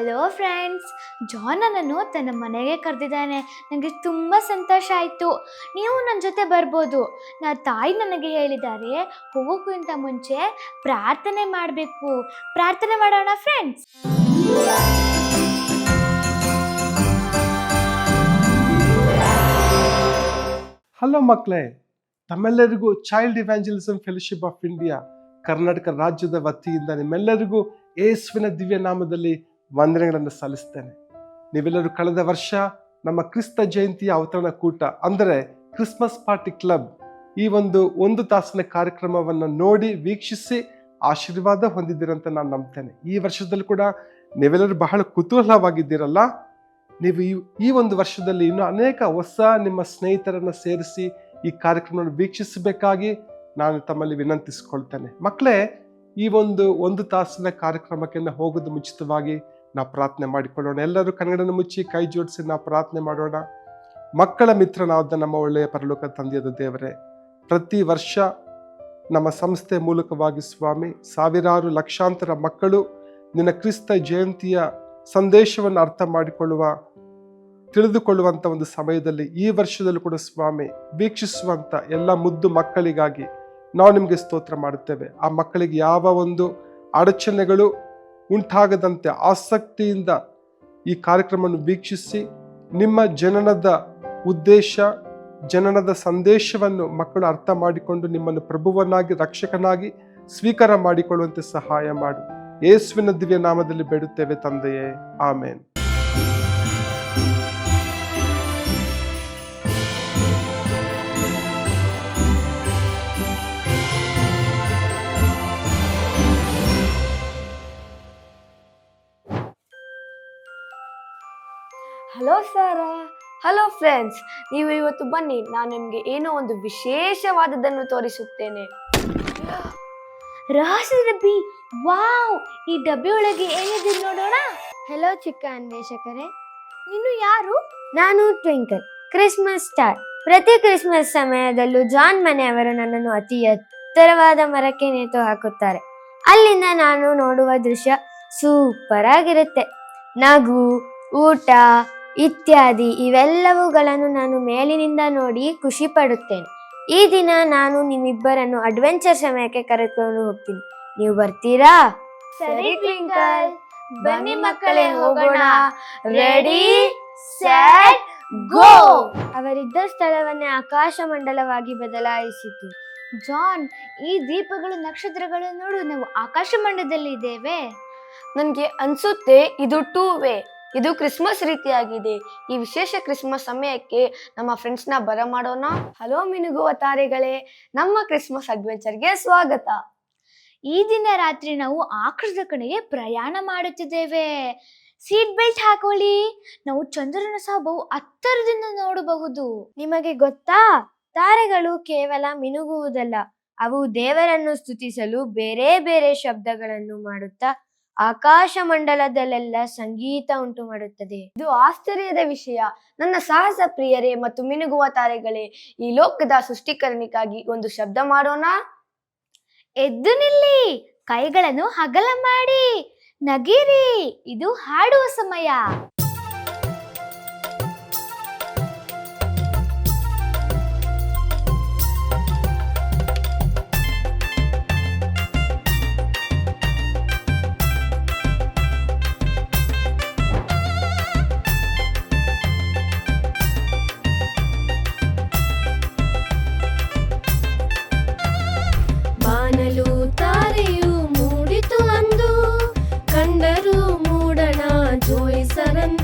Hello friends, John ನನ್ನನ್ನು ತನ್ನ ಮನೆಗೆ ಕರೆದಿದ್ದಾನೆ. ನನಗೆ ತುಂಬ ಸಂತೋಷ ಆಯಿತು. ನೀವು ನನ್ನ ಜೊತೆ ಬರ್ಬೋದು. ತಾಯಿ ನನಗೆ ಹೇಳಿದ್ದಾರೆ, ಹೋಗೋಕ್ಕಿಂತ ಮುಂಚೆ ಪ್ರಾರ್ಥನೆ ಮಾಡಬೇಕು. ಪ್ರಾರ್ಥನೆ ಮಾಡೋಣ ಫ್ರೆಂಡ್ಸ್. ಹಲೋ ಮಕ್ಕಳೇ, ತಮ್ಮೆಲ್ಲರಿಗೂ Child Evangelism Fellowship of India Karnataka ರಾಜ್ಯದ ವತಿಯಿಂದ ನಿಮ್ಮೆಲ್ಲರಿಗೂ ಯೇಸುವಿನ ದಿವ್ಯ ನಾಮದಲ್ಲಿ ವಂದನೆಗಳನ್ನು ಸಲ್ಲಿಸ್ತೇನೆ. ನೀವೆಲ್ಲರೂ ಕಳೆದ ವರ್ಷ ನಮ್ಮ ಕ್ರಿಸ್ತ ಜಯಂತಿಯ ಅವತರಣ ಕೂಟ ಅಂದರೆ ಕ್ರಿಸ್ಮಸ್ ಪಾರ್ಟಿ ಕ್ಲಬ್ ಈ ಒಂದು ತಾಸಿನ ಕಾರ್ಯಕ್ರಮವನ್ನು ನೋಡಿ ವೀಕ್ಷಿಸಿ ಆಶೀರ್ವಾದ ಹೊಂದಿದ್ದೀರಂತ ನಾನು ನಂಬ್ತೇನೆ. ಈ ವರ್ಷದಲ್ಲಿ ಕೂಡ ನೀವೆಲ್ಲರೂ ಬಹಳ ಕುತೂಹಲವಾಗಿದ್ದೀರಲ್ಲ. ನೀವು ಈ ಒಂದು ವರ್ಷದಲ್ಲಿ ಇನ್ನೂ ಅನೇಕ ಹೊಸ ನಿಮ್ಮ ಸ್ನೇಹಿತರನ್ನು ಸೇರಿಸಿ ಈ ಕಾರ್ಯಕ್ರಮವನ್ನು ವೀಕ್ಷಿಸಬೇಕಾಗಿ ನಾನು ತಮ್ಮಲ್ಲಿ ವಿನಂತಿಸಿಕೊಳ್ತೇನೆ. ಮಕ್ಕಳೇ, ಈ ಒಂದು ತಾಸಿನ ಕಾರ್ಯಕ್ರಮಕ್ಕೆ ಹೋಗೋದು ಮುಂಚಿತವಾಗಿ ನಾವು ಪ್ರಾರ್ಥನೆ ಮಾಡಿಕೊಳ್ಳೋಣ. ಎಲ್ಲರೂ ಕನ್ನಡನ ಮುಚ್ಚಿ ಕೈ ಜೋಡಿಸಿ ನಾವು ಪ್ರಾರ್ಥನೆ ಮಾಡೋಣ. ಮಕ್ಕಳ ಮಿತ್ರನಾದ ನಮ್ಮ ಒಳ್ಳೆಯ ಪರಲೋಕ ತಂದೆಯಾದ ದೇವರೇ, ಪ್ರತಿ ವರ್ಷ ನಮ್ಮ ಸಂಸ್ಥೆ ಮೂಲಕವಾಗಿ ಸ್ವಾಮಿ ಸಾವಿರಾರು ಲಕ್ಷಾಂತರ ಮಕ್ಕಳು ನಿನ್ನ ಕ್ರಿಸ್ತ ಜಯಂತಿಯ ಸಂದೇಶವನ್ನು ಅರ್ಥ ತಿಳಿದುಕೊಳ್ಳುವಂಥ ಒಂದು ಸಮಯದಲ್ಲಿ ಈ ವರ್ಷದಲ್ಲೂ ಕೂಡ ಸ್ವಾಮಿ ವೀಕ್ಷಿಸುವಂಥ ಎಲ್ಲ ಮುದ್ದು ಮಕ್ಕಳಿಗಾಗಿ ನಾವು ನಿಮಗೆ ಸ್ತೋತ್ರ ಮಾಡುತ್ತೇವೆ. ಆ ಮಕ್ಕಳಿಗೆ ಯಾವ ಒಂದು ಅಡಚಣೆಗಳು ಉಂಟಾಗದಂತೆ ಆಸಕ್ತಿಯಿಂದ ಈ ಕಾರ್ಯಕ್ರಮವನ್ನು ವೀಕ್ಷಿಸಿ ನಿಮ್ಮ ಜನನದ ಉದ್ದೇಶ, ಜನನದ ಸಂದೇಶವನ್ನು ಮಕ್ಕಳು ಅರ್ಥ ಮಾಡಿಕೊಂಡು ನಿಮ್ಮನ್ನು ಪ್ರಭುವನ್ನಾಗಿ ರಕ್ಷಕನಾಗಿ ಸ್ವೀಕಾರ ಮಾಡಿಕೊಳ್ಳುವಂತೆ ಸಹಾಯ ಮಾಡು. ಯೇಸುವಿನ ದಿವ್ಯ ನಾಮದಲ್ಲಿ ಬೇಡುತ್ತೇವೆ ತಂದೆಯೇ, ಆಮೇನ್. ಹಲೋ ಸರ್, ಹಲೋ ಫ್ರೆಂಡ್ಸ್, ನೀವು ಇವತ್ತು ಬನ್ನಿ, ನಾನು ನಿಮಗೆ ಏನೋ ಒಂದು ವಿಶೇಷವಾದದ್ದನ್ನು ತೋರಿಸುತ್ತೇನೆ. ರಹಸ್ಯ ಡಬ್ಬಿ. ವಾವ್, ಈ ಡಬ್ಬಿ ಒಳಗೆ ಏನಿದೆ ನೋಡೋಣ. ಹಲೋ ಚಿಕ್ಕ ಅನ್ವೇಷಕರೇ, ನೀನು ಯಾರು? ನಾನು ಟ್ವಿಂಕಲ್, ಕ್ರಿಸ್ಮಸ್ ಸ್ಟಾರ್. ಪ್ರತಿ ಕ್ರಿಸ್ಮಸ್ ಸಮಯದಲ್ಲೂ ಜಾನ್ ಮನೆಯವರು ನನ್ನನ್ನು ಅತಿ ಎತ್ತರವಾದ ಮರಕ್ಕೆ ನೇತು ಹಾಕುತ್ತಾರೆ. ಅಲ್ಲಿಂದ ನಾನು ನೋಡುವ ದೃಶ್ಯ ಸೂಪರ್ ಆಗಿರುತ್ತೆ. ನಗು, ಊಟ ಇತ್ಯಾದಿ ಇವೆಲ್ಲವುಗಳನ್ನು ನಾನು ಮೇಲಿನಿಂದ ನೋಡಿ ಖುಷಿ ಪಡುತ್ತೇನೆ. ಈ ದಿನ ನಾನು ನಿಮ್ಮಿಬ್ಬರನ್ನು ಅಡ್ವೆಂಚರ್ ಸಮಯಕ್ಕೆ ಕರೆದುಕೊಂಡು ಹೋಗ್ತೀನಿ. ನೀವು ಬರ್ತೀರಾ? ಸರಿ ಟ್ವಿಂಕಲ್, ಬನ್ನಿ ಮಕ್ಕಳೇ ಹೋಗೋಣ. ರೆಡಿ, ಸೆಟ್, ಗೋ. ಅವರಿದ್ದ ಸ್ಥಳವನ್ನೇ ಆಕಾಶ ಮಂಡಲವಾಗಿ ಬದಲಾಯಿಸಿತು. ಜಾನ್, ಈ ದೀಪಗಳು ನಕ್ಷತ್ರಗಳು ನೋಡು, ನಾವು ಆಕಾಶ ಮಂಡಲದಲ್ಲಿ ಇದ್ದೇವೆ. ನನಗೆ ಅನ್ಸುತ್ತೆ ಇದು 2 ವೇ. ಇದು ಕ್ರಿಸ್ಮಸ್ ರೀತಿಯಾಗಿದೆ. ಈ ವಿಶೇಷ ಕ್ರಿಸ್ಮಸ್ ಸಮಯಕ್ಕೆ ನಮ್ಮ ಫ್ರೆಂಡ್ಸ್ನ ಬರಮಾಡೋಣ. ಹಲೋ ಮಿನುಗುವ ತಾರೆಗಳೇ, ನಮ್ಮ ಕ್ರಿಸ್ಮಸ್ ಅಡ್ವೆಂಚರ್ಗೆ ಸ್ವಾಗತ. ಈ ದಿನ ರಾತ್ರಿ ನಾವು ಆಕಾಶದ ಕಡೆಗೆ ಪ್ರಯಾಣ ಮಾಡುತ್ತಿದ್ದೇವೆ. ಸೀಟ್ ಬೆಲ್ಟ್ ಹಾಕೊಳ್ಳಿ. ನಾವು ಚಂದ್ರನ ಸಹ ಬಹು ಹತ್ತಿರದಿಂದ ನೋಡಬಹುದು. ನಿಮಗೆ ಗೊತ್ತಾ, ತಾರೆಗಳು ಕೇವಲ ಮಿನುಗುವುದಲ್ಲ, ಅವು ದೇವರನ್ನು ಸ್ತುತಿಸಲು ಬೇರೆ ಬೇರೆ ಶಬ್ದಗಳನ್ನು ಮಾಡುತ್ತಾ ಆಕಾಶ ಮಂಡಲದಲ್ಲೆಲ್ಲ ಸಂಗೀತ ಉಂಟು ಮಾಡುತ್ತದೆ. ಇದು ಆಶ್ಚರ್ಯದ ವಿಷಯ. ನನ್ನ ಸಾಹಸ ಪ್ರಿಯರೇ ಮತ್ತು ಮಿನುಗುವ ತಾರೆಗಳೇ, ಈ ಲೋಕದ ಸೃಷ್ಟಿಕರಣಿಗಾಗಿ ಒಂದು ಶಬ್ದ ಮಾಡೋಣ. ಎದ್ದು ನಿಲ್ಲಿ, ಕೈಗಳನ್ನು ಅಗಲ ಮಾಡಿ, ನಗಿರಿ. ಇದು ಹಾಡುವ ಸಮಯ. ಬಾನಲು ತಾರೆಯು ಮೂಡಿತು ಅಂದು, ಕಂಡರು ಮೂಡಣ ಜೋಯಿಸರನ್ನು.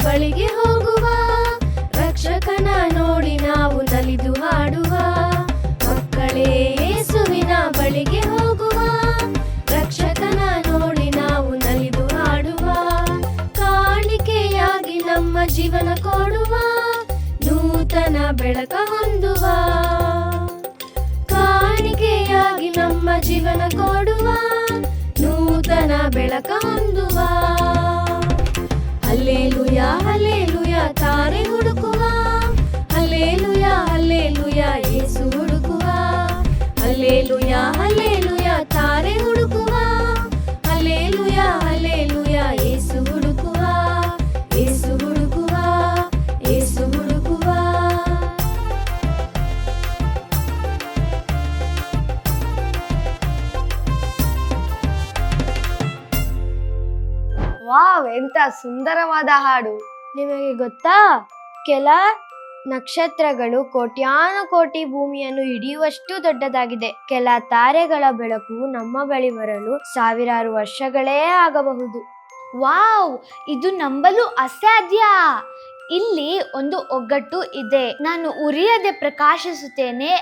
ಬಳಿಗೆ ಹೋಗುವ, ರಕ್ಷಕನ ನೋಡಿ ನಾವು ನಲಿದು ಹಾಡುವ. ಮಕ್ಕಳೇ ಯೇಸುವಿನ ಬಳಿಗೆ ಹೋಗುವ, ರಕ್ಷಕನ ನೋಡಿ ನಾವು ನಲಿದು ಹಾಡುವ. ಕಾಣಿಕೆಯಾಗಿ ನಮ್ಮ ಜೀವನ ಕೊಡುವ, ನೂತನ ಬೆಳಕ ಹೊಂದುವ. ಕಾಣಿಕೆಯಾಗಿ ನಮ್ಮ ಜೀವನ ಕೊಡುವ, ನೂತನ ಬೆಳಕ ಹೊಂದುವ. ಹಲ್ಲೇಲೂಯ ಹಲ್ಲೇಲೂಯ ತಾರೆ ಹುಡುಕುವ, ಹಲ್ಲೇಲೂಯ ಹಲ್ಲೇಲೂಯ ಯೇಸು ಹುಡುಕುವ. ಹಲ್ಲೇಲೂಯ ಹಲ್ಲೇಲೂಯ ತಾರೆ ಹುಡುಕುವ, ಹಲ್ಲೇಲೂಯ ಹಲ್ಲೇಲೂಯ ಯೇಸು ಹುಡುಕುವ. ಯೇಸು ಹುಡುಕುವ, ಯೇಸು ಹುಡುಕುವ. ವಾವ್, ಎಂತ ಸುಂದರವಾದ ಹಾಡು. ನಿಮಗೆ ಗೊತ್ತಾ, ಕೆಲ ನಕ್ಷತ್ರಗಳು ಕೋಟ್ಯಾನು ಕೋಟಿ ಭೂಮಿಯನ್ನು ಹಿಡಿಯುವಷ್ಟು ದೊಡ್ಡದಾಗಿದೆ. ಕೆಲ ತಾರೆಗಳ ಬೆಳಕು ನಮ್ಮ ಬಳಿ ಬರಲು ಸಾವಿರಾರು ವರ್ಷಗಳೇ ಆಗಬಹುದು. ವಾವ್, ಇದು ನಂಬಲು ಅಸಾಧ್ಯ. ಇಲ್ಲಿ ಒಂದು ಒಗ್ಗಟ್ಟು ಇದೆ. ನಾನು ಉರಿಯದೆ ಪ್ರಕಾಶಿಸುತ್ತೇನೆ.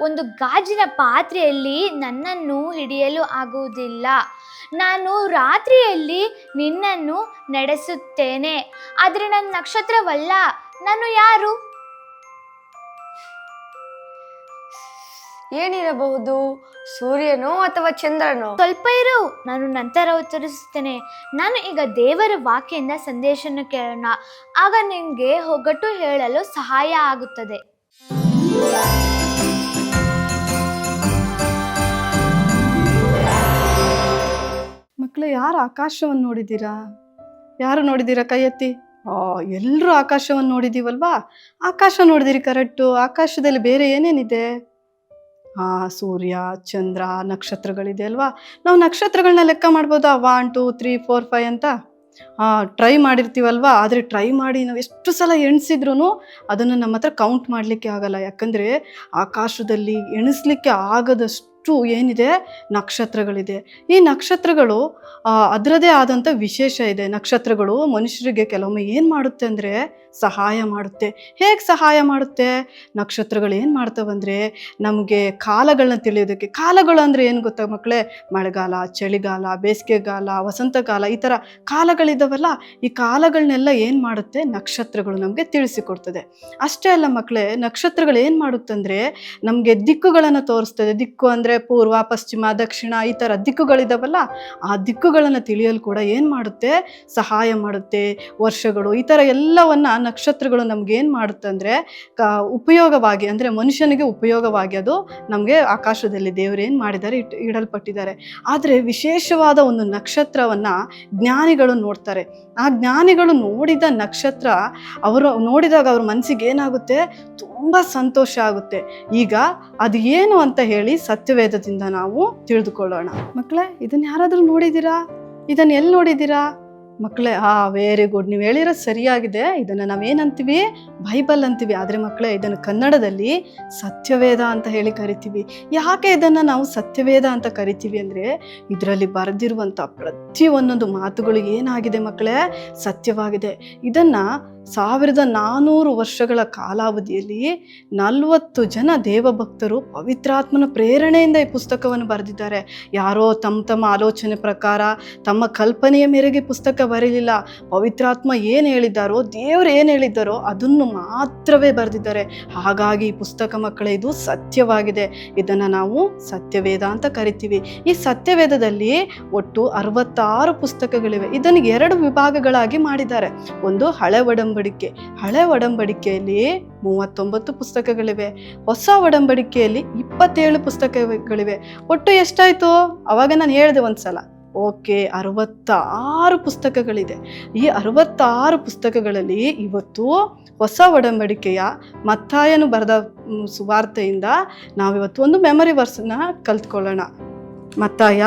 ಒಂದು ಗಾಜಿನ ಪಾತ್ರೆಯಲ್ಲಿ ನನ್ನನ್ನು ಹಿಡಿಯಲು ಆಗುವುದಿಲ್ಲ. ನಾನು ರಾತ್ರಿಯಲ್ಲಿ ನಿನ್ನನ್ನು ನಡೆಸುತ್ತೇನೆ. ಆದರೆ ನನ್ನ ನಕ್ಷತ್ರವಲ್ಲ. ನಾನು ಯಾರು? ಏನಿರಬಹುದು? ಸೂರ್ಯನೋ ಅಥವಾ ಚಂದ್ರನೋ? ಸ್ವಲ್ಪ ಇರು, ನಾನು ನಂತರ ಉತ್ತರಿಸುತ್ತೇನೆ. ನಾನು ಈಗ ದೇವರ ವಾಕ್ಯದಿಂದ ಸಂದೇಶವನ್ನು ಕೇಳೋಣ. ಆಗ ನಿಮಗೆ ಒಗ್ಗಟ್ಟು ಹೇಳಲು ಸಹಾಯ ಆಗುತ್ತದೆ. ಮಕ್ಕಳೇ, ಯಾರು ಆಕಾಶವನ್ನು ನೋಡಿದ್ದೀರಾ? ಯಾರು ನೋಡಿದ್ದೀರಾ? ಕೈ ಎತ್ತಿ. ಎಲ್ಲರೂ ಆಕಾಶವನ್ನು ನೋಡಿದ್ದೀವಲ್ವಾ? ಆಕಾಶ ನೋಡಿದಿರಿ, ಕರೆಕ್ಟು. ಆಕಾಶದಲ್ಲಿ ಬೇರೆ ಏನೇನಿದೆ? ಸೂರ್ಯ, ಚಂದ್ರ, ನಕ್ಷತ್ರಗಳಿದೆ ಅಲ್ವಾ? ನಾವು ನಕ್ಷತ್ರಗಳನ್ನ ಲೆಕ್ಕ ಮಾಡ್ಬೋದಾ? 1 2 3 4 5 ಅಂತ ಟ್ರೈ ಮಾಡಿರ್ತೀವಲ್ವಾ? ಆದರೆ ಟ್ರೈ ಮಾಡಿ ನಾವು ಎಷ್ಟು ಸಲ ಎಣಿಸಿದ್ರೂ ಅದನ್ನು ನಮ್ಮ ಹತ್ರ ಕೌಂಟ್ ಮಾಡಲಿಕ್ಕೆ ಆಗಲ್ಲ. ಯಾಕಂದರೆ ಆಕಾಶದಲ್ಲಿ ಎಣಿಸ್ಲಿಕ್ಕೆ ಆಗದಷ್ಟು ಏನಿದೆ, ನಕ್ಷತ್ರಗಳಿದೆ. ಈ ನಕ್ಷತ್ರಗಳು ಅದರದೇ ಆದಂಥ ವಿಶೇಷ ಇದೆ. ನಕ್ಷತ್ರಗಳು ಮನುಷ್ಯರಿಗೆ ಕೆಲವೊಮ್ಮೆ ಏನು ಮಾಡುತ್ತೆ ಅಂದರೆ ಸಹಾಯ ಮಾಡುತ್ತೆ. ಹೇಗೆ ಸಹಾಯ ಮಾಡುತ್ತೆ? ನಕ್ಷತ್ರಗಳು ಏನು ಮಾಡ್ತಾವಂದರೆ ನಮಗೆ ಕಾಲಗಳನ್ನ ತಿಳಿಯೋದಕ್ಕೆ. ಕಾಲಗಳು ಅಂದರೆ ಏನು ಗೊತ್ತಾ ಮಕ್ಕಳೇ? ಮಳೆಗಾಲ, ಚಳಿಗಾಲ, ಬೇಸಿಗೆಗಾಲ, ವಸಂತಕಾಲ, ಈ ಥರ ಕಾಲಗಳಿದ್ದಾವಲ್ಲ, ಈ ಕಾಲಗಳನ್ನೆಲ್ಲ ಏನು ಮಾಡುತ್ತೆ? ನಕ್ಷತ್ರಗಳು ನಮಗೆ ತಿಳಿಸಿಕೊಡ್ತದೆ. ಅಷ್ಟೇ ಅಲ್ಲ ಮಕ್ಕಳೇ, ನಕ್ಷತ್ರಗಳು ಏನು ಮಾಡುತ್ತಂದರೆ ನಮಗೆ ದಿಕ್ಕುಗಳನ್ನು ತೋರಿಸ್ತದೆ. ದಿಕ್ಕು ಅಂದರೆ ಪೂರ್ವ, ಪಶ್ಚಿಮ, ದಕ್ಷಿಣ, ಈ ಥರ ದಿಕ್ಕುಗಳಿದ್ದಾವಲ್ಲ, ಆ ದಿಕ್ಕುಗಳನ್ನು ತಿಳಿಯಲು ಕೂಡ ಏನು ಮಾಡುತ್ತೆ? ಸಹಾಯ ಮಾಡುತ್ತೆ. ವರ್ಷಗಳು, ಈ ಥರ ಎಲ್ಲವನ್ನ ನಕ್ಷತ್ರಗಳು ನಮ್ಗೆ ಏನು ಮಾಡುತ್ತೆ ಅಂದರೆ ಉಪಯೋಗವಾಗಿ, ಅಂದರೆ ಮನುಷ್ಯನಿಗೆ ಉಪಯೋಗವಾಗಿ ಅದು ನಮಗೆ ಆಕಾಶದಲ್ಲಿ ದೇವರು ಏನು ಮಾಡಿದ್ದಾರೆ, ಇಡಲ್ಪಟ್ಟಿದ್ದಾರೆ. ಆದರೆ ವಿಶೇಷವಾದ ಒಂದು ನಕ್ಷತ್ರವನ್ನು ಜ್ಞಾನಿಗಳು ನೋಡ್ತಾರೆ. ಆ ಜ್ಞಾನಿಗಳು ನೋಡಿದ ನಕ್ಷತ್ರ ಅವರು ನೋಡಿದಾಗ ಅವ್ರ ಮನಸ್ಸಿಗೆ ಏನಾಗುತ್ತೆ? ತುಂಬ ಸಂತೋಷ ಆಗುತ್ತೆ. ಈಗ ಅದು ಏನು ಅಂತ ಹೇಳಿ ಸತ್ಯವೇದದಿಂದ ನಾವು ತಿಳಿದುಕೊಳ್ಳೋಣ. ಮಕ್ಕಳೇ, ಇದನ್ನು ಯಾರಾದರೂ ನೋಡಿದ್ದೀರಾ? ಇದನ್ನು ಎಲ್ಲಿ ನೋಡಿದ್ದೀರಾ ಮಕ್ಕಳೇ? ವೆರಿ ಗುಡ್, ನೀವು ಹೇಳಿರೋದು ಸರಿಯಾಗಿದೆ. ಇದನ್ನು ನಾವೇನಂತೀವಿ? ಬೈಬಲ್ ಅಂತೀವಿ. ಆದರೆ ಮಕ್ಕಳೇ, ಇದನ್ನು ಕನ್ನಡದಲ್ಲಿ ಸತ್ಯವೇದ ಅಂತ ಹೇಳಿ ಕರಿತೀವಿ. ಯಾಕೆ ಇದನ್ನು ನಾವು ಸತ್ಯವೇದ ಅಂತ ಕರಿತೀವಿ ಅಂದರೆ ಇದರಲ್ಲಿ ಬರೆದಿರುವಂಥ ಪ್ರತಿಯೊಂದೊಂದು ಮಾತುಗಳು ಏನಾಗಿದೆ ಮಕ್ಕಳೇ? ಸತ್ಯವಾಗಿದೆ. ಇದನ್ನು 1400 ವರ್ಷಗಳ ಕಾಲಾವಧಿಯಲ್ಲಿ 40 ಜನ ದೇವಭಕ್ತರು ಪವಿತ್ರಾತ್ಮನ ಪ್ರೇರಣೆಯಿಂದ ಈ ಪುಸ್ತಕವನ್ನು ಬರೆದಿದ್ದಾರೆ. ಯಾರೋ ತಮ್ಮ ಆಲೋಚನೆ ಪ್ರಕಾರ, ತಮ್ಮ ಕಲ್ಪನೆಯ ಮೇರೆಗೆ ಪುಸ್ತಕ ಬರೀಲಿಲ್ಲ. ಪವಿತ್ರಾತ್ಮ ಏನು ಹೇಳಿದ್ದಾರೋ, ದೇವರು ಏನು ಹೇಳಿದ್ದಾರೋ ಅದನ್ನು ಮಾತ್ರವೇ ಬರೆದಿದ್ದಾರೆ. ಹಾಗಾಗಿ ಈ ಪುಸ್ತಕ ಮಕ್ಕಳೇ, ಇದು ಸತ್ಯವಾಗಿದೆ. ಇದನ್ನು ನಾವು ಸತ್ಯವೇದ ಅಂತ ಕರಿತೀವಿ. ಈ ಸತ್ಯವೇದದಲ್ಲಿ ಒಟ್ಟು 66 ಪುಸ್ತಕಗಳಿವೆ. ಇದನ್ನು 2 ವಿಭಾಗಗಳಾಗಿ ಮಾಡಿದ್ದಾರೆ. ಒಂದು ಹಳೆ ಒಡಂಬಡಿಕೆ. ಹಳೆ ಒಡಂಬಡಿಕೆಯಲ್ಲಿ 39 ಪುಸ್ತಕಗಳಿವೆ. ಹೊಸ ಒಡಂಬಡಿಕೆಯಲ್ಲಿ 27 ಪುಸ್ತಕಗಳಿವೆ. ಒಟ್ಟು ಎಷ್ಟಾಯಿತು? ಅವಾಗ ನಾನು ಹೇಳಿದೆ ಒಂದ್ಸಲ. ಓಕೆ, 66 ಪುಸ್ತಕಗಳಿದೆ. ಈ 66 ಪುಸ್ತಕಗಳಲ್ಲಿ ಇವತ್ತು ಹೊಸ ಒಡಂಬಡಿಕೆಯ ಮತ್ತಾಯನು ಬರೆದ ಸುವಾರ್ತೆಯಿಂದ ನಾವಿವತ್ತು ಒಂದು ಮೆಮರಿ ವರ್ಸನ್ನ ಕಲ್ತ್ಕೊಳ್ಳೋಣ. ಮತ್ತಾಯ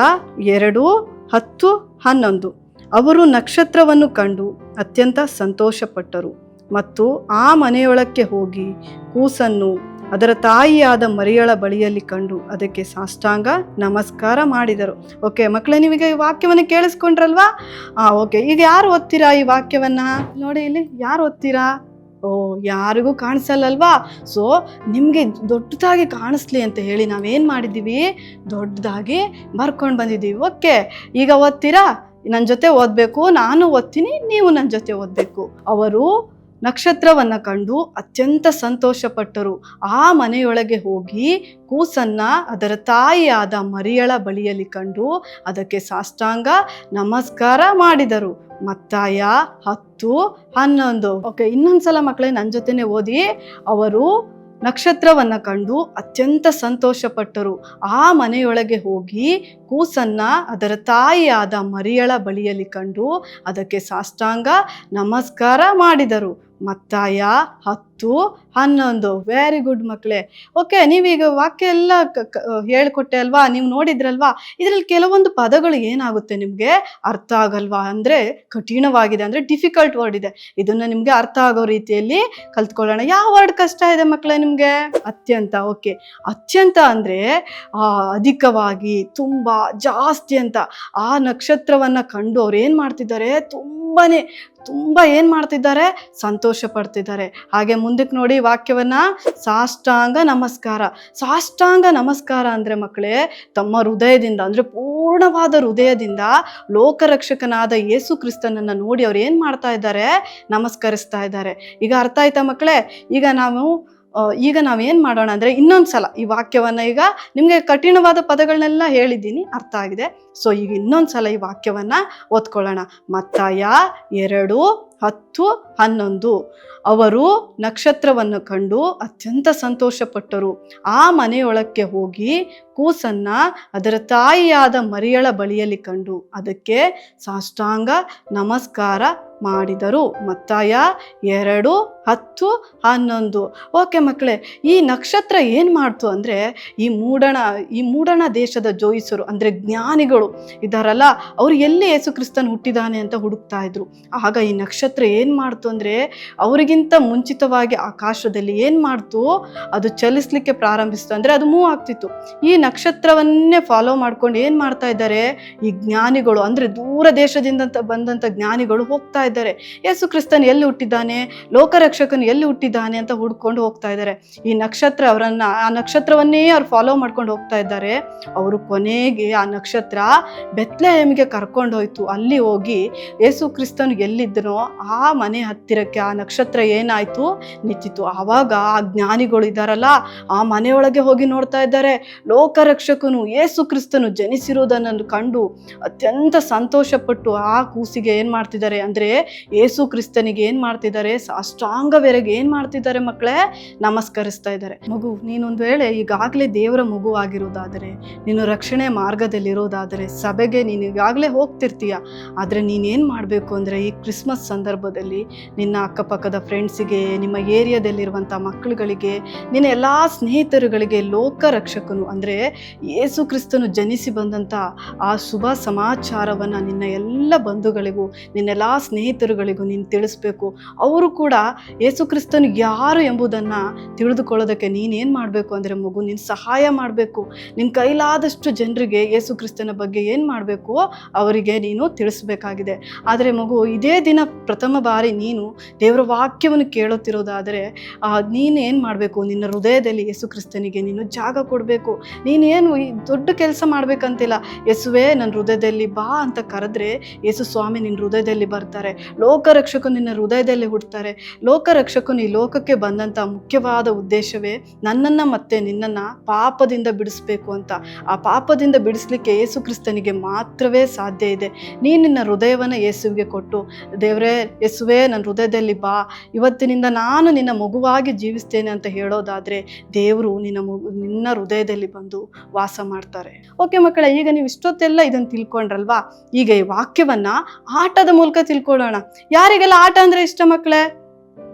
2:10-11. ಅವರು ನಕ್ಷತ್ರವನ್ನು ಕಂಡು ಅತ್ಯಂತ ಸಂತೋಷಪಟ್ಟರು ಮತ್ತು ಆ ಮನೆಯೊಳಕ್ಕೆ ಹೋಗಿ ಕೂಸನ್ನು ಅದರ ತಾಯಿಯಾದ ಮರಿಯಳ ಬಳಿಯಲ್ಲಿ ಕಂಡು ಅದಕ್ಕೆ ಸಾಷ್ಟಾಂಗ ನಮಸ್ಕಾರ ಮಾಡಿದರು. ಓಕೆ ಮಕ್ಕಳೇ, ನೀವೀಗ ಈ ವಾಕ್ಯವನ್ನು ಕೇಳಿಸ್ಕೊಂಡ್ರಲ್ವಾ? ಓಕೆ, ಈಗ ಯಾರು ಓದ್ತೀರಾ ಈ ವಾಕ್ಯವನ್ನ? ನೋಡಿ ಇಲ್ಲಿ ಯಾರು ಓದ್ತೀರಾ? ಯಾರಿಗೂ ಕಾಣಿಸಲ್ಲಲ್ವಾ? ಸೊ ನಿಮಗೆ ದೊಡ್ಡದಾಗಿ ಕಾಣಿಸ್ಲಿ ಅಂತ ಹೇಳಿ ನಾವೇನು ಮಾಡಿದ್ದೀವಿ, ದೊಡ್ಡದಾಗಿ ಬರ್ಕೊಂಡು ಬಂದಿದ್ದೀವಿ. ಓಕೆ, ಈಗ ಓದ್ತೀರಾ? ನನ್ನ ಜೊತೆ ಓದಬೇಕು, ನಾನು ಓದ್ತೀನಿ, ನೀವು ನನ್ನ ಜೊತೆ ಓದಬೇಕು. ಅವರು ನಕ್ಷತ್ರವನ್ನು ಕಂಡು ಅತ್ಯಂತ ಸಂತೋಷಪಟ್ಟರು. ಆ ಮನೆಯೊಳಗೆ ಹೋಗಿ ಕೂಸನ್ನ ಅದರ ತಾಯಿಯಾದ ಮರಿಯಳ ಬಳಿಯಲ್ಲಿ ಕಂಡು ಅದಕ್ಕೆ ಸಾಷ್ಟಾಂಗ ನಮಸ್ಕಾರ ಮಾಡಿದರು. ಮತ್ತಾಯ 10:11. ಓಕೆ, ಇನ್ನೊಂದ್ಸಲ ಮಕ್ಕಳೇ ನನ್ನ ಜೊತೆನೆ ಓದಿ. ಅವರು ನಕ್ಷತ್ರವನ್ನು ಕಂಡು ಅತ್ಯಂತ ಸಂತೋಷಪಟ್ಟರು. ಆ ಮನೆಯೊಳಗೆ ಹೋಗಿ ಕೂಸನ್ನ ಅದರ ತಾಯಿಯಾದ ಮರಿಯಳ ಬಳಿಯಲ್ಲಿ ಕಂಡು ಅದಕ್ಕೆ ಸಾಷ್ಟಾಂಗ ನಮಸ್ಕಾರ ಮಾಡಿದರು. ಮತ್ತಾಯ 10:11. ವೆರಿ ಗುಡ್ ಮಕ್ಕಳೇ. ಓಕೆ, ನೀವೀಗ ವಾಕ್ಯ ಎಲ್ಲ ಹೇಳ್ಕೊಟ್ಟೆ ಅಲ್ವಾ, ನೀವು ನೋಡಿದ್ರಲ್ವಾ? ಇದರಲ್ಲಿ ಕೆಲವೊಂದು ಪದಗಳು ಏನಾಗುತ್ತೆ ನಿಮಗೆ ಅರ್ಥ ಆಗಲ್ವಾ, ಅಂದರೆ ಕಠಿಣವಾಗಿದೆ, ಅಂದರೆ ಡಿಫಿಕಲ್ಟ್ ವರ್ಡ್ ಇದೆ. ಇದನ್ನ ನಿಮಗೆ ಅರ್ಥ ಆಗೋ ರೀತಿಯಲ್ಲಿ ಕಲ್ತ್ಕೊಳ್ಳೋಣ. ಯಾವ ವರ್ಡ್ ಕಷ್ಟ ಇದೆ ಮಕ್ಕಳೇ ನಿಮಗೆ? ಅತ್ಯಂತ. ಓಕೆ, ಅತ್ಯಂತ ಅಂದರೆ ಅಧಿಕವಾಗಿ, ತುಂಬ, ಜಾಸ್ತಿ ಅಂತ. ಆ ನಕ್ಷತ್ರವನ್ನು ಕಂಡು ಅವ್ರು ಏನು ಮಾಡ್ತಿದ್ದಾರೆ, ತುಂಬ ಏನು ಮಾಡ್ತಿದ್ದಾರೆ, ಸಂತೋಷ ಪಡ್ತಿದ್ದಾರೆ. ಹಾಗೆ ಮುಂದಕ್ಕೆ ನೋಡಿ ವಾಕ್ಯವನ್ನ, ಸಾಷ್ಟಾಂಗ ನಮಸ್ಕಾರ. ಸಾಷ್ಟಾಂಗ ನಮಸ್ಕಾರ ಅಂದರೆ ಮಕ್ಕಳೇ ತಮ್ಮ ಹೃದಯದಿಂದ, ಅಂದರೆ ಪೂರ್ಣವಾದ ಹೃದಯದಿಂದ ಲೋಕರಕ್ಷಕನಾದ ಯೇಸು ಕ್ರಿಸ್ತನನ್ನು ನೋಡಿ ಅವ್ರು ಏನು ಮಾಡ್ತಾ ಇದ್ದಾರೆ, ನಮಸ್ಕರಿಸ್ತಾ ಇದ್ದಾರೆ. ಈಗ ಅರ್ಥ ಆಯ್ತಾ ಮಕ್ಕಳೇ? ಈಗ ನಾವೇನು ಮಾಡೋಣ ಅಂದರೆ ಇನ್ನೊಂದ್ಸಲ ಈ ವಾಕ್ಯವನ್ನು, ಈಗ ನಿಮಗೆ ಕಠಿಣವಾದ ಪದಗಳನ್ನೆಲ್ಲ ಹೇಳಿದ್ದೀನಿ, ಅರ್ಥ ಆಗಿದೆ. ಸೊ ಈಗ ಇನ್ನೊಂದ್ಸಲ ಈ ವಾಕ್ಯವನ್ನು ಓದ್ಕೊಳ್ಳೋಣ. ಮತ್ತಾಯ 2:10-11. ಅವರು ನಕ್ಷತ್ರವನ್ನು ಕಂಡು ಅತ್ಯಂತ ಸಂತೋಷಪಟ್ಟರು. ಆ ಮನೆಯೊಳಕ್ಕೆ ಹೋಗಿ ಕೂಸನ್ನ ಅದರ ತಾಯಿಯಾದ ಮರಿಯಳ ಬಳಿಯಲ್ಲಿ ಕಂಡು ಅದಕ್ಕೆ ಸಾಷ್ಟಾಂಗ ನಮಸ್ಕಾರ ಮಾಡಿದರು. ಮತ್ತಾಯ 2:10-11. ಓಕೆ ಮಕ್ಕಳೇ, ಈ ನಕ್ಷತ್ರ ಏನು ಮಾಡ್ತು ಅಂದರೆ ಈ ಮೂಡಣ ದೇಶದ ಜೋಯಿಸರು, ಅಂದರೆ ಜ್ಞಾನಿಗಳು ಇದ್ದಾರಲ್ಲ, ಅವರು ಎಲ್ಲಿ ಯೇಸು ಕ್ರಿಸ್ತನ್ ಹುಟ್ಟಿದಾನೆ ಅಂತ ಹುಡುಕ್ತಾ ಇದ್ರು. ಆಗ ಈ ನಕ್ಷತ್ರ ಏನು ಮಾಡ್ತು ಅಂದರೆ ಅವರಿಗಿಂತ ಮುಂಚಿತವಾಗಿ ಆಕಾಶದಲ್ಲಿ ಏನು ಮಾಡ್ತು, ಅದು ಚಲಿಸ್ಲಿಕ್ಕೆ ಪ್ರಾರಂಭಿಸ್ತು, ಅಂದರೆ ಅದು ಮೂವ್ ಆಗ್ತಿತ್ತು. ಈ ನಕ್ಷತ್ರವನ್ನೇ ಫಾಲೋ ಮಾಡ್ಕೊಂಡು ಏನು ಮಾಡ್ತಾ ಇದ್ದಾರೆ ಈ ಜ್ಞಾನಿಗಳು, ಅಂದರೆ ದೂರ ದೇಶದಿಂದ ಬಂದಂಥ ಜ್ಞಾನಿಗಳು ಹೋಗ್ತಾ ಇದ್ದಾರೆ. ಯೇಸು ಕ್ರಿಸ್ತನ್ ಎಲ್ಲಿ ಹುಟ್ಟಿದ್ದಾನೆ, ಲೋಕರಕ್ಷಕನು ಎಲ್ಲಿ ಹುಟ್ಟಿದ್ದಾನೆ ಅಂತ ಹುಡ್ಕೊಂಡು ಹೋಗ್ತಾ ಇದ್ದಾರೆ. ಈ ನಕ್ಷತ್ರ ಆ ನಕ್ಷತ್ರವನ್ನೇ ಅವ್ರು ಫಾಲೋ ಮಾಡ್ಕೊಂಡು ಹೋಗ್ತಾ ಇದ್ದಾರೆ. ಅವರು ಕೊನೆಗೆ ಆ ನಕ್ಷತ್ರ ಬೆತ್ಲೆಹೇಮಿಗೆ ಕರ್ಕೊಂಡು ಹೋಯ್ತು. ಅಲ್ಲಿ ಹೋಗಿ ಯೇಸು ಕ್ರಿಸ್ತನು ಎಲ್ಲಿದ್ದನೋ ಆ ಮನೆ ಹತ್ತಿರಕ್ಕೆ ಆ ನಕ್ಷತ್ರ ಏನಾಯ್ತು, ನಿಂತಿತು. ಆವಾಗ ಆ ಜ್ಞಾನಿಗಳು ಇದ್ದಾರಲ್ಲ, ಆ ಮನೆಯೊಳಗೆ ಹೋಗಿ ನೋಡ್ತಾ ಇದ್ದಾರೆ. ಲೋಕರಕ್ಷಕನು ಯೇಸು ಕ್ರಿಸ್ತನು ಜನಿಸಿರುವುದನ್ನು ಕಂಡು ಅತ್ಯಂತ ಸಂತೋಷಪಟ್ಟು ಆ ಕೂಸಿಗೆ ಏನು ಮಾಡ್ತಿದ್ದಾರೆ ಅಂದರೆ ಯೇಸು ಕ್ರಿಸ್ತನಿಗೆ ಏನು ಮಾಡ್ತಿದ್ದಾರೆ, ಸಾಷ್ಟಾಂಗವೆರಗೆ ಏನು ಮಾಡ್ತಿದ್ದಾರೆ ಮಕ್ಕಳೇ, ನಮಸ್ಕರಿಸ್ತಾ ಇದ್ದಾರೆ. ಮಗು, ನೀನೊಂದು ವೇಳೆ ಈಗಾಗಲೇ ದೇವರ ಮಗುವಾಗಿರೋದಾದರೆ, ನೀನು ರಕ್ಷಣೆ ಮಾರ್ಗದಲ್ಲಿರೋದಾದರೆ, ಸಭೆಗೆ ನೀನು ಈಗಾಗಲೇ ಹೋಗ್ತಿರ್ತೀಯ. ಆದರೆ ನೀನೇನು ಮಾಡಬೇಕು ಅಂದರೆ ಈ ಕ್ರಿಸ್ಮಸ್ ಸಂದರ್ಭದಲ್ಲಿ ನಿನ್ನ ಅಕ್ಕಪಕ್ಕದ ಫ್ರೆಂಡ್ಸಿಗೆ, ನಿಮ್ಮ ಏರಿಯಾದಲ್ಲಿರುವಂಥ ಮಕ್ಕಳುಗಳಿಗೆ, ನಿನ್ನ ಎಲ್ಲ ಸ್ನೇಹಿತರುಗಳಿಗೆ ಲೋಕರಕ್ಷಕನು ಅಂದರೆ ಯೇಸು ಕ್ರಿಸ್ತನು ಜನಿಸಿ ಬಂದಂಥ ಆ ಶುಭ ಸಮಾಚಾರವನ್ನು ನಿನ್ನ ಎಲ್ಲ ಬಂಧುಗಳಿಗೂ, ನಿನ್ನೆಲ್ಲ ಸ್ನೇಹಿತರುಗಳಿಗೂ ನೀನು ತಿಳಿಸ್ಬೇಕು. ಅವರು ಕೂಡ ಯೇಸು ಕ್ರಿಸ್ತನು ಯಾರು ಎಂಬುದನ್ನು ತಿಳಿದುಕೊಳ್ಳೋದಕ್ಕೆ ನೀನೇನು ಮಾಡಬೇಕು ಅಂದರೆ ಮಗು, ನೀನು ಸಹಾಯ ಮಾಡಬೇಕು. ನಿನ್ನ ಕೈಲಾದಷ್ಟು ಜನರಿಗೆ ಯೇಸು ಕ್ರಿಸ್ತನ ಬಗ್ಗೆ ಏನು ಮಾಡಬೇಕು, ಅವರಿಗೆ ನೀನು ತಿಳಿಸ್ಬೇಕಾಗಿದೆ. ಆದರೆ ಮಗು, ಇದೇ ದಿನ ಪ್ರಥಮ ಬಾರಿ ನೀನು ದೇವರ ವಾಕ್ಯವನ್ನು ಕೇಳುತ್ತಿರೋದಾದರೆ ನೀನು ಏನು ಮಾಡಬೇಕು, ನಿನ್ನ ಹೃದಯದಲ್ಲಿ ಯೇಸು ಕ್ರಿಸ್ತನಿಗೆ ನೀನು ಜಾಗ ಕೊಡಬೇಕು. ನೀನೇನು ದೊಡ್ಡ ಕೆಲಸ ಮಾಡಬೇಕಂತಿಲ್ಲ. ಯೇಸುವೇ ನನ್ನ ಹೃದಯದಲ್ಲಿ ಬಾ ಅಂತ ಕರೆದ್ರೆ ಯೇಸು ಸ್ವಾಮಿ ನಿನ್ನ ಹೃದಯದಲ್ಲಿ ಬರ್ತಾರೆ. ಲೋಕರಕ್ಷಕನು ನಿನ್ನ ಹೃದಯದಲ್ಲಿ ಹುಡ್ತಾರೆ. ಲೋಕರಕ್ಷಕನು ಈ ಲೋಕಕ್ಕೆ ಬಂದಂಥ ಮುಖ್ಯವಾದ ಉದ್ದೇಶವೇ ನನ್ನನ್ನು ಮತ್ತು ನಿನ್ನನ್ನು ಪಾಪದಿಂದ ಬಿಡಿಸ್ಬೇಕು ಅಂತ. ಆ ಪಾಪದಿಂದ ಬಿಡಿಸ್ಲಿಕ್ಕೆ ಯೇಸು ಕ್ರಿಸ್ತನಿಗೆ ಮಾತ್ರವೇ ಸಾಧ್ಯ ಇದೆ. ನಿನ್ನ ಹೃದಯವನ್ನು ಯೇಸುವಿಗೆ ಕೊಟ್ಟು, ದೇವರೇ ಯೇಸುವೇ ನನ್ನ ಹೃದಯದಲ್ಲಿ ಬಾ, ಇವತ್ತಿನಿಂದ ನಾನು ನಿನ್ನ ಮಗುವಾಗಿ ಜೀವಿಸ್ತೇನೆ ಅಂತ ಹೇಳೋದಾದರೆ ದೇವರು ನಿನ್ನ ಹೃದಯದಲ್ಲಿ ಬಂದು ವಾಸ ಮಾಡ್ತಾರೆ. ಓಕೆ ಮಕ್ಕಳೇ, ಈಗ ನೀವು ಇಷ್ಟೊತ್ತೆಲ್ಲ ಇದನ್ನು ತಿಳ್ಕೊಂಡ್ರಲ್ವಾ? ಈಗ ಈ ವಾಕ್ಯವನ್ನ ಆಟದ ಮೂಲಕ ತಿಳ್ಕೊಳ್ಳೋಣ. ಯಾರಿಗೆಲ್ಲ ಆಟ ಅಂದ್ರೆ ಇಷ್ಟ ಮಕ್ಕಳೇ?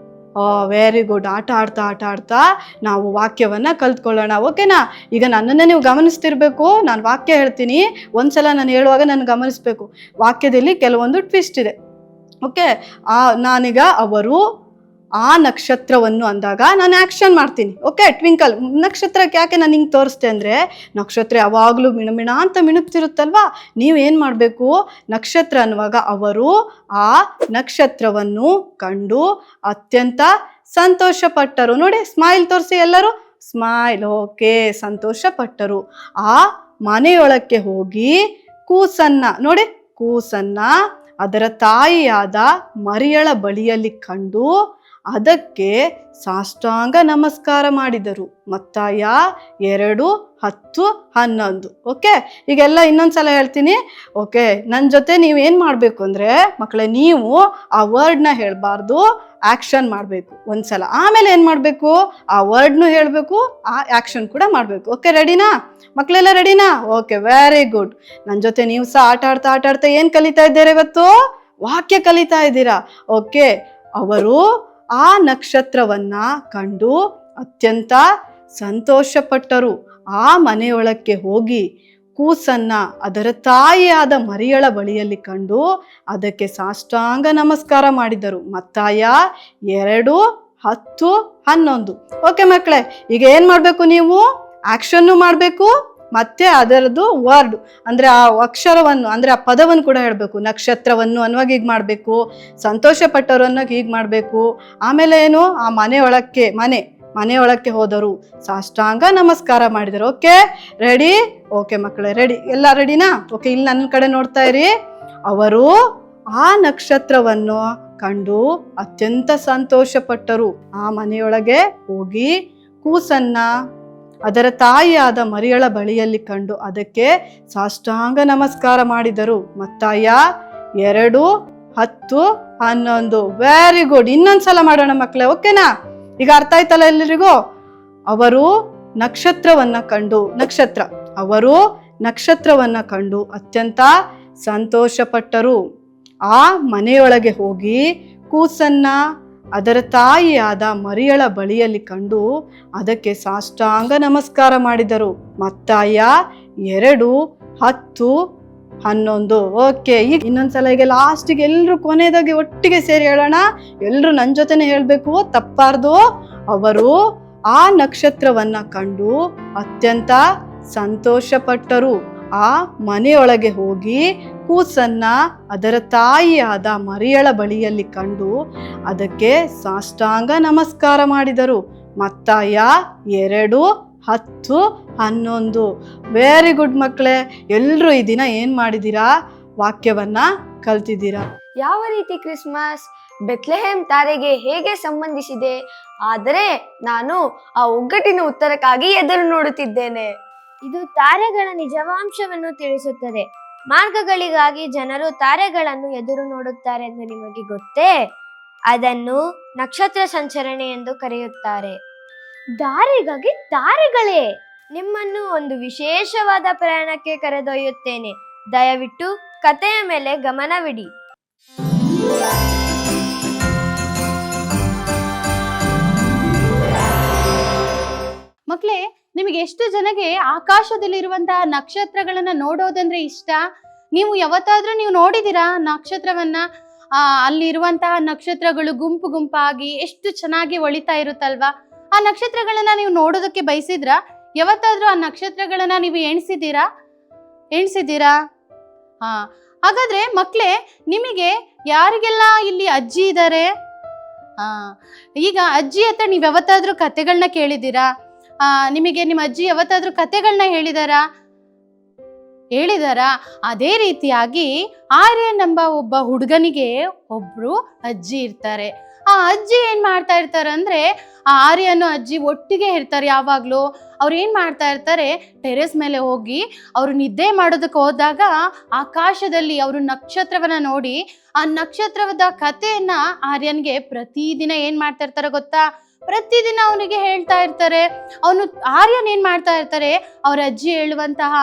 Very good. ಆಟ ಆಡ್ತಾ ನಾವು ವಾಕ್ಯವನ್ನ ಕಲ್ತ್ಕೊಳ್ಳೋಣ. ಓಕೆನಾ? ಈಗ ನನ್ನನ್ನು ನೀವು ಗಮನಿಸ್ತಿರ್ಬೇಕು. ನಾನು ವಾಕ್ಯ ಹೇಳ್ತೀನಿ, ಒಂದ್ಸಲ ನಾನು ಹೇಳುವಾಗ ನಾನು ಗಮನಿಸ್ಬೇಕು. ವಾಕ್ಯದಲ್ಲಿ ಕೆಲವೊಂದು ಟ್ವಿಸ್ಟ್ ಇದೆ. ಓಕೆ, ನಾನೀಗ ಅವರು ಆ ನಕ್ಷತ್ರವನ್ನು ಅಂದಾಗ ನಾನು ಆ್ಯಕ್ಷನ್ ಮಾಡ್ತೀನಿ. ಓಕೆ, ಟ್ವಿಂಕಲ್ ನಕ್ಷತ್ರಕ್ಕೆ ಯಾಕೆ ನಾನು ಹಿಂಗೆ ತೋರಿಸ್ತೆ ಅಂದರೆ, ನಕ್ಷತ್ರ ಯಾವಾಗಲೂ ಮಿಣಮಿಣ ಅಂತ ಮಿಣುಕ್ತಿರುತ್ತಲ್ವಾ. ನೀವು ಏನು ಮಾಡಬೇಕು, ನಕ್ಷತ್ರ ಅನ್ನುವಾಗ ಅವರು ಆ ನಕ್ಷತ್ರವನ್ನು ಕಂಡು ಅತ್ಯಂತ ಸಂತೋಷಪಟ್ಟರು. ನೋಡಿ, ಸ್ಮೈಲ್ ತೋರಿಸಿ ಎಲ್ಲರೂ, ಸ್ಮೈಲ್. ಓಕೆ, ಸಂತೋಷಪಟ್ಟರು. ಆ ಮನೆಯೊಳಕ್ಕೆ ಹೋಗಿ ಕೂಸನ್ನ, ನೋಡಿ ಕೂಸನ್ನ ಅದರ ತಾಯಿಯಾದ ಮರಿಯಳ ಬಳಿಯಲ್ಲಿ ಕಂಡು ಅದಕ್ಕೆ ಸಾಷ್ಟಾಂಗ ನಮಸ್ಕಾರ ಮಾಡಿದರು. ಮತ್ತಾಯ 2:10-11. ಓಕೆ, ಈಗೆಲ್ಲ ಇನ್ನೊಂದ್ಸಲ ಹೇಳ್ತೀನಿ. ಓಕೆ, ನನ್ನ ಜೊತೆ ನೀವು ಏನು ಮಾಡಬೇಕು ಅಂದರೆ ಮಕ್ಕಳೇ, ನೀವು ಆ ವರ್ಡ್ನ ಹೇಳಬಾರ್ದು, ಆ್ಯಕ್ಷನ್ ಮಾಡಬೇಕು ಒಂದ್ಸಲ. ಆಮೇಲೆ ಏನು ಮಾಡಬೇಕು, ಆ ವರ್ಡ್ನು ಹೇಳಬೇಕು, ಆ ಆ್ಯಕ್ಷನ್ ಕೂಡ ಮಾಡಬೇಕು. ಓಕೆ, ರೆಡಿನಾ ಮಕ್ಕಳೆಲ್ಲ, ರೆಡಿನಾ? Okay, very good. ನನ್ನ ಜೊತೆ ನೀವು ಸಹ ಆಟ ಆಡ್ತಾ ಏನು ಕಲಿತಾ ಇದ್ದೀರಾ ಇವತ್ತು? ವಾಕ್ಯ ಕಲಿತಾ ಇದ್ದೀರಾ. ಓಕೆ, ಅವರು ಆ ನಕ್ಷತ್ರವನ್ನ ಕಂಡು ಅತ್ಯಂತ ಸಂತೋಷಪಟ್ಟರು. ಆ ಮನೆಯೊಳಕ್ಕೆ ಹೋಗಿ ಕೂಸನ್ನ ಅದರ ತಾಯಿಯಾದ ಮರಿಯಳ ಬಳಿಯಲ್ಲಿ ಕಂಡು ಅದಕ್ಕೆ ಸಾಷ್ಟಾಂಗ ನಮಸ್ಕಾರ ಮಾಡಿದರು. ಮತ್ತಾಯ 2:10-11. ಓಕೆ ಮಕ್ಕಳೇ, ಈಗ ಏನು ಮಾಡಬೇಕು, ನೀವು ಆ್ಯಕ್ಷನ್ನು ಮಾಡಬೇಕು, ಮತ್ತೆ ಅದರದ್ದು ವರ್ಡ್ ಅಂದರೆ ಆ ಅಕ್ಷರವನ್ನು ಅಂದರೆ ಆ ಪದವನ್ನು ಕೂಡ ಹೇಳಬೇಕು. ನಕ್ಷತ್ರವನ್ನು ಅನ್ನುವಾಗ ಹೀಗೆ ಮಾಡಬೇಕು, ಸಂತೋಷಪಟ್ಟರು ಅನ್ನೋಕೆ ಹೀಗೆ ಮಾಡಬೇಕು. ಆಮೇಲೆ ಏನು, ಆ ಮನೆಯೊಳಕ್ಕೆ ಹೋದರು, ಸಾಷ್ಟಾಂಗ ನಮಸ್ಕಾರ ಮಾಡಿದರು. Okay, ready? ಓಕೆ ಮಕ್ಕಳೇ, ರೆಡಿ? ಎಲ್ಲ ರೆಡಿನಾ? ಓಕೆ, ಇಲ್ಲಿ ನನ್ನ ಕಡೆ ನೋಡ್ತಾ ಇರಿ. ಅವರು ಆ ನಕ್ಷತ್ರವನ್ನು ಕಂಡು ಅತ್ಯಂತ ಸಂತೋಷಪಟ್ಟರು. ಆ ಮನೆಯೊಳಗೆ ಹೋಗಿ ಕೂಸನ್ನ ಅದರ ತಾಯಿಯಾದ ಮರಿಯಳ ಬಳಿಯಲ್ಲಿ ಕಂಡು ಅದಕ್ಕೆ ಸಾಷ್ಟಾಂಗ ನಮಸ್ಕಾರ ಮಾಡಿದರು. ಮತ್ತಾಯ 2:10-11. Very good. ಇನ್ನೊಂದ್ಸಲ ಮಾಡೋಣ ಮಕ್ಕಳೇ, ಓಕೆನಾ? ಈಗ ಅರ್ಥ ಆಯ್ತಲ್ಲ ಎಲ್ಲರಿಗೂ? ಅವರು ನಕ್ಷತ್ರವನ್ನ ಕಂಡು ಅತ್ಯಂತ ಸಂತೋಷಪಟ್ಟರು. ಆ ಮನೆಯೊಳಗೆ ಹೋಗಿ ಕೂಸನ್ನ ಅದರ ತಾಯಿಯಾದ ಮರಿಯಳ ಬಳಿಯಲ್ಲಿ ಕಂಡು ಅದಕ್ಕೆ ಸಾಷ್ಟಾಂಗ ನಮಸ್ಕಾರ ಮಾಡಿದರು. ಮತ್ತಾಯ 2:10-11. ಓಕೆ, ಈಗ ಇನ್ನೊಂದ್ಸಲ ಈಗ ಲಾಸ್ಟಿಗೆ ಎಲ್ಲರೂ ಕೊನೆಯದಾಗಿ ಒಟ್ಟಿಗೆ ಸೇರಿ ಹೇಳೋಣ. ಎಲ್ಲರೂ ನನ್ನ ಜೊತೆನೆ ಹೇಳಬೇಕು, ತಪ್ಪಾರ್ದು. ಅವರು ಆ ನಕ್ಷತ್ರವನ್ನ ಕಂಡು ಅತ್ಯಂತ ಸಂತೋಷಪಟ್ಟರು. ಆ ಮನೆಯೊಳಗೆ ಹೋಗಿ ಕೂಸನ್ನ ಅದರ ತಾಯಿಯಾದ ಮರಿಯಳ ಬಳಿಯಲ್ಲಿ ಕಂಡು ಅದಕ್ಕೆ ಸಾಷ್ಟಾಂಗ ನಮಸ್ಕಾರ ಮಾಡಿದರು. ಮತ್ತಾಯ 2:10-11. ವೆರಿ ಗುಡ್ ಮಕ್ಕಳೇ, ಎಲ್ಲರೂ ಈ ದಿನ ಏನು ಮಾಡಿದ್ದೀರಾ? ವಾಕ್ಯವನ್ನ ಕಲ್ತಿದ್ದೀರಾ. ಯಾವ ರೀತಿ ಕ್ರಿಸ್ಮಸ್ ಬೆತ್ಲೆಹೇಮ್ ತಾರೆಗೆ ಹೇಗೆ ಸಂಬಂಧಿಸಿದೆ? ಆದರೆ ನಾನು ಆ ಒಗ್ಗಟ್ಟಿನ ಉತ್ತರಕ್ಕಾಗಿ ಎದುರು ನೋಡುತ್ತಿದ್ದೇನೆ. ಇದು ತಾರೆಗಳ ನಿಜವಾಂಶವನ್ನು ತಿಳಿಸುತ್ತದೆ. ಮಾರ್ಗಗಳಿಗಾಗಿ ಜನರು ತಾರೆಗಳನ್ನು ಎದುರು ನೋಡುತ್ತಾರೆ ಎಂದು ನಿಮಗೆ ಗೊತ್ತೇ? ಅದನ್ನು ನಕ್ಷತ್ರ ಸಂಚರಣೆ ಎಂದು ಕರೆಯುತ್ತಾರೆ. ದಾರಿಗಾಗಿ ತಾರೆಗಳೇ? ನಿಮ್ಮನ್ನು ಒಂದು ವಿಶೇಷವಾದ ಪ್ರಯಾಣಕ್ಕೆ ಕರೆದೊಯ್ಯುತ್ತೇನೆ. ದಯವಿಟ್ಟು ಕಥೆಯ ಮೇಲೆ ಗಮನವಿಡಿ. ಮಕ್ಕಳೇ, ನಿಮಗೆ ಎಷ್ಟು ಜನಗೆ ಆಕಾಶದಲ್ಲಿರುವಂತಹ ನಕ್ಷತ್ರಗಳನ್ನ ನೋಡೋದಂದ್ರೆ ಇಷ್ಟ? ನೀವು ಯಾವತ್ತಾದ್ರೂ ನೋಡಿದ್ದೀರಾ ನಕ್ಷತ್ರವನ್ನ? ಅಲ್ಲಿರುವಂತಹ ನಕ್ಷತ್ರಗಳು ಗುಂಪು ಗುಂಪಾಗಿ ಎಷ್ಟು ಚೆನ್ನಾಗಿ ಹೊಳಿತಾ ಇರುತ್ತಲ್ವಾ? ಆ ನಕ್ಷತ್ರಗಳನ್ನ ನೀವು ನೋಡೋದಕ್ಕೆ ಬಯಸಿದ್ರಾ? ಯಾವತ್ತಾದ್ರೂ ಆ ನಕ್ಷತ್ರಗಳನ್ನ ನೀವು ಎಣಿಸಿದ್ದೀರಾ? ಹಾಗಾದ್ರೆ ಮಕ್ಕಳೇ, ನಿಮಗೆ ಯಾರಿಗೆಲ್ಲ ಇಲ್ಲಿ ಅಜ್ಜಿ ಇದ್ದಾರೆ? ಈಗ ಅಜ್ಜಿ ಹತ್ರ ನೀವು ಯಾವತ್ತಾದ್ರೂ ಕತೆಗಳನ್ನ ಕೇಳಿದ್ದೀರಾ? ನಿಮಗೆ ನಿಮ್ಮ ಅಜ್ಜಿ ಯಾವತ್ತಾದ್ರೂ ಕತೆಗಳನ್ನ ಹೇಳಿದಾರಾ? ಅದೇ ರೀತಿಯಾಗಿ ಆರ್ಯನ್ ಎಂಬ ಒಬ್ಬ ಹುಡುಗನಿಗೆ ಒಬ್ರು ಅಜ್ಜಿ ಇರ್ತಾರೆ. ಆ ಅಜ್ಜಿ ಏನ್ ಮಾಡ್ತಾ ಇರ್ತಾರೆ ಅಂದ್ರೆ, ಆ ಆರ್ಯನು ಅಜ್ಜಿ ಒಟ್ಟಿಗೆ ಇರ್ತಾರೆ ಯಾವಾಗ್ಲೂ. ಅವ್ರು ಏನ್ ಮಾಡ್ತಾ ಇರ್ತಾರೆ, ಟೆರೆಸ್ ಮೇಲೆ ಹೋಗಿ ಅವರು ನಿದ್ದೆ ಮಾಡೋದಕ್ಕೆ ಹೋದಾಗ ಆಕಾಶದಲ್ಲಿ ಅವರು ನಕ್ಷತ್ರವನ್ನ ನೋಡಿ ಆ ನಕ್ಷತ್ರದ ಕಥೆಯನ್ನ ಆರ್ಯನ್ಗೆ ಪ್ರತಿದಿನ ಏನ್ ಮಾಡ್ತಾ ಇರ್ತಾರೆ ಗೊತ್ತಾ? ಪ್ರತಿದಿನ ಅವನಿಗೆ ಹೇಳ್ತಾ ಇರ್ತಾರೆ. ಆರ್ಯನ್ ಏನ್ ಮಾಡ್ತಾ ಇರ್ತಾರೆ, ಅವ್ರ ಅಜ್ಜಿ ಹೇಳುವಂತಹ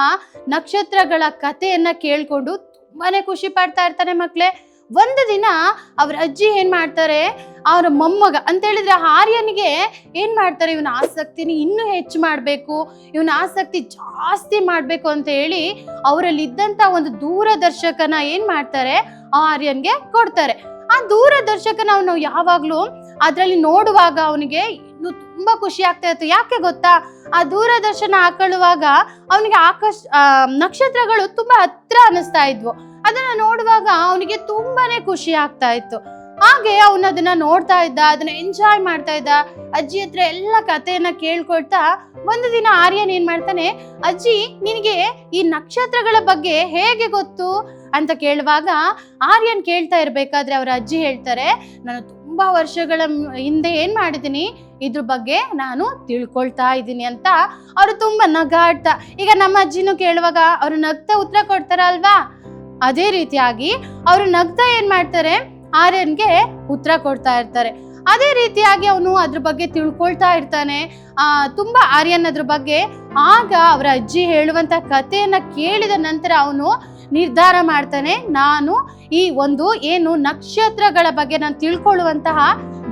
ನಕ್ಷತ್ರಗಳ ಕಥೆಯನ್ನ ಕೇಳ್ಕೊಂಡು ತುಂಬಾನೇ ಖುಷಿ ಪಡ್ತಾ ಇರ್ತಾನೆ ಮಕ್ಳೇ. ಒಂದು ದಿನ ಅವ್ರ ಅಜ್ಜಿ ಏನ್ ಮಾಡ್ತಾರೆ, ಅವ್ರ ಮೊಮ್ಮಗ ಅಂತ ಹೇಳಿದ್ರೆ ಆರ್ಯನಿಗೆ ಏನ್ ಮಾಡ್ತಾರೆ, ಇವನ ಆಸಕ್ತಿನ ಇನ್ನೂ ಹೆಚ್ಚು ಮಾಡ್ಬೇಕು, ಇವನ ಆಸಕ್ತಿ ಜಾಸ್ತಿ ಮಾಡ್ಬೇಕು ಅಂತ ಹೇಳಿ ಅವರಲ್ಲಿ ಇದ್ದಂತ ಒಂದು ದೂರದರ್ಶಕನ ಏನ್ ಮಾಡ್ತಾರೆ, ಆರ್ಯನ್ಗೆ ಕೊಡ್ತಾರೆ. ಆ ದೂರದರ್ಶಕನ ಅವನು ಯಾವಾಗ್ಲೂ ಅದರಲ್ಲಿ ನೋಡುವಾಗ ಅವನಿಗೆ ಇನ್ನು ತುಂಬಾ ಖುಷಿ ಆಗ್ತಾ ಇತ್ತು. ಯಾಕೆ ಗೊತ್ತಾ, ಆ ದೂರದರ್ಶನ ಹಾಕೊಳ್ಳುವಾಗ ಅವನಿಗೆ ನಕ್ಷತ್ರಗಳು ತುಂಬಾ ಹತ್ರ ಅನಿಸ್ತಾ ಇದ್ವು. ಅದನ್ನ ನೋಡುವಾಗ ಅವನಿಗೆ ತುಂಬಾನೇ ಖುಷಿ ಆಗ್ತಾ ಇತ್ತು. ಹಾಗೆ ಅವನು ಅದನ್ನ ನೋಡ್ತಾ ಇದ್ದ, ಅದನ್ನ ಎಂಜಾಯ್ ಮಾಡ್ತಾ ಇದ್ದ. ಅಜ್ಜಿ ಹತ್ರ ಎಲ್ಲ ಕಥೆಯನ್ನ ಕೇಳ್ಕೊಳ್ತಾ ಒಂದು ದಿನ ಆರ್ಯನ್ ಏನ್ ಮಾಡ್ತಾನೆ, ಅಜ್ಜಿ ನಿನಗೆ ಈ ನಕ್ಷತ್ರಗಳ ಬಗ್ಗೆ ಹೇಗೆ ಗೊತ್ತು ಅಂತ ಕೇಳುವಾಗ ಆರ್ಯನ್ ಕೇಳ್ತಾ ಇರ್ಬೇಕಾದ್ರೆ ಅವ್ರ ಅಜ್ಜಿ ಹೇಳ್ತಾರೆ, ನಾನು ತುಂಬಾ ವರ್ಷಗಳ ಹಿಂದೆ ಏನ್ ಮಾಡಿದೀನಿ ಇದ್ರ ಬಗ್ಗೆ ನಾನು ತಿಳ್ಕೊಳ್ತಾ ಇದ್ದೀನಿ ಅಂತ ಅವ್ರು ತುಂಬಾ ನಗಾಡ್ತಾ. ಈಗ ನಮ್ಮ ಅಜ್ಜಿನೂ ಕೇಳುವಾಗ ಅವ್ರು ನಗ್ತಾ ಉತ್ತರ ಕೊಡ್ತಾರಲ್ವಾ, ಅದೇ ರೀತಿಯಾಗಿ ಅವರು ನಗ್ತಾ ಏನ್ ಮಾಡ್ತಾರೆ, ಆರ್ಯನ್ಗೆ ಉತ್ತರ ಕೊಡ್ತಾ ಇರ್ತಾರೆ. ಅದೇ ರೀತಿಯಾಗಿ ಅವನು ಅದ್ರ ಬಗ್ಗೆ ತಿಳ್ಕೊಳ್ತಾ ಇರ್ತಾನೆ. ತುಂಬಾ ಆರ್ಯನ್ ಅದ್ರ ಬಗ್ಗೆ. ಆಗ ಅವರ ಅಜ್ಜಿ ಹೇಳುವಂತ ಕಥೆಯನ್ನ ಕೇಳಿದ ನಂತರ ಅವನು ನಿರ್ಧಾರ ಮಾಡ್ತಾನೆ, ನಾನು ಈ ಒಂದು ಏನು ನಕ್ಷತ್ರಗಳ ಬಗ್ಗೆ ನಾನು ತಿಳ್ಕೊಳ್ಳುವಂತಹ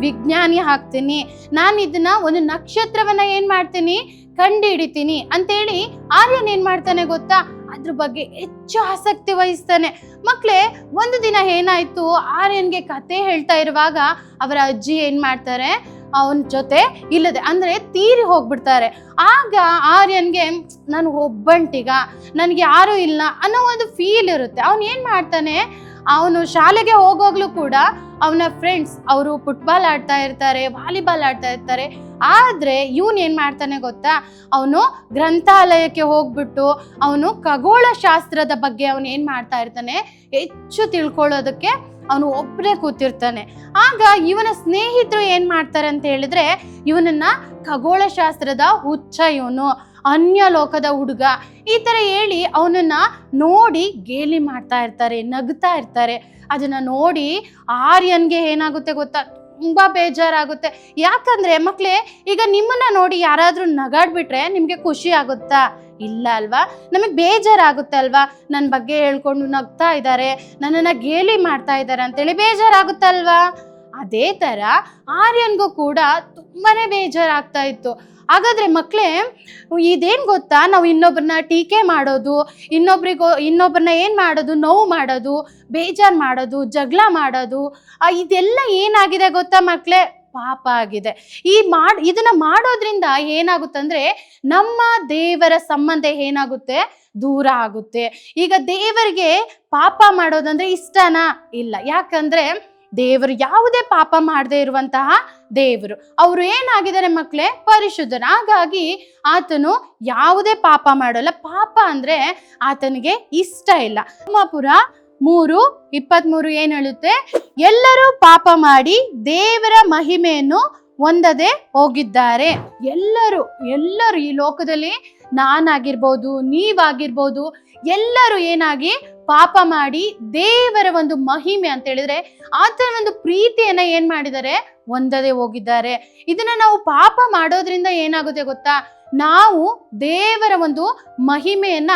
ವಿಜ್ಞಾನಿ ಆಗ್ತೀನಿ, ನಾನು ಇದನ್ನ ಒಂದು ನಕ್ಷತ್ರವನ್ನ ಏನ್ ಮಾಡ್ತೀನಿ, ಕಂಡು ಹಿಡಿತೀನಿ ಅಂತೇಳಿ ಆರ್ಯನ್ ಏನ್ ಮಾಡ್ತಾನೆ ಗೊತ್ತಾ, ಅದ್ರ ಬಗ್ಗೆ ಹೆಚ್ಚು ಆಸಕ್ತಿ ವಹಿಸ್ತಾನೆ. ಮಕ್ಳೇ, ಒಂದು ದಿನ ಏನಾಯ್ತು, ಆರ್ಯನ್ಗೆ ಕತೆ ಹೇಳ್ತಾ ಇರುವಾಗ ಅವರ ಅಜ್ಜಿ ಏನ್ ಮಾಡ್ತಾರೆ, ಅವನ ಜೊತೆ ಇಲ್ಲದೆ ಅಂದ್ರೆ ತೀರಿ ಹೋಗ್ಬಿಡ್ತಾರೆ. ಆಗ ಆರ್ಯನ್ಗೆ ನಾನು ಒಬ್ಬಂಟಿಗ, ನನ್ಗೆ ಯಾರು ಇಲ್ಲ ಅನ್ನೋ ಒಂದು ಫೀಲ್ ಇರುತ್ತೆ. ಅವನು ಏನ್ ಮಾಡ್ತಾನೆ, ಅವನು ಶಾಲೆಗೆ ಹೋಗೋಗ್ಲೂ ಕೂಡ ಅವನ ಫ್ರೆಂಡ್ಸ್ ಅವರು ಫುಟ್ಬಾಲ್ ಆಡ್ತಾ ಇರ್ತಾರೆ, ವಾಲಿಬಾಲ್ ಆಡ್ತಾ ಇರ್ತಾರೆ. ಆದ್ರೆ ಇವನ್ ಏನ್ ಮಾಡ್ತಾನೆ ಗೊತ್ತಾ, ಅವನು ಗ್ರಂಥಾಲಯಕ್ಕೆ ಹೋಗ್ಬಿಟ್ಟು ಅವನು ಖಗೋಳ ಶಾಸ್ತ್ರದ ಬಗ್ಗೆ ಅವನು ಏನ್ ಮಾಡ್ತಾ ಇರ್ತಾನೆ, ಹೆಚ್ಚು ತಿಳ್ಕೊಳ್ಳೋದಕ್ಕೆ ಅವನು ಒಬ್ಬನೇ ಕೂತಿರ್ತಾನೆ. ಆಗ ಇವನ ಸ್ನೇಹಿತರು ಏನ್ ಮಾಡ್ತಾರೆ ಅಂತ ಹೇಳಿದ್ರೆ, ಇವನನ್ನ ಖಗೋಳ ಶಾಸ್ತ್ರದ ಹುಚ್ಚ, ಇವನು ಅನ್ಯ ಲೋಕದ ಹುಡುಗ, ಈ ತರ ಹೇಳಿ ಅವನನ್ನ ನೋಡಿ ಗೇಲಿ ಮಾಡ್ತಾ ಇರ್ತಾರೆ, ನಗ್ತಾ ಇರ್ತಾರೆ. ಅದನ್ನ ನೋಡಿ ಆರ್ಯನ್ಗೆ ಏನಾಗುತ್ತೆ ಗೊತ್ತಾ, ತುಂಬಾ ಬೇಜಾರಾಗುತ್ತೆ. ಯಾಕಂದ್ರೆ ಮಕ್ಳೇ, ಈಗ ನಿಮ್ಮನ್ನ ನೋಡಿ ಯಾರಾದ್ರೂ ನಗಾಡ್ಬಿಟ್ರೆ ನಿಮ್ಗೆ ಖುಷಿ ಆಗುತ್ತಾ? ಇಲ್ಲ ಅಲ್ವಾ, ನಮಗ್ ಬೇಜಾರಾಗುತ್ತೆ ಅಲ್ವಾ. ನನ್ನ ಬಗ್ಗೆ ಹೇಳ್ಕೊಂಡು ನಗ್ತಾ ಇದ್ದಾರೆ, ನನ್ನನ್ನ ಗೇಲಿ ಮಾಡ್ತಾ ಇದ್ದಾರೆ ಅಂತೇಳಿ ಬೇಜಾರಾಗುತ್ತಲ್ವಾ. ಅದೇ ತರ ಆರ್ಯನ್ಗೂ ಕೂಡ ತುಂಬಾನೇ ಬೇಜಾರಾಗ್ತಾ ಇತ್ತು. ಹಾಗಾದ್ರೆ ಮಕ್ಳೇ, ಇದೇನ್ ಗೊತ್ತಾ, ನಾವು ಇನ್ನೊಬ್ಬರನ್ನ ಟೀಕೆ ಮಾಡೋದು, ಇನ್ನೊಬ್ಬರನ್ನ ಏನ್ ಮಾಡೋದು, ನೋವು ಮಾಡೋದು, ಬೇಜಾರು ಮಾಡೋದು, ಜಗಳ ಮಾಡೋದು, ಇದೆಲ್ಲ ಏನಾಗಿದೆ ಗೊತ್ತಾ ಮಕ್ಳೇ, ಪಾಪ ಆಗಿದೆ. ಇದನ್ನ ಮಾಡೋದ್ರಿಂದ ಏನಾಗುತ್ತಂದ್ರೆ ನಮ್ಮ ದೇವರ ಸಂಬಂಧ ಏನಾಗುತ್ತೆ, ದೂರ ಆಗುತ್ತೆ. ಈಗ ದೇವರಿಗೆ ಪಾಪ ಮಾಡೋದಂದ್ರೆ ಇಷ್ಟನಾ? ಇಲ್ಲ. ಯಾಕಂದ್ರೆ ದೇವರು ಯಾವುದೇ ಪಾಪ ಮಾಡದೇ ಇರುವಂತಹ ದೇವರು. ಅವರು ಏನಾಗಿದ್ದಾರೆ ಮಕ್ಕಳೇ, ಪರಿಶುದ್ಧರು. ಹಾಗಾಗಿ ಆತನು ಯಾವುದೇ ಪಾಪ ಮಾಡಲ್ಲ. ಪಾಪ ಅಂದ್ರೆ ಆತನಿಗೆ ಇಷ್ಟ ಇಲ್ಲ. ರೋಮಾಪುರ 3:23 ಏನ್ ಹೇಳುತ್ತೆ, ಎಲ್ಲರೂ ಪಾಪ ಮಾಡಿ ದೇವರ ಮಹಿಮೆಯನ್ನು ಹೊಂದದೆ ಹೋಗಿದ್ದಾರೆ. ಎಲ್ಲರೂ ಈ ಲೋಕದಲ್ಲಿ ನಾನಾಗಿರ್ಬೋದು, ನೀವಾಗಿರ್ಬೋದು, ಎಲ್ಲರೂ ಏನಾಗಿ ಪಾಪ ಮಾಡಿ ದೇವರ ಒಂದು ಮಹಿಮೆ ಅಂತ ಹೇಳಿದ್ರೆ ಆತನ ಒಂದು ಪ್ರೀತಿಯನ್ನ ಏನ್ ಮಾಡಿದ್ದಾರೆ, ಹೊಂದದೆ ಹೋಗಿದ್ದಾರೆ. ಇದನ್ನ ನಾವು ಪಾಪ ಮಾಡೋದ್ರಿಂದ ಏನಾಗುತ್ತೆ ಗೊತ್ತಾ, ನಾವು ದೇವರ ಒಂದು ಮಹಿಮೆಯನ್ನ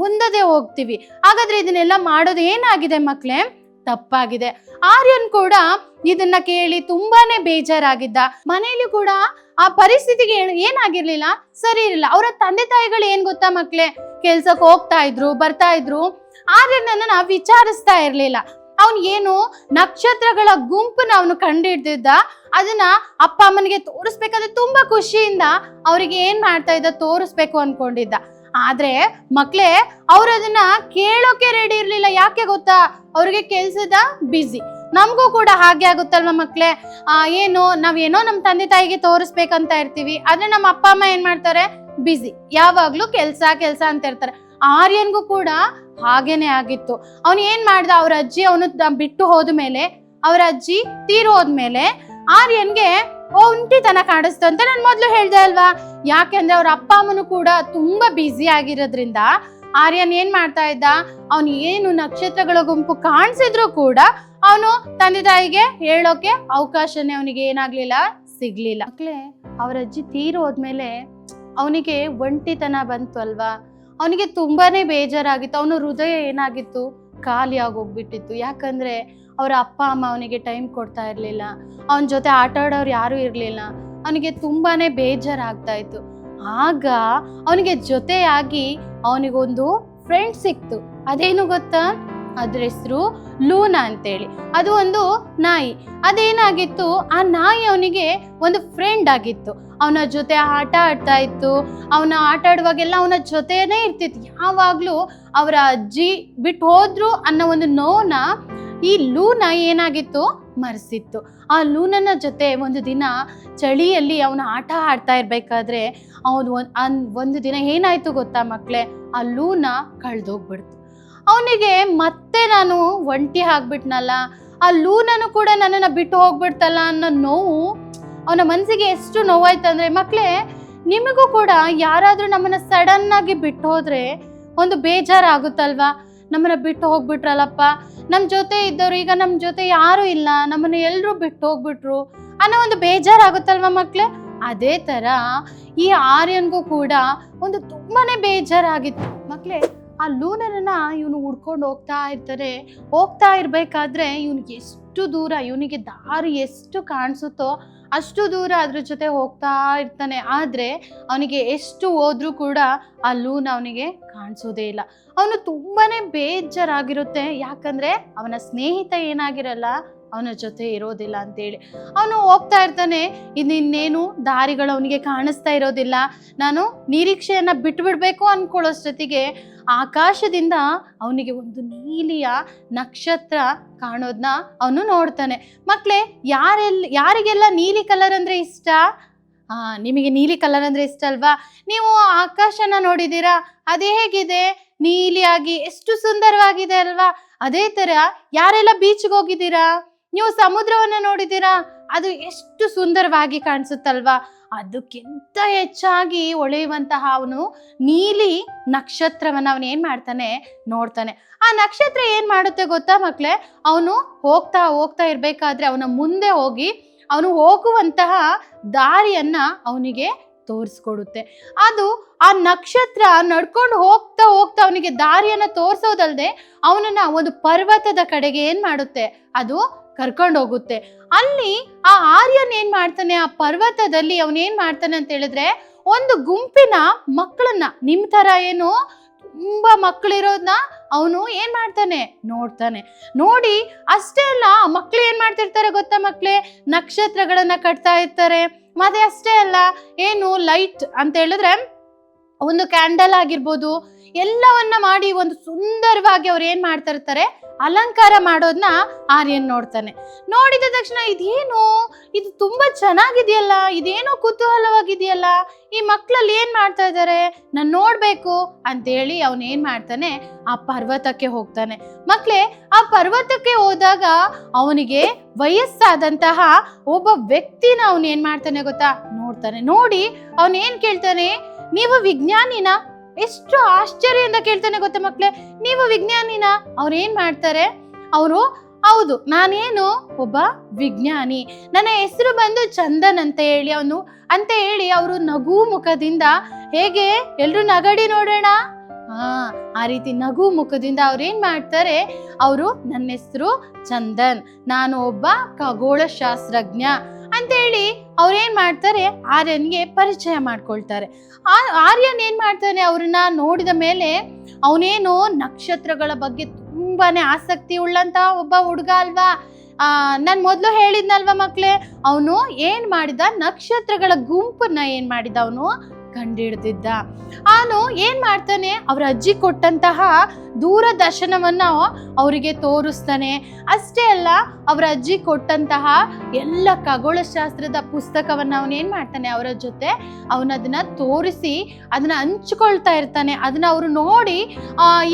ಹೊಂದದೆ ಹೋಗ್ತೀವಿ. ಹಾಗಾದ್ರೆ ಇದನ್ನೆಲ್ಲ ಮಾಡೋದು ಏನಾಗಿದೆ ಮಕ್ಳೇ, ತಪ್ಪಾಗಿದೆ. ಆರ್ಯನ್ ಕೂಡ ಇದನ್ನ ಕೇಳಿ ತುಂಬಾನೇ ಬೇಜಾರಾಗಿದ್ದ. ಮನೆಯಲ್ಲಿ ಕೂಡ ಆ ಪರಿಸ್ಥಿತಿಗೆ ಏನಾಗಿರ್ಲಿಲ್ಲ, ಸರಿ ಇರಲಿಲ್ಲ. ಅವರ ತಂದೆ ತಾಯಿಗಳು ಏನ್ ಗೊತ್ತಾ ಮಕ್ಳೇ, ಕೆಲ್ಸಕ್ಕೆ ಹೋಗ್ತಾ ಇದ್ರು, ಬರ್ತಾ ಇದ್ರು. ಆರ್ಯನನ್ನ ವಿಚಾರಿಸ್ತಾ ಇರ್ಲಿಲ್ಲ. ಅವನು ಏನು ನಕ್ಷತ್ರಗಳ ಗುಂಪನ್ನ ಅವನು ಕಂಡಿಡ್ದಿದ್ದ, ಅದನ್ನ ಅಪ್ಪ ಅಮ್ಮನಿಗೆ ತೋರಿಸ್ಬೇಕಾದ್ರೆ ತುಂಬಾ ಖುಷಿಯಿಂದ ಅವ್ರಿಗೆ ಏನ್ ಮಾಡ್ತಾ ಇದ್ದ, ತೋರಿಸ್ಬೇಕು ಅನ್ಕೊಂಡಿದ್ದ. ಆದ್ರೆ ಮಕ್ಳೇ, ಅವ್ರು ಅದನ್ನ ಕೇಳೋಕೆ ರೆಡಿ ಇರ್ಲಿಲ್ಲ. ಯಾಕೆ ಗೊತ್ತಾ, ಅವ್ರಿಗೆ ಕೆಲ್ಸದ ಬ್ಯುಸಿ. ನಮಗೂ ಕೂಡ ಹಾಗೆ ಆಗುತ್ತಲ್ವ ಮಕ್ಳೇ, ನಾವೇನೋ ನಮ್ಮ ತಂದೆ ತಾಯಿಗೆ ತೋರಿಸ್ಬೇಕಂತ ಇರ್ತೀವಿ, ಆದ್ರೆ ನಮ್ಮ ಅಪ್ಪ ಅಮ್ಮ ಏನ್ ಮಾಡ್ತಾರೆ, ಬ್ಯುಸಿ, ಯಾವಾಗ್ಲೂ ಕೆಲ್ಸ ಅಂತ ಇರ್ತಾರೆ. ಆರ್ಯನ್ಗೂ ಕೂಡ ಹಾಗೇನೆ ಆಗಿತ್ತು. ಅವನು ಏನ್ ಮಾಡ್ದ, ಅವ್ರ ಅಜ್ಜಿ ಅವನು ಬಿಟ್ಟು ಹೋದ್ಮೇಲೆ, ಅವ್ರ ಅಜ್ಜಿ ತೀರು ಹೋದ್ಮೇಲೆ ಆರ್ಯನ್ಗೆ ಒಂಟಿತನ ಕಾಣಿಸ್ತು ಅಂತ ನಾನು ಮೊದ್ಲು ಹೇಳ್ದೆ ಅಲ್ವಾ. ಯಾಕೆಂದ್ರೆ ಅವ್ರ ಅಪ್ಪ ಅಮ್ಮನು ಕೂಡ ತುಂಬಾ ಬ್ಯುಸಿ ಆಗಿರೋದ್ರಿಂದ ಆರ್ಯನ್ ಏನ್ ಮಾಡ್ತಾ ಇದ್ದ, ಅವನು ಏನು ನಕ್ಷತ್ರಗಳ ಗುಂಪು ಕಾಣಿಸಿದ್ರು ಕೂಡ ಅವನು ತಂದೆ ತಾಯಿಗೆ ಹೇಳೋಕೆ ಅವಕಾಶನೇ ಅವನಿಗೆ ಏನಾಗ್ಲಿಲ್ಲ, ಸಿಗ್ಲಿಲ್ಲ. ಮಕ್ಳೇ, ಅವ್ರ ಅಜ್ಜಿ ತೀರು ಹೋದ್ಮೇಲೆ ಅವನಿಗೆ ಒಂಟಿತನ ಬಂತು ಅಲ್ವಾ. ಅವನಿಗೆ ತುಂಬಾನೇ ಬೇಜಾರಾಗಿತ್ತು. ಅವನ ಹೃದಯ ಏನಾಗಿತ್ತು, ಖಾಲಿ ಆಗೋಗ್ಬಿಟ್ಟಿತ್ತು. ಯಾಕಂದ್ರೆ ಅವರ ಅಪ್ಪ ಅಮ್ಮ ಅವನಿಗೆ ಟೈಮ್ ಕೊಡ್ತಾ ಇರ್ಲಿಲ್ಲ, ಅವನ ಜೊತೆ ಆಟ ಆಡೋರು ಯಾರು ಇರ್ಲಿಲ್ಲ. ಅವನಿಗೆ ತುಂಬಾನೇ ಬೇಜಾರಾಗ್ತಾ ಇತ್ತು. ಆಗ ಅವನಿಗೆ ಜೊತೆಯಾಗಿ ಅವನಿಗೊಂದು ಫ್ರೆಂಡ್ ಸಿಕ್ತು. ಅದೇನು ಗೊತ್ತಾ, ಅದ್ರ ಹೆಸರು ಲೂನಾ ಅಂತೇಳಿ. ಅದು ಒಂದು ನಾಯಿ. ಅದೇನಾಗಿತ್ತು, ಆ ನಾಯಿ ಅವನಿಗೆ ಒಂದು ಫ್ರೆಂಡ್ ಆಗಿತ್ತು. ಅವನ ಜೊತೆ ಆಟ ಆಡ್ತಾ ಇತ್ತು. ಅವನ ಆಟ ಆಡುವಾಗೆಲ್ಲ ಅವನ ಜೊತೆನೇ ಇರ್ತಿತ್ತು. ಯಾವಾಗ್ಲೂ ಅವರ ಅಜ್ಜಿ ಬಿಟ್ಟು ಹೋದ್ರು ಅನ್ನೋ ಒಂದು ನೋವನ್ನ ಈ ಲೂನಾ ಏನಾಗಿತ್ತು, ಮರೆಸಿತ್ತು. ಆ ಲೂನನ ಜೊತೆ ಒಂದು ದಿನ ಚಳಿಯಲ್ಲಿ ಅವನ ಆಟ ಆಡ್ತಾ ಇರ್ಬೇಕಾದ್ರೆ ಅವನು ಒಂದು ದಿನ ಏನಾಯ್ತು ಗೊತ್ತಾ ಮಕ್ಕಳೇ, ಆ ಲೂನಾ ಕಳ್ದೋಗ್ಬಿಡ್ತು. ಅವನಿಗೆ ಮತ್ತೆ ನಾನು ಒಂಟಿ ಆಗ್ಬಿಟ್ನಲ್ಲ, ಆ ಲೂನನು ಕೂಡ ನನ್ನನ್ನು ಬಿಟ್ಟು ಹೋಗ್ಬಿಡ್ತಲ್ಲ ಅನ್ನೋ ನೋವು ಅವನ ಮನಸ್ಸಿಗೆ ಎಷ್ಟು ನೋವಾಯ್ತಂದ್ರೆ ಮಕ್ಕಳೇ, ನಿಮಗೂ ಕೂಡ ಯಾರಾದರೂ ನಮ್ಮನ್ನ ಸಡನ್ ಆಗಿ ಬಿಟ್ಟು ಹೋದ್ರೆ ಒಂದು ಬೇಜಾರಾಗುತ್ತಲ್ವಾ? ನಮ್ಮನ್ನ ಬಿಟ್ಟು ಹೋಗ್ಬಿಟ್ರಲ್ಲಪ್ಪ, ನಮ್ಮ ಜೊತೆ ಇದ್ದವ್ರು ಈಗ ನಮ್ಮ ಜೊತೆ ಯಾರು ಇಲ್ಲ, ನಮ್ಮನ್ನ ಎಲ್ಲರೂ ಬಿಟ್ಟು ಹೋಗ್ಬಿಟ್ರು ಅನ್ನೋ ಒಂದು ಬೇಜಾರಾಗುತ್ತಲ್ವಾ ಮಕ್ಕಳೇ? ಅದೇ ಥರ ಈ ಆರ್ಯನ್ಗೂ ಕೂಡ ಒಂದು ತುಂಬಾನೇ ಬೇಜಾರಾಗಿತ್ತು ಮಕ್ಕಳೇ. ಆ ಲೂನನ್ನ ಇವನು ಹುಡ್ಕೊಂಡು ಹೋಗ್ತಾ ಇರ್ಬೇಕಾದ್ರೆ ಇವನಿಗೆ ಎಷ್ಟು ದೂರ, ಇವನಿಗೆ ದಾರಿ ಎಷ್ಟು ಕಾಣಿಸುತ್ತೋ ಅಷ್ಟು ದೂರ ಅದ್ರ ಜೊತೆ ಹೋಗ್ತಾ ಇರ್ತಾನೆ. ಆದರೆ ಅವನಿಗೆ ಎಷ್ಟು ಹೋದ್ರೂ ಕೂಡ ಆ ಲೂನ ಅವನಿಗೆ ಕಾಣಿಸೋದೇ ಇಲ್ಲ. ಅವನು ತುಂಬಾನೇ ಬೇಜಾರಾಗಿರುತ್ತೆ. ಯಾಕಂದ್ರೆ ಅವನ ಸ್ನೇಹಿತ ಏನಾಗಿರಲ್ಲ, ಅವನ ಜೊತೆ ಇರೋದಿಲ್ಲ ಅಂತೇಳಿ ಅವನು ಹೋಗ್ತಾ ಇರ್ತಾನೆ. ಇನ್ನೇನು ದಾರಿಗಳು ಅವನಿಗೆ ಕಾಣಿಸ್ತಾ ಇರೋದಿಲ್ಲ. ನಾನು ನಿರೀಕ್ಷೆಯನ್ನ ಬಿಟ್ಬಿಡ್ಬೇಕು ಅನ್ಕೊಳ್ಳೋಷ್ಟೊತ್ತಿಗೆ ಆಕಾಶದಿಂದ ಅವನಿಗೆ ಒಂದು ನೀಲಿಯ ನಕ್ಷತ್ರ ಕಾಣೋದನ್ನ ಅವನು ನೋಡ್ತಾನೆ. ಮಕ್ಕಳೇ, ಯಾರಿಗೆಲ್ಲ ನೀಲಿ ಕಲರ್ ಅಂದ್ರೆ ಇಷ್ಟ? ನಿಮಗೆ ನೀಲಿ ಕಲರ್ ಅಂದ್ರೆ ಇಷ್ಟ ಅಲ್ವಾ? ನೀವು ಆಕಾಶನ ನೋಡಿದ್ದೀರಾ? ಅದೇ ಹೇಗಿದೆ, ನೀಲಿಯಾಗಿ ಎಷ್ಟು ಸುಂದರವಾಗಿದೆ ಅಲ್ವಾ? ಅದೇ ತರ ಯಾರೆಲ್ಲ ಬೀಚ್ಗೆ ಹೋಗಿದ್ದೀರಾ? ನೀವು ಸಮುದ್ರವನ್ನ ನೋಡಿದ್ದೀರಾ? ಅದು ಎಷ್ಟು ಸುಂದರವಾಗಿ ಕಾಣಿಸುತ್ತಲ್ವಾ? ಅದಕ್ಕಿಂತ ಹೆಚ್ಚಾಗಿ ಹೊಳೆಯುವಂತಹ ಅವನು ನೀಲಿ ನಕ್ಷತ್ರವನ್ನ ಅವನು ಏನ್ ಮಾಡ್ತಾನೆ, ನೋಡ್ತಾನೆ. ಆ ನಕ್ಷತ್ರ ಏನ್ ಮಾಡುತ್ತೆ ಗೊತ್ತಾ ಮಕ್ಕಳೇ? ಅವನು ಹೋಗ್ತಾ ಇರ್ಬೇಕಾದ್ರೆ ಅವನ ಮುಂದೆ ಹೋಗಿ ಅವನು ಹೋಗುವಂತಹ ದಾರಿಯನ್ನ ಅವನಿಗೆ ತೋರಿಸ್ಕೊಡುತ್ತೆ. ಅದು ಆ ನಕ್ಷತ್ರ ನಡ್ಕೊಂಡು ಹೋಗ್ತಾ ಅವನಿಗೆ ದಾರಿಯನ್ನ ತೋರಿಸೋದಲ್ದೆ ಅವನನ್ನ ಒಂದು ಪರ್ವತದ ಕಡೆಗೆ ಏನ್ ಮಾಡುತ್ತೆ, ಅದು ಕರ್ಕೊಂಡು ಹೋಗುತ್ತೆ. ಅಲ್ಲಿ ಆ ಆರ್ಯನ್ ಏನ್ ಮಾಡ್ತಾನೆ, ಆ ಪರ್ವತದಲ್ಲಿ ಅವನೇನ್ ಮಾಡ್ತಾನೆ ಅಂತ ಹೇಳಿದ್ರೆ ಒಂದು ಗುಂಪಿನ ಮಕ್ಕಳನ್ನ, ನಿಮ್ ತರ ಏನು ತುಂಬಾ ಮಕ್ಕಳಿರೋದನ್ನ ಅವನು ಏನ್ ಮಾಡ್ತಾನೆ, ನೋಡ್ತಾನೆ. ನೋಡಿ ಅಷ್ಟೇ ಅಲ್ಲ, ಮಕ್ಳು ಏನ್ ಮಾಡ್ತಿರ್ತಾರೆ ಗೊತ್ತಾ ಮಕ್ಳೇ? ನಕ್ಷತ್ರಗಳನ್ನ ಕಟ್ತಾ ಇರ್ತಾರೆ. ಮತ್ತೆ ಅಷ್ಟೇ ಅಲ್ಲ, ಏನು ಲೈಟ್ ಅಂತ ಹೇಳಿದ್ರೆ ಒಂದು ಕ್ಯಾಂಡಲ್ ಆಗಿರ್ಬೋದು, ಎಲ್ಲವನ್ನ ಮಾಡಿ ಒಂದು ಸುಂದರವಾಗಿ ಅವ್ರು ಏನ್ ಮಾಡ್ತಾ ಇರ್ತಾರೆ, ಅಲಂಕಾರ ಮಾಡೋದನ್ನ ಆರ್ಯನ್ ನೋಡ್ತಾನೆ. ನೋಡಿದ ತಕ್ಷಣ ಇದು ತುಂಬಾ ಚೆನ್ನಾಗಿದೆಯಲ್ಲ, ಇದೇನೋ ಕುತೂಹಲವಾಗಿದೆಯಲ್ಲ, ಈ ಮಕ್ಕಳಲ್ಲಿ ಏನ್ ಮಾಡ್ತಾ ಇದ್ದಾರೆ, ನಾನು ನೋಡ್ಬೇಕು ಅಂತೇಳಿ ಅವನ್ ಏನ್ ಮಾಡ್ತಾನೆ, ಆ ಪರ್ವತಕ್ಕೆ ಹೋಗ್ತಾನೆ. ಮಕ್ಳೇ, ಆ ಪರ್ವತಕ್ಕೆ ಹೋದಾಗ ಅವನಿಗೆ ವಯಸ್ಸಾದಂತಹ ಒಬ್ಬ ವ್ಯಕ್ತಿನ ಅವನ್ ಏನ್ ಮಾಡ್ತಾನೆ ಗೊತ್ತಾ, ನೋಡ್ತಾನೆ. ನೋಡಿ ಅವನ್ ಏನ್ ಕೇಳ್ತಾನೆ, ನೀವು ವಿಜ್ಞಾನಿನ? ಎಷ್ಟು ಆಶ್ಚರ್ಯದಿಂದ ಕೇಳ್ತಾನೆ ಗೊತ್ತಾ ಮಕ್ಳೇ, ನೀವು ವಿಜ್ಞಾನಿನ? ಅವ್ರು ಏನ್ ಮಾಡ್ತಾರೆ, ಅವರು ಹೌದು ನಾನೇನು ಒಬ್ಬ ವಿಜ್ಞಾನಿ, ನನ್ನ ಹೆಸರು ಬಂದು ಚಂದನ್ ಅಂತ ಹೇಳಿ ಅವರು ನಗು ಮುಖದಿಂದ, ಹೇಗೆ ಎಲ್ರು ನಗಡಿ ನೋಡೋಣ, ಆ ರೀತಿ ನಗು ಮುಖದಿಂದ ಅವ್ರೇನ್ ಮಾಡ್ತಾರೆ, ಅವರು ನನ್ನ ಹೆಸರು ಚಂದನ್, ನಾನು ಒಬ್ಬ ಖಗೋಳ ಶಾಸ್ತ್ರಜ್ಞ ಅಂತೇಳಿ ಅವ್ರೇನ್ ಮಾಡ್ತಾರೆ, ಆರ್ಯನ್ಗೆ ಪರಿಚಯ ಮಾಡ್ಕೊಳ್ತಾರೆ. ಆರ್ಯನ್ ಏನ್ ಮಾಡ್ತಾನೆ, ಅವ್ರನ್ನ ನೋಡಿದ ಮೇಲೆ ಅವನೇನು ನಕ್ಷತ್ರಗಳ ಬಗ್ಗೆ ತುಂಬಾನೇ ಆಸಕ್ತಿ ಉಳ್ಳಂತ ಒಬ್ಬ ಹುಡುಗ ಅಲ್ವಾ. ನಾನು ಮೊದಲು ಹೇಳಿದ್ನಲ್ವಾ ಮಕ್ಳೇ, ಅವನು ಏನ್ ಮಾಡಿದ, ನಕ್ಷತ್ರಗಳ ಗುಂಪನ್ನ ಏನ್ ಮಾಡಿದ, ಅವನು ಕಂಡಿಡ್ದಿದ್ದ. ಅವನು ಏನ್ ಮಾಡ್ತಾನೆ, ಅವ್ರ ಅಜ್ಜಿ ಕೊಟ್ಟಂತಹ ದೂರದರ್ಶನವನ್ನ ಅವರಿಗೆ ತೋರಿಸ್ತಾನೆ. ಅಷ್ಟೇ ಅಲ್ಲ, ಅವರ ಅಜ್ಜಿ ಕೊಟ್ಟಂತಹ ಎಲ್ಲ ಖಗೋಳಶಾಸ್ತ್ರದ ಪುಸ್ತಕವನ್ನ ಅವನೇನ್ ಮಾಡ್ತಾನೆ, ಅವರ ಜೊತೆ ಅವನದನ್ನ ತೋರಿಸಿ ಅದನ್ನ ಹಂಚ್ಕೊಳ್ತಾ ಇರ್ತಾನೆ. ಅದನ್ನ ಅವರು ನೋಡಿ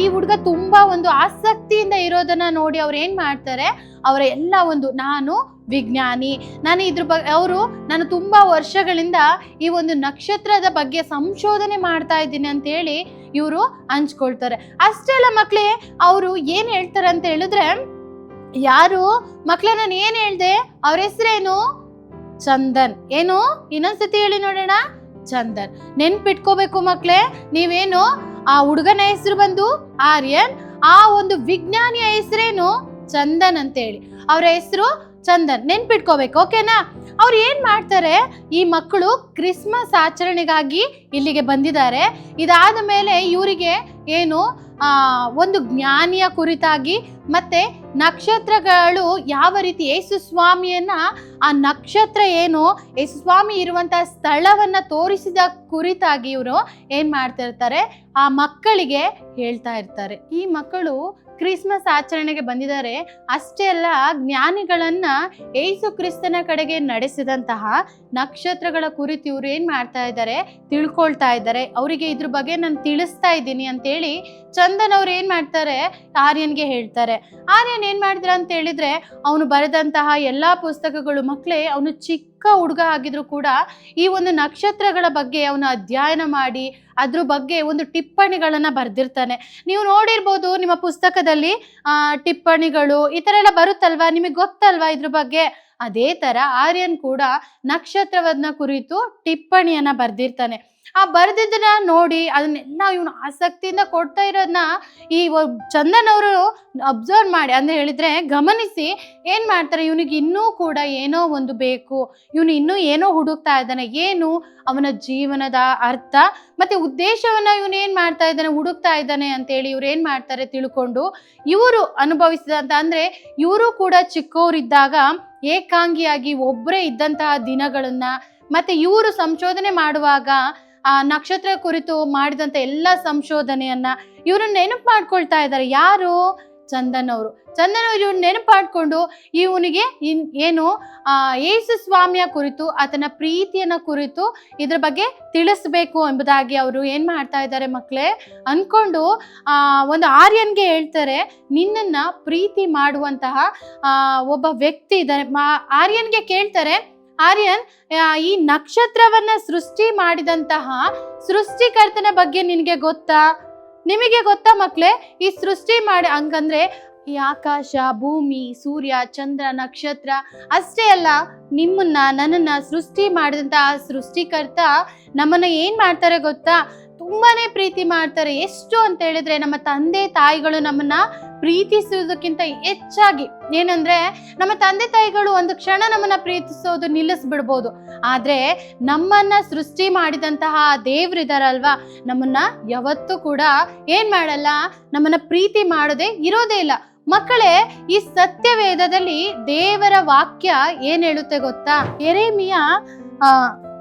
ಈ ಹುಡುಗ ತುಂಬಾ ಒಂದು ಆಸಕ್ತಿಯಿಂದ ಇರೋದನ್ನ ನೋಡಿ ಅವ್ರು ಏನ್ ಮಾಡ್ತಾರೆ, ಅವರ ಎಲ್ಲ ಒಂದು, ನಾನು ವಿಜ್ಞಾನಿ, ನಾನು ಇದ್ರ ನಾನು ತುಂಬಾ ವರ್ಷಗಳಿಂದ ಈ ಒಂದು ನಕ್ಷತ್ರದ ಬಗ್ಗೆ ಸಂಶೋಧನೆ ಮಾಡ್ತಾ ಇದ್ದೀನಿ ಅಂತ ಹೇಳಿ ಇವರು ಹಂಚ್ಕೊಳ್ತಾರೆ. ಅಷ್ಟೇ ಅಲ್ಲ ಮಕ್ಳೇ, ಅವರು ಏನ್ ಹೇಳ್ತಾರೆ ಅಂತ ಹೇಳಿದ್ರೆ, ಯಾರು ಮಕ್ಳೇ, ನಾನು ಏನ್ ಹೇಳ್ದೆ, ಅವ್ರ ಹೆಸರೇನು, ಚಂದನ್. ಏನು, ಇನ್ನೊಂದ್ಸತಿ ಹೇಳಿ ನೋಡೋಣ, ಚಂದನ್. ನೆನ್ಪಿಟ್ಕೋಬೇಕು ಮಕ್ಳೇ, ನೀವೇನು, ಆ ಹುಡುಗನ ಹೆಸರು ಬಂದು ಆರ್ಯನ್, ಆ ಒಂದು ವಿಜ್ಞಾನಿಯ ಹೆಸರೇನು ಚಂದನ್ ಅಂತ ಹೇಳಿ, ಅವರ ಹೆಸರು ಚಂದನ್, ನೆನ್ಪಿಟ್ಕೋಬೇಕು, ಓಕೆನಾ? ಅವ್ರು ಏನ್ ಮಾಡ್ತಾರೆ, ಈ ಮಕ್ಕಳು ಕ್ರಿಸ್ಮಸ್ ಆಚರಣೆಗಾಗಿ ಇಲ್ಲಿಗೆ ಬಂದಿದ್ದಾರೆ. ಇದಾದ ಮೇಲೆ ಇವರಿಗೆ ಏನು ಒಂದು ಜ್ಞಾನಿಯ ಕುರಿತಾಗಿ ಮತ್ತೆ ನಕ್ಷತ್ರಗಳು ಯಾವ ರೀತಿ ಯೇಸು ಸ್ವಾಮಿಯನ್ನ ಆ ನಕ್ಷತ್ರ ಏನು ಯೇಸು ಸ್ವಾಮಿ ಇರುವಂತಹ ಸ್ಥಳವನ್ನ ತೋರಿಸಿದ ಕುರಿತಾಗಿ ಇವರು ಏನ್ ಮಾಡ್ತಾ ಇರ್ತಾರೆ, ಆ ಮಕ್ಕಳಿಗೆ ಹೇಳ್ತಾ ಇರ್ತಾರೆ. ಈ ಮಕ್ಕಳು ಕ್ರಿಸ್ಮಸ್ ಆಚರಣೆಗೆ ಬಂದಿದ್ದಾರೆ. ಅಷ್ಟೇ ಅಲ್ಲ, ಜ್ಞಾನಿಗಳನ್ನ ಯೇಸು ಕ್ರಿಸ್ತನ ಕಡೆಗೆ ನಡೆಸಿದಂತಹ ನಕ್ಷತ್ರಗಳ ಕುರಿತು ಇವ್ರು ಏನ್ ಮಾಡ್ತಾ ಇದ್ದಾರೆ, ತಿಳ್ಕೊಳ್ತಾ ಇದ್ದಾರೆ. ಅವರಿಗೆ ಇದ್ರ ಬಗ್ಗೆ ನಾನು ತಿಳಿಸ್ತಾ ಇದ್ದೀನಿ ಅಂತೇಳಿ ಚಂದನ್ ಅವ್ರು ಏನ್ ಮಾಡ್ತಾರೆ, ಆರ್ಯನ್ಗೆ ಹೇಳ್ತಾರೆ. ಆರ್ಯನ್ ಏನ್ ಮಾಡಿದ್ರ ಅಂತ ಹೇಳಿದ್ರೆ, ಅವನು ಬರೆದಂತಹ ಎಲ್ಲಾ ಪುಸ್ತಕಗಳು, ಮಕ್ಕಳೇ ಅವನು ಚಿಕ್ಕ ಹುಡುಗ ಆಗಿದ್ರು ಕೂಡ ಈ ಒಂದು ನಕ್ಷತ್ರಗಳ ಬಗ್ಗೆ ಅವನು ಅಧ್ಯಯನ ಮಾಡಿ ಅದ್ರ ಬಗ್ಗೆ ಒಂದು ಟಿಪ್ಪಣಿಗಳನ್ನ ಬರ್ದಿರ್ತಾನೆ. ನೀವು ನೋಡಿರ್ಬೋದು ನಿಮ್ಮ ಪುಸ್ತಕದಲ್ಲಿ ಟಿಪ್ಪಣಿಗಳು ಈ ತರ ಎಲ್ಲ ಬರುತ್ತಲ್ವಾ, ನಿಮಗೆ ಗೊತ್ತಲ್ವಾ ಇದ್ರ ಬಗ್ಗೆ? ಅದೇ ತರ ಆರ್ಯನ್ ಕೂಡ ನಕ್ಷತ್ರವನ್ನ ಕುರಿತು ಟಿಪ್ಪಣಿಯನ್ನ ಬರ್ದಿರ್ತಾನೆ. ಆ ಬರ್ದಿದ್ದನ್ನ ನೋಡಿ ಅದನ್ನೆಲ್ಲ ಇವನು ಆಸಕ್ತಿಯಿಂದ ಕೊಡ್ತಾ ಇರೋದನ್ನ ಈ ಚಂದನ್ ಅವರು ಅಬ್ಸರ್ವ್ ಮಾಡಿ, ಅಂದ್ರೆ ಹೇಳಿದ್ರೆ ಗಮನಿಸಿ ಏನ್ ಮಾಡ್ತಾರೆ, ಇವನಿಗೆ ಇನ್ನೂ ಕೂಡ ಏನೋ ಒಂದು ಬೇಕು, ಇವನು ಇನ್ನೂ ಏನೋ ಹುಡುಕ್ತಾ ಇದ್ದಾನೆ, ಏನು ಅವನ ಜೀವನದ ಅರ್ಥ ಮತ್ತೆ ಉದ್ದೇಶವನ್ನ ಇವನು ಏನ್ ಮಾಡ್ತಾ ಇದ್ದಾನೆ, ಹುಡುಕ್ತಾ ಇದ್ದಾನೆ ಅಂತೇಳಿ ಇವ್ರು ಏನ್ ಮಾಡ್ತಾರೆ ತಿಳ್ಕೊಂಡು, ಇವರು ಅನುಭವಿಸಿದಂತ ಅಂದ್ರೆ ಇವರು ಕೂಡ ಚಿಕ್ಕವರಿದ್ದಾಗ ಏಕಾಂಗಿಯಾಗಿ ಒಬ್ಬರೇ ಇದ್ದಂತಹ ದಿನಗಳನ್ನ ಮತ್ತೆ ಇವರು ಸಂಶೋಧನೆ ಮಾಡುವಾಗ ಆ ನಕ್ಷತ್ರ ಕುರಿತು ಮಾಡಿದಂತ ಎಲ್ಲ ಸಂಶೋಧನೆಯನ್ನ ಇವರು ನೆನಪು ಮಾಡ್ಕೊಳ್ತಾ ಇದ್ದಾರೆ. ಯಾರು? ಚಂದನ್ ಅವರು. ಚಂದನ್ ಅವರು ಇವ್ರು ನೆನಪು ಮಾಡ್ಕೊಂಡು ಇವನಿಗೆ ಏನು ಯೇಸು ಸ್ವಾಮಿಯ ಕುರಿತು ಆತನ ಪ್ರೀತಿಯನ್ನ ಕುರಿತು ಇದ್ರ ಬಗ್ಗೆ ತಿಳಿಸ್ಬೇಕು ಎಂಬುದಾಗಿ ಅವರು ಏನ್ ಮಾಡ್ತಾ ಇದ್ದಾರೆ ಮಕ್ಕಳೇ ಅನ್ಕೊಂಡು ಒಂದು ಆರ್ಯನ್ಗೆ ಹೇಳ್ತಾರೆ, ನಿನ್ನನ್ನ ಪ್ರೀತಿ ಮಾಡುವಂತಹ ಒಬ್ಬ ವ್ಯಕ್ತಿ ಇದ್ದಾರೆ. ಆರ್ಯನ್ಗೆ ಕೇಳ್ತಾರೆ, ಆರ್ಯನ್, ಈ ನಕ್ಷತ್ರವನ್ನ ಸೃಷ್ಟಿ ಮಾಡಿದಂತಹ ಸೃಷ್ಟಿಕರ್ತನ ಬಗ್ಗೆ ನಿನಗೆ ಗೊತ್ತಾ? ನಿಮಗೆ ಗೊತ್ತಾ ಮಕ್ಕಳೇ? ಈ ಸೃಷ್ಟಿ ಮಾಡಿ ಹಂಗಂದ್ರೆ ಈ ಆಕಾಶ, ಭೂಮಿ, ಸೂರ್ಯ, ಚಂದ್ರ, ನಕ್ಷತ್ರ ಅಷ್ಟೇ ಅಲ್ಲ, ನಿಮ್ಮನ್ನ ನನ್ನನ್ನ ಸೃಷ್ಟಿ ಮಾಡಿದಂತಹ ಸೃಷ್ಟಿಕರ್ತ ನಮ್ಮನ್ನ ಏನ್ ಮಾಡ್ತಾರೆ ಗೊತ್ತಾ? ತುಂಬಾನೇ ಪ್ರೀತಿ ಮಾಡ್ತಾರೆ. ಎಷ್ಟು ಅಂತ ಹೇಳಿದ್ರೆ ನಮ್ಮ ತಂದೆ ತಾಯಿಗಳು ನಮ್ಮನ್ನ ಪ್ರೀತಿಸುವುದಕ್ಕಿಂತ ಹೆಚ್ಚಾಗಿ ಏನಂದ್ರೆ, ನಮ್ಮ ತಂದೆ ತಾಯಿಗಳು ಒಂದು ಕ್ಷಣ ನಮ್ಮನ್ನ ಪ್ರೀತಿಸೋದು ನಿಲ್ಲಿಸ್ಬಿಡ್ಬೋದು, ಆದ್ರೆ ನಮ್ಮನ್ನ ಸೃಷ್ಟಿ ಮಾಡಿದಂತಹ ದೇವ್ರಿದಾರಲ್ವಾ, ನಮ್ಮನ್ನ ಯಾವತ್ತೂ ಕೂಡ ಏನ್ ಮಾಡಲ್ಲ, ನಮ್ಮನ್ನ ಪ್ರೀತಿ ಮಾಡೋದೇ ಇರೋದೇ ಇಲ್ಲ. ಮಕ್ಕಳೇ, ಈ ಸತ್ಯವೇದದಲ್ಲಿ ದೇವರ ವಾಕ್ಯ ಏನ್ ಹೇಳುತ್ತೆ ಗೊತ್ತಾ? ಯೆರೆಮೀಯ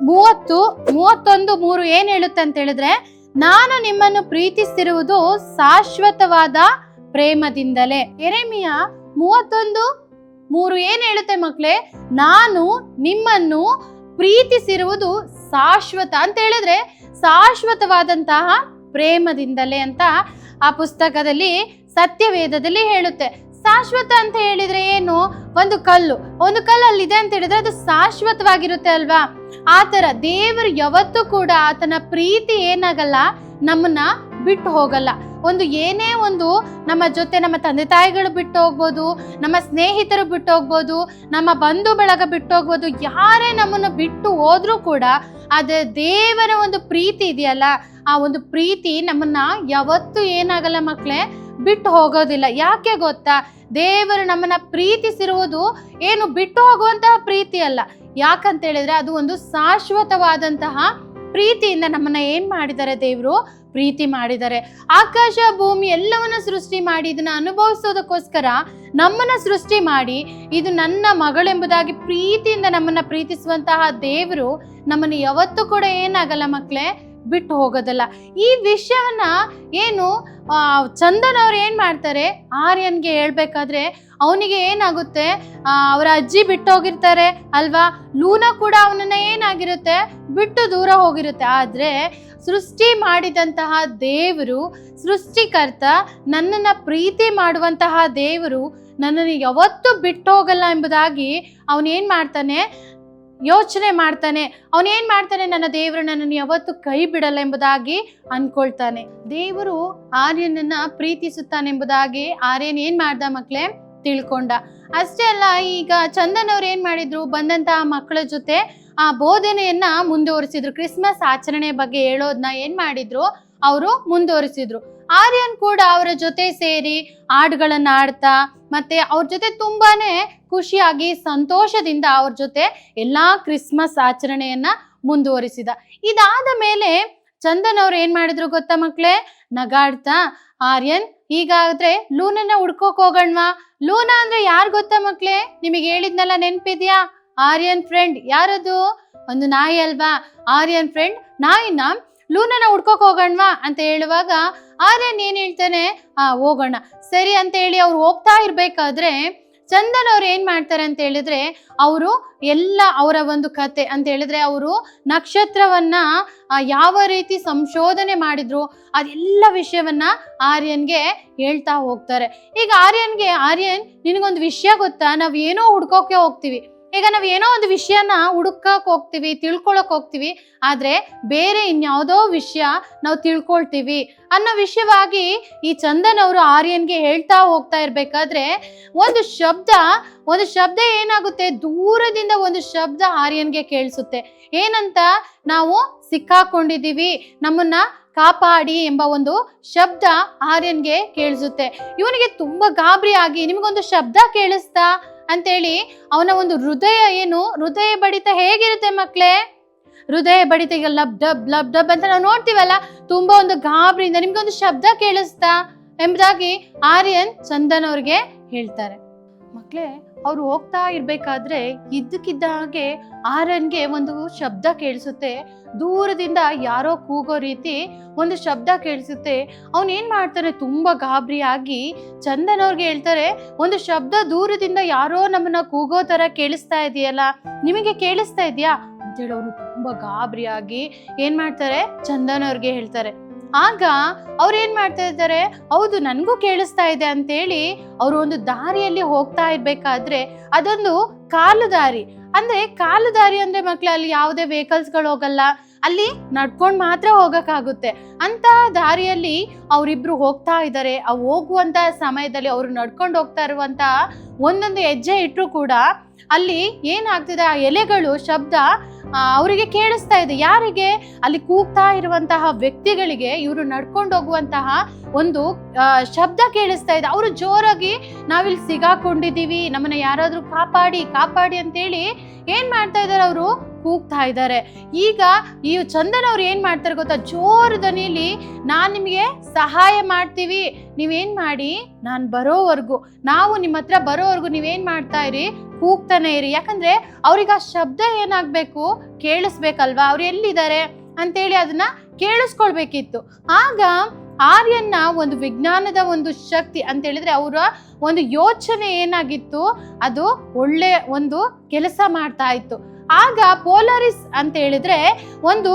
31:3 ಏನ್ ಹೇಳುತ್ತೆ ಅಂತ ಹೇಳಿದ್ರೆ, ನಾನು ನಿಮ್ಮನ್ನು ಪ್ರೀತಿಸಿರುವುದು ಶಾಶ್ವತವಾದ ಪ್ರೇಮದಿಂದಲೇ. ಯೆರೆಮೀಯ 31:3 ಏನ್ ಹೇಳುತ್ತೆ ಮಕ್ಕಳೇ? ನಾನು ನಿಮ್ಮನ್ನು ಪ್ರೀತಿಸಿರುವುದು ಶಾಶ್ವತ ಅಂತ ಹೇಳಿದ್ರೆ ಶಾಶ್ವತವಾದಂತಹ ಪ್ರೇಮದಿಂದಲೇ ಅಂತ ಆ ಪುಸ್ತಕದಲ್ಲಿ ಸತ್ಯವೇದದಲ್ಲಿ ಹೇಳುತ್ತೆ. ಶಾಶ್ವತ ಅಂತ ಹೇಳಿದ್ರೆ ಏನು? ಒಂದು ಕಲ್ಲು ಅಲ್ಲಿದೆ ಅಂತ ಹೇಳಿದ್ರೆ ಅದು ಶಾಶ್ವತವಾಗಿರುತ್ತೆ ಅಲ್ವಾ? ಆತರ ದೇವರು ಯಾವತ್ತೂ ಕೂಡ ಆತನ ಪ್ರೀತಿ ಏನಾಗಲ್ಲ, ನಮ್ಮನ್ನ ಬಿಟ್ಟು ಹೋಗಲ್ಲ. ಒಂದು ಏನೇ ಒಂದು ನಮ್ಮ ಜೊತೆ ನಮ್ಮ ತಂದೆ ತಾಯಿಗಳು ಬಿಟ್ಟು ಹೋಗ್ಬೋದು, ನಮ್ಮ ಸ್ನೇಹಿತರು ಬಿಟ್ಟು ಹೋಗ್ಬೋದು, ನಮ್ಮ ಬಂಧು ಬಳಗ ಬಿಟ್ಟು ಹೋಗ್ಬೋದು, ಯಾರೇ ನಮ್ಮನ್ನು ಬಿಟ್ಟು ಹೋದ್ರೂ ಕೂಡ ಅದೇ ದೇವರ ಒಂದು ಪ್ರೀತಿ ಇದೆಯಲ್ಲ, ಆ ಒಂದು ಪ್ರೀತಿ ನಮ್ಮನ್ನ ಯಾವತ್ತೂ ಏನಾಗಲ್ಲ ಮಕ್ಕಳೇ, ಬಿಟ್ಟು ಹೋಗೋದಿಲ್ಲ. ಯಾಕೆ ಗೊತ್ತಾ? ದೇವರು ನಮ್ಮನ್ನ ಪ್ರೀತಿಸಿರುವುದು ಏನು ಬಿಟ್ಟು ಹೋಗುವಂತಹ ಪ್ರೀತಿ ಅಲ್ಲ. ಯಾಕಂತ ಹೇಳಿದ್ರೆ ಅದು ಒಂದು ಶಾಶ್ವತವಾದಂತಹ ಪ್ರೀತಿಯಿಂದ ನಮ್ಮನ್ನ ಏನ್ ಮಾಡಿದ್ದಾರೆ, ದೇವರು ಪ್ರೀತಿ ಮಾಡಿದ್ದಾರೆ. ಆಕಾಶ ಭೂಮಿ ಎಲ್ಲವನ್ನ ಸೃಷ್ಟಿ ಮಾಡಿ ಇದನ್ನ ಅನುಭವಿಸೋದಕ್ಕೋಸ್ಕರ ನಮ್ಮನ್ನ ಸೃಷ್ಟಿ ಮಾಡಿ, ಇದು ನನ್ನ ಮಗಳೆಂಬುದಾಗಿ ಪ್ರೀತಿಯಿಂದ ನಮ್ಮನ್ನ ಪ್ರೀತಿಸುವಂತಹ ದೇವರು ನಮ್ಮನ್ನ ಯಾವತ್ತೂ ಕೂಡ ಏನಾಗಲ್ಲ ಮಕ್ಕಳೇ, ಬಿಟ್ಟು ಹೋಗೋದಲ್ಲ. ಈ ವಿಷಯವನ್ನ ಏನು ಚಂದನ್ ಅವ್ರು ಏನ್ ಮಾಡ್ತಾರೆ, ಆರ್ಯನ್ಗೆ ಹೇಳ್ಬೇಕಾದ್ರೆ ಅವನಿಗೆ ಏನಾಗುತ್ತೆ, ಅವರ ಅಜ್ಜಿ ಬಿಟ್ಟು ಹೋಗಿರ್ತಾರೆ ಅಲ್ವಾ, ಲೂನಾ ಕೂಡ ಅವನನ್ನ ಏನಾಗಿರುತ್ತೆ, ಬಿಟ್ಟು ದೂರ ಹೋಗಿರುತ್ತೆ. ಆದ್ರೆ ಸೃಷ್ಟಿ ಮಾಡಿದಂತಹ ದೇವರು, ಸೃಷ್ಟಿಕರ್ತ, ನನ್ನನ್ನ ಪ್ರೀತಿ ಮಾಡುವಂತಹ ದೇವರು ನನ್ನನ್ನು ಯಾವತ್ತೂ ಬಿಟ್ಟು ಹೋಗಲ್ಲ ಎಂಬುದಾಗಿ ಅವನೇನ್ ಮಾಡ್ತಾನೆ, ಯೋಚನೆ ಮಾಡ್ತಾನೆ. ಅವನೇನ್ ಮಾಡ್ತಾನೆ, ನನ್ನ ದೇವರು ನನ್ನನ್ನು ಯಾವತ್ತೂ ಕೈ ಬಿಡಲ್ಲ ಎಂಬುದಾಗಿ ಅನ್ಕೊಳ್ತಾನೆ. ದೇವರು ಆರ್ಯನನ್ನ ಪ್ರೀತಿಸುತ್ತಾನೆ ಎಂಬುದಾಗಿ ಆರ್ಯನ್ ಏನ್ ಮಾಡ್ದ ಮಕ್ಳೇ, ತಿಳ್ಕೊಂಡ. ಅಷ್ಟೇ ಅಲ್ಲ, ಈಗ ಚಂದನ್ ಅವ್ರು ಏನ್ ಮಾಡಿದ್ರು, ಬಂದಂತಹ ಮಕ್ಕಳ ಜೊತೆ ಆ ಬೋಧನೆಯನ್ನ ಮುಂದುವರಿಸಿದ್ರು. ಕ್ರಿಸ್ಮಸ್ ಆಚರಣೆ ಬಗ್ಗೆ ಹೇಳೋದನ್ನ ಏನ್ ಮಾಡಿದ್ರು, ಅವರು ಮುಂದುವರಿಸಿದ್ರು. ಆರ್ಯನ್ ಕೂಡ ಅವರ ಜೊತೆ ಸೇರಿ ಹಾಡುಗಳನ್ನ ಆಡ್ತಾ ಮತ್ತೆ ಅವ್ರ ಜೊತೆ ತುಂಬಾನೇ ಖುಷಿಯಾಗಿ ಸಂತೋಷದಿಂದ ಅವ್ರ ಜೊತೆ ಎಲ್ಲಾ ಕ್ರಿಸ್ಮಸ್ ಆಚರಣೆಯನ್ನ ಮುಂದುವರಿಸಿದ. ಇದಾದ ಮೇಲೆ ಚಂದನ್ ಅವ್ರು ಏನ್ ಮಾಡಿದ್ರು ಗೊತ್ತಾ ಮಕ್ಳೇ? ನಗಾಡ್ತಾ ಆರ್ಯನ್ ಹೀಗಾದ್ರೆ ಲೂನನ್ನ ಹುಡ್ಕೋಕ್ ಹೋಗಣ್ವಾ. ಲೂನಾ ಅಂದ್ರೆ ಯಾರು ಗೊತ್ತಾ ಮಕ್ಳೇ? ನಿಮಗೆ ಹೇಳಿದ್ನಲ್ಲ, ನೆನ್ಪಿದ್ಯಾ? ಆರ್ಯನ್ ಫ್ರೆಂಡ್. ಯಾರದು? ಒಂದು ನಾಯಿ ಅಲ್ವಾ? ಆರ್ಯನ್ ಫ್ರೆಂಡ್ ನಾಯಿನ ಲೂನನ ಹುಡ್ಕೋಕ್ ಹೋಗಣ್ವಾ ಅಂತ ಹೇಳುವಾಗ ಆರ್ಯನ್ ಏನ್ ಹೇಳ್ತಾನೆ, ಹೋಗೋಣ ಸರಿ ಅಂತ ಹೇಳಿ ಅವ್ರು ಹೋಗ್ತಾ ಇರ್ಬೇಕಾದ್ರೆ ಚಂದನ್ ಅವ್ರು ಏನ್ ಮಾಡ್ತಾರೆ ಅಂತ ಹೇಳಿದ್ರೆ, ಅವರು ಎಲ್ಲ ಅವರ ಒಂದು ಕತೆ ಅಂತ ಹೇಳಿದ್ರೆ, ಅವರು ನಕ್ಷತ್ರವನ್ನ ಯಾವ ರೀತಿ ಸಂಶೋಧನೆ ಮಾಡಿದ್ರು ಅದೆಲ್ಲ ವಿಷಯವನ್ನ ಆರ್ಯನ್ಗೆ ಹೇಳ್ತಾ ಹೋಗ್ತಾರೆ. ಈಗ ಆರ್ಯನ್ ನಿನಗೊಂದು ವಿಷಯ ಗೊತ್ತಾ? ನಾವ್ ಏನೋ ಹುಡ್ಕೋಕೆ ಹೋಗ್ತೀವಿ. ಈಗ ನಾವ್ ಏನೋ ಒಂದು ವಿಷಯನ ಹುಡುಕಕ್ ಹೋಗ್ತೀವಿ, ತಿಳ್ಕೊಳಕ್ ಹೋಗ್ತೀವಿ, ಆದ್ರೆ ಬೇರೆ ಇನ್ಯಾವುದೋ ವಿಷಯ ನಾವು ತಿಳ್ಕೊಳ್ತೀವಿ ಅನ್ನೋ ವಿಷಯವಾಗಿ ಈ ಚಂದನ್ ಅವರು ಆರ್ಯನ್ಗೆ ಹೇಳ್ತಾ ಹೋಗ್ತಾ ಇರ್ಬೇಕಾದ್ರೆ ಒಂದು ಶಬ್ದ ಏನಾಗುತ್ತೆ, ದೂರದಿಂದ ಒಂದು ಶಬ್ದ ಆರ್ಯನ್ಗೆ ಕೇಳಿಸುತ್ತೆ. ಏನಂತ? ನಾವು ಸಿಕ್ಕಾಕೊಂಡಿದೀವಿ, ನಮ್ಮನ್ನ ಕಾಪಾಡಿ ಎಂಬ ಒಂದು ಶಬ್ದ ಆರ್ಯನ್ಗೆ ಕೇಳಿಸುತ್ತೆ. ಇವನಿಗೆ ತುಂಬಾ ಗಾಬರಿ ಆಗಿ, ನಿಮಗೊಂದು ಶಬ್ದ ಕೇಳಿಸ್ತಾ ಅಂತೇಳಿ ಅವನ ಒಂದು ಹೃದಯ ಬಡಿತ ಹೇಗಿರುತ್ತೆ ಮಕ್ಳೇ? ಹೃದಯ ಬಡಿತ ಈಗ ಲಬ್ ಡಬ್ ಅಂತ ನಾವು ನೋಡ್ತೀವಲ್ಲ, ತುಂಬಾ ಒಂದು ಗಾಬರಿಯಿಂದ ನಿಮ್ಗೊಂದು ಶಬ್ದ ಕೇಳಿಸ್ತಾ ಎಂಬುದಾಗಿ ಆರ್ಯನ್ ಚಂದನ್ ಅವ್ರಿಗೆ ಹೇಳ್ತಾರೆ. ಮಕ್ಳೇ, ಅವ್ರು ಹೋಗ್ತಾ ಇರ್ಬೇಕಾದ್ರೆ ಇದ್ದಕ್ಕಿದ್ದ ಹಾಗೆ ಆರ್ಯನ್ಗೆ ಒಂದು ಶಬ್ದ ಕೇಳಿಸುತ್ತೆ. ದೂರದಿಂದ ಯಾರೋ ಕೂಗೋ ರೀತಿ ಒಂದು ಶಬ್ದ ಕೇಳಿಸುತ್ತೆ. ಅವನ್ ಏನ್ ಮಾಡ್ತಾನೆ, ತುಂಬಾ ಗಾಬರಿ ಆಗಿ ಚಂದನ್ ಅವ್ರಿಗೆ ಹೇಳ್ತಾರೆ, ಒಂದು ಶಬ್ದ ದೂರದಿಂದ ಯಾರೋ ನಮ್ಮನ್ನ ಕೂಗೋ ತರ ಕೇಳಿಸ್ತಾ ಇದೆಯಲ್ಲ, ನಿಮಗೆ ಕೇಳಿಸ್ತಾ ಇದೆಯಾ ಅಂತೇಳಿ ಅವನು ತುಂಬಾ ಗಾಬರಿ ಆಗಿ ಏನ್ ಮಾಡ್ತಾರೆ, ಚಂದನ್ ಅವ್ರಿಗೆ ಹೇಳ್ತಾರೆ. ಆಗ ಅವ್ರು ಏನ್ ಮಾಡ್ತಾ ಇದ್ದಾರೆ, ಹೌದು ನನ್ಗೂ ಕೇಳಿಸ್ತಾ ಇದೆ ಅಂತೇಳಿ ಅವರು ಒಂದು ದಾರಿಯಲ್ಲಿ ಹೋಗ್ತಾ ಇರ್ಬೇಕಾದ್ರೆ, ಅದೊಂದು ಕಾಲು ದಾರಿ ಅಂದ್ರೆ ಮಕ್ಳು ಅಲ್ಲಿ ಯಾವುದೇ ವೆಹಿಕಲ್ಸ್ಗಳು ಹೋಗಲ್ಲ, ಅಲ್ಲಿ ನಡ್ಕೊಂಡ್ ಮಾತ್ರ ಹೋಗಕ್ಕಾಗುತ್ತೆ. ಅಂತ ದಾರಿಯಲ್ಲಿ ಅವರಿಬ್ರು ಹೋಗ್ತಾ ಇದ್ದಾರೆ. ಆ ಹೋಗುವಂತ ಸಮಯದಲ್ಲಿ ಅವರು ನಡ್ಕೊಂಡು ಹೋಗ್ತಾ ಇರುವಂತ ಒಂದೊಂದು ಹೆಜ್ಜೆ ಇಟ್ಟರು ಕೂಡ ಅಲ್ಲಿ ಏನಾಗ್ತಿದೆ, ಆ ಎಲೆಗಳು ಶಬ್ದ ಅವರಿಗೆ ಕೇಳಿಸ್ತಾ ಇದೆ. ಯಾರಿಗೆ? ಅಲ್ಲಿ ಕೂಗ್ತಾ ಇರುವಂತಹ ವ್ಯಕ್ತಿಗಳಿಗೆ ಇವರು ನಡ್ಕೊಂಡು ಹೋಗುವಂತಹ ಒಂದು ಶಬ್ದ ಕೇಳಿಸ್ತಾ ಇದೆ. ಅವರು ಜೋರಾಗಿ ನಾವಿಲ್ಲಿ ಸಿಗಾಕೊಂಡಿದೀವಿ, ನಮ್ಮನ್ನ ಯಾರಾದ್ರೂ ಕಾಪಾಡಿ ಅಂತೇಳಿ ಏನ್ ಮಾಡ್ತಾ ಇದಾರೆ, ಅವರು ಕೂಗ್ತಾ ಇದ್ದಾರೆ. ಈಗ ಈ ಚಂದನ್ ಅವ್ರು ಏನ್ ಮಾಡ್ತಾರೆ ಗೊತ್ತಾ, ಜೋರು ದನಿಯಲ್ಲಿ ನಾನ್ ನಿಮಗೆ ಸಹಾಯ ಮಾಡ್ತೀವಿ, ನೀವೇನ್ ಮಾಡಿ ನಾವು ನಿಮ್ಮ ಹತ್ರ ಬರೋವರೆಗೂ ನೀವೇನ್ ಮಾಡ್ತಾ ಇರಿ, ಕೂಗ್ತಾನೆ ಇರಿ. ಯಾಕಂದ್ರೆ ಅವ್ರಿಗೆ ಆ ಶಬ್ದ ಏನಾಗ್ಬೇಕು, ಕೇಳಿಸ್ಬೇಕಲ್ವಾ, ಅವ್ರು ಎಲ್ಲಿದ್ದಾರೆ ಅಂತೇಳಿ ಅದನ್ನ ಕೇಳಿಸ್ಕೊಳ್ಬೇಕಿತ್ತು. ಆಗ ಆರ್ಯನ್ನ ಒಂದು ವಿಜ್ಞಾನದ ಒಂದು ಶಕ್ತಿ ಅಂತ ಹೇಳಿದ್ರೆ, ಅವರ ಒಂದು ಯೋಚನೆ ಏನಾಗಿತ್ತು, ಅದು ಒಳ್ಳೆ ಒಂದು ಕೆಲಸ ಮಾಡ್ತಾ ಇತ್ತು. ಆಗ ಪೋಲಾರಿಸ್ ಅಂತ ಹೇಳಿದ್ರೆ ಒಂದು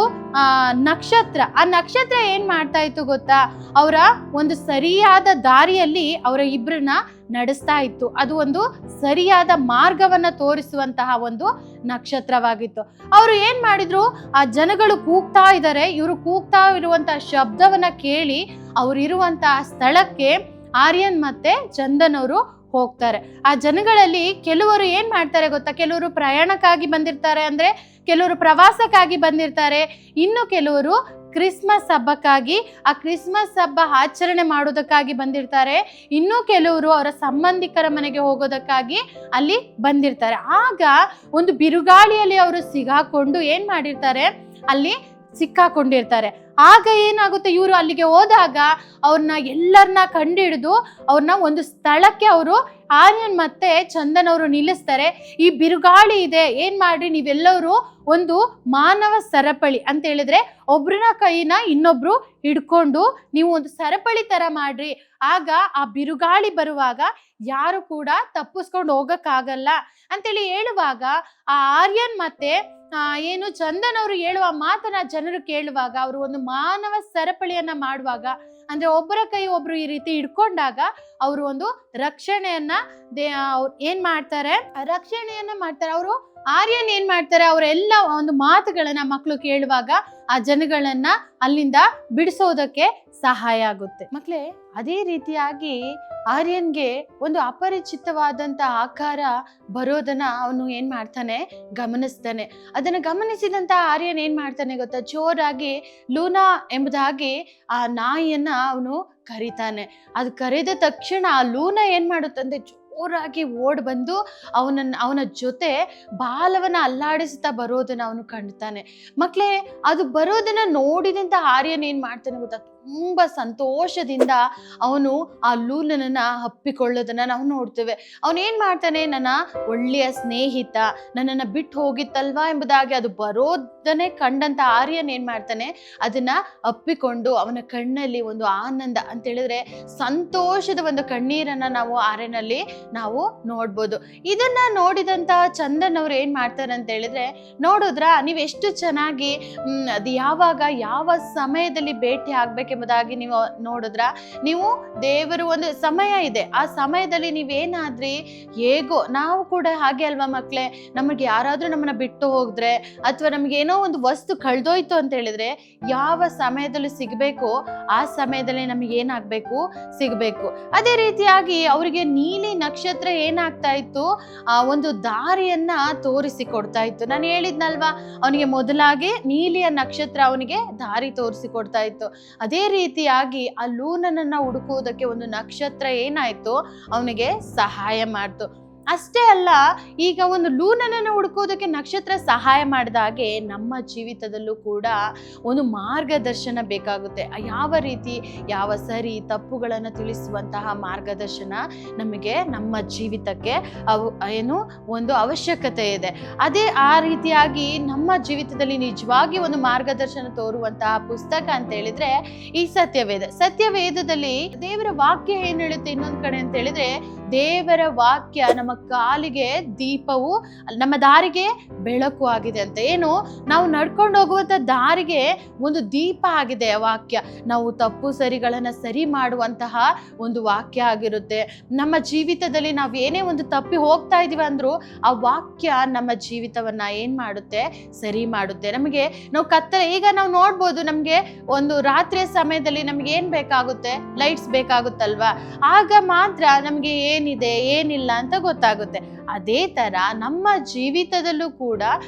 ನಕ್ಷತ್ರ, ಆ ನಕ್ಷತ್ರ ಏನ್ ಮಾಡ್ತಾ ಇತ್ತು ಗೊತ್ತಾ, ಅವರ ಒಂದು ಸರಿಯಾದ ದಾರಿಯಲ್ಲಿ ಅವರ ಇಬ್ಬರನ್ನ ನಡೆಸ್ತಾ ಇತ್ತು. ಅದು ಒಂದು ಸರಿಯಾದ ಮಾರ್ಗವನ್ನ ತೋರಿಸುವಂತಹ ಒಂದು ನಕ್ಷತ್ರವಾಗಿತ್ತು. ಅವರು ಏನ್ ಮಾಡಿದ್ರು, ಆ ಜನಗಳು ಕೂಗ್ತಾ ಇದ್ದಾರೆ, ಇವರು ಕೂಗ್ತಾ ಇರುವಂತಹ ಶಬ್ದವನ್ನ ಕೇಳಿ ಅವರಿರುವಂತಹ ಸ್ಥಳಕ್ಕೆ ಆರ್ಯನ್ ಮತ್ತೆ ಚಂದನ್ ಅವರು ಹೋಗ್ತಾರೆ. ಆ ಜನಗಳಲ್ಲಿ ಕೆಲವರು ಏನ್ ಮಾಡ್ತಾರೆ ಗೊತ್ತಾ, ಕೆಲವರು ಪ್ರಯಾಣಕ್ಕಾಗಿ ಬಂದಿರ್ತಾರೆ, ಅಂದ್ರೆ ಕೆಲವರು ಪ್ರವಾಸಕ್ಕಾಗಿ ಬಂದಿರ್ತಾರೆ, ಇನ್ನು ಕೆಲವರು ಕ್ರಿಸ್ಮಸ್ ಹಬ್ಬಕ್ಕಾಗಿ, ಆ ಕ್ರಿಸ್ಮಸ್ ಹಬ್ಬ ಆಚರಣೆ ಮಾಡೋದಕ್ಕಾಗಿ ಬಂದಿರ್ತಾರೆ, ಇನ್ನು ಕೆಲವರು ಅವರ ಸಂಬಂಧಿಕರ ಮನೆಗೆ ಹೋಗೋದಕ್ಕಾಗಿ ಅಲ್ಲಿ ಬಂದಿರ್ತಾರೆ. ಆಗ ಒಂದು ಬಿರುಗಾಳಿಯಲ್ಲಿ ಅವರು ಸಿಗಾಕೊಂಡು ಏನ್ ಮಾಡಿರ್ತಾರೆ, ಅಲ್ಲಿ ಸಿಕ್ಕಾಕೊಂಡಿರ್ತಾರೆ. ಆಗ ಏನಾಗುತ್ತೆ, ಇವರು ಅಲ್ಲಿಗೆ ಹೋದಾಗ ಅವ್ರನ್ನ ಎಲ್ಲರನ್ನ ಕಂಡಿಡಿದು ಅವ್ರನ್ನ ಒಂದು ಸ್ಥಳಕ್ಕೆ ಅವರು ಆರ್ಯನ್ ಮತ್ತೆ ಚಂದನ್ ಅವರು ನಿಲ್ಲಿಸ್ತಾರೆ. ಈ ಬಿರುಗಾಳಿ ಇದೆ, ಏನ್ ಮಾಡ್ರಿ ನೀವೆಲ್ಲರೂ ಒಂದು ಮಾನವ ಸರಪಳಿ ಅಂತ ಹೇಳಿದ್ರೆ ಒಬ್ರನ್ನ ಕೈನ ಇನ್ನೊಬ್ರು ಹಿಡ್ಕೊಂಡು ನೀವು ಒಂದು ಸರಪಳಿ ತರ ಮಾಡ್ರಿ. ಆಗ ಆ ಬಿರುಗಾಳಿ ಬರುವಾಗ ಯಾರು ಕೂಡ ತಪ್ಪಿಸ್ಕೊಂಡು ಹೋಗಕ್ಕಾಗಲ್ಲ ಅಂತೇಳಿ ಹೇಳುವಾಗ, ಆ ಆರ್ಯನ್ ಮತ್ತೆ ಏನು ಚಂದನ್ ಅವರು ಹೇಳುವ ಮಾತನ್ನ ಜನರು ಕೇಳುವಾಗ, ಅವರು ಒಂದು ಮಾನವ ಸರಪಳಿಯನ್ನ ಮಾಡುವಾಗ, ಅಂದ್ರೆ ಒಬ್ಬರ ಕೈ ಒಬ್ರು ಈ ರೀತಿ ಹಿಡ್ಕೊಂಡಾಗ ಅವರು ಒಂದು ರಕ್ಷಣೆಯನ್ನ ಏನ್ ಮಾಡ್ತಾರೆ, ರಕ್ಷಣೆಯನ್ನ ಮಾಡ್ತಾರೆ. ಅವರು ಆರ್ಯನ್ ಏನ್ ಮಾಡ್ತಾರೆ, ಅವರೆಲ್ಲ ಒಂದು ಮಾತುಗಳನ್ನ ಮಕ್ಕಳು ಕೇಳುವಾಗ ಆ ಜನಗಳನ್ನ ಅಲ್ಲಿಂದ ಬಿಡಿಸೋದಕ್ಕೆ ಸಹಾಯ ಆಗುತ್ತೆ. ಮಕ್ಳೇ, ಅದೇ ರೀತಿಯಾಗಿ ಆರ್ಯನ್ಗೆ ಒಂದು ಅಪರಿಚಿತವಾದಂತ ಆಕಾರ ಬರೋದನ್ನ ಅವನು ಏನ್ ಮಾಡ್ತಾನೆ, ಗಮನಿಸ್ತಾನೆ. ಅದನ್ನ ಗಮನಿಸಿದಂತ ಆರ್ಯನ್ ಏನ್ ಮಾಡ್ತಾನೆ ಗೊತ್ತಾ, ಜೋರಾಗಿ ಲೂನಾ ಎಂಬುದಾಗಿ ಆ ನಾಯಿಯನ್ನ ಅವನು ಕರೀತಾನೆ. ಅದು ಕರೆದ ತಕ್ಷಣ ಆ ಲೂನಾ ಏನ್ ಮಾಡುತ್ತಂದ್ರೆ ಜೋರಾಗಿ ಓಡ್ ಬಂದು ಅವನ ಜೊತೆ ಬಾಲವನ್ನ ಅಲ್ಲಾಡಿಸ್ತಾ ಬರೋದನ್ನ ಅವನು ಕಾಣ್ತಾನೆ. ಮಕ್ಳೇ, ಅದು ಬರೋದನ್ನ ನೋಡಿದಂತ ಆರ್ಯನ್ ಏನ್ ಮಾಡ್ತಾನೆ ಗೊತ್ತಾ, ತುಂಬಾ ಸಂತೋಷದಿಂದ ಅವನು ಆ ಲೂಲನನ್ನ ಹಪ್ಪಿಕೊಳ್ಳೋದನ್ನ ನಾವು ನೋಡ್ತೇವೆ. ಅವನೇನ್ ಮಾಡ್ತಾನೆ, ನನ್ನ ಒಳ್ಳೆಯ ಸ್ನೇಹಿತ ನನ್ನನ್ನ ಬಿಟ್ಟು ಹೋಗಿತ್ತಲ್ವಾ ಎಂಬುದಾಗಿ ಅದು ಬರೋದನ್ನೇ ಕಂಡಂತ ಆರ್ಯನ್ ಏನ್ ಮಾಡ್ತಾನೆ, ಅದನ್ನ ಅಪ್ಪಿಕೊಂಡು ಅವನ ಕಣ್ಣಲ್ಲಿ ಒಂದು ಆನಂದ ಅಂತ ಹೇಳಿದ್ರೆ ಸಂತೋಷದ ಒಂದು ಕಣ್ಣೀರನ್ನ ನಾವು ಆರ್ಯನಲ್ಲಿ ನಾವು ನೋಡ್ಬೋದು. ಇದನ್ನ ನೋಡಿದಂತ ಚಂದನ್ ಅವ್ರು ಏನ್ ಮಾಡ್ತಾರೆ ಅಂತ ಹೇಳಿದ್ರೆ, ನೋಡಿದ್ರ ನೀವ್ ಎಷ್ಟು ಚೆನ್ನಾಗಿ ಅದು ಯಾವಾಗ ಯಾವ ಸಮಯದಲ್ಲಿ ಭೇಟಿ ಆಗ್ಬೇಕೆಂಬುದಾಗಿ ನೀವು ನೋಡಿದ್ರ, ನೀವು ದೇವರು ಒಂದು ಸಮಯ ಇದೆ, ಆ ಸಮಯದಲ್ಲಿ ನೀವೇನಾದ್ರಿ ಹೇಗೋ, ನಾವು ಕೂಡ ಹಾಗೆ ಅಲ್ವಾ ಮಕ್ಳೇ, ನಮಗೆ ಯಾರಾದ್ರೂ ನಮ್ಮನ್ನ ಬಿಟ್ಟು ಹೋಗಿದ್ರೆ ಅಥವಾ ನಮ್ಗೆ ಏನೋ ಒಂದು ವಸ್ತು ಕಳ್ದೋಯ್ತು ಅಂತ ಹೇಳಿದ್ರೆ ಯಾವ ಸಮಯದಲ್ಲಿ ಸಿಗ್ಬೇಕು ಆ ಸಮಯದಲ್ಲಿ ನಮಗೆ ಏನಾಗ್ಬೇಕು, ಸಿಗ್ಬೇಕು. ಅದೇ ರೀತಿಯಾಗಿ ಅವರಿಗೆ ನೀಲಿ ನಕ್ಷತ್ರ ಏನಾಗ್ತಾ ಇತ್ತು, ಆ ಒಂದು ದಾರಿಯನ್ನ ತೋರಿಸಿ ಕೊಡ್ತಾ ಇತ್ತು. ನಾನು ಹೇಳಿದ್ನಲ್ವಾ, ಅವನಿಗೆ ಮೊದಲಾಗಿ ನೀಲಿಯ ನಕ್ಷತ್ರ ಅವನಿಗೆ ದಾರಿ ತೋರಿಸಿ ಕೊಡ್ತಾ ಇತ್ತು. ಅದೇ ರೀತಿಯಾಗಿ ಆ ಲೂನನನ್ನ ಹುಡುಕುವುದಕ್ಕೆ ಒಂದು ನಕ್ಷತ್ರ ಏನಾಯ್ತು, ಅವನಿಗೆ ಸಹಾಯ ಮಾಡ್ತು. ಅಷ್ಟೇ ಅಲ್ಲ, ಈಗ ಒಂದು ಲೂನನನ್ನು ಹುಡುಕೋದಕ್ಕೆ ನಕ್ಷತ್ರ ಸಹಾಯ ಮಾಡಿದಾಗೆ ನಮ್ಮ ಜೀವಿತದಲ್ಲೂ ಕೂಡ ಒಂದು ಮಾರ್ಗದರ್ಶನ ಬೇಕಾಗುತ್ತೆ. ಯಾವ ರೀತಿ, ಯಾವ ಸರಿ ತಪ್ಪುಗಳನ್ನು ತಿಳಿಸುವಂತಹ ಮಾರ್ಗದರ್ಶನ ನಮಗೆ ನಮ್ಮ ಜೀವಿತಕ್ಕೆ ಏನು ಒಂದು ಅವಶ್ಯಕತೆ ಇದೆ. ಅದೇ ಆ ರೀತಿಯಾಗಿ ನಮ್ಮ ಜೀವಿತದಲ್ಲಿ ನಿಜವಾಗಿ ಒಂದು ಮಾರ್ಗದರ್ಶನ ತೋರುವಂತಹ ಪುಸ್ತಕ ಅಂತ ಹೇಳಿದ್ರೆ ಈ ಸತ್ಯವೇದದಲ್ಲಿ ದೇವರ ವಾಕ್ಯ ಏನ್ ಹೇಳುತ್ತೆ ಇನ್ನೊಂದ್ ಕಡೆ ಅಂತ ಹೇಳಿದ್ರೆ, ದೇವರ ವಾಕ್ಯ ನಮ್ಮ ಕಾಲಿಗೆ ದೀಪವು, ನಮ್ಮ ದಾರಿಗೆ ಬೆಳಕು ಆಗಿದೆ ಅಂತ. ಏನು, ನಾವು ನಡ್ಕೊಂಡು ಹೋಗುವಂತ ದಾರಿಗೆ ಒಂದು ದೀಪ ಆಗಿದೆ ಆ ವಾಕ್ಯ. ನಾವು ತಪ್ಪು ಸರಿಗಳನ್ನ ಸರಿ ಮಾಡುವಂತಹ ಒಂದು ವಾಕ್ಯ ಆಗಿರುತ್ತೆ. ನಮ್ಮ ಜೀವಿತದಲ್ಲಿ ನಾವು ಏನೇ ಒಂದು ತಪ್ಪಿ ಹೋಗ್ತಾ ಇದೀವಿ ಅಂದ್ರೂ ಆ ವಾಕ್ಯ ನಮ್ಮ ಜೀವಿತವನ್ನ ಏನ್ ಮಾಡುತ್ತೆ, ಸರಿ ಮಾಡುತ್ತೆ. ನಮಗೆ ನಾವು ಈಗ ನಾವು ನೋಡ್ಬೋದು, ನಮ್ಗೆ ಒಂದು ರಾತ್ರಿಯ ಸಮಯದಲ್ಲಿ ನಮ್ಗೆ ಏನ್ ಬೇಕಾಗುತ್ತೆ, ಲೈಟ್ಸ್ ಬೇಕಾಗುತ್ತಲ್ವಾ, ಆಗ ಮಾತ್ರ ನಮ್ಗೆ ಏನಿದೆ ಏನಿಲ್ಲ ಅಂತ ಗೊತ್ತಾಗುತ್ತೆ. ಅದೇ ತರ ನಮ್ಮ ಜೀವಿತದಲ್ಲೂ ಕೂಡ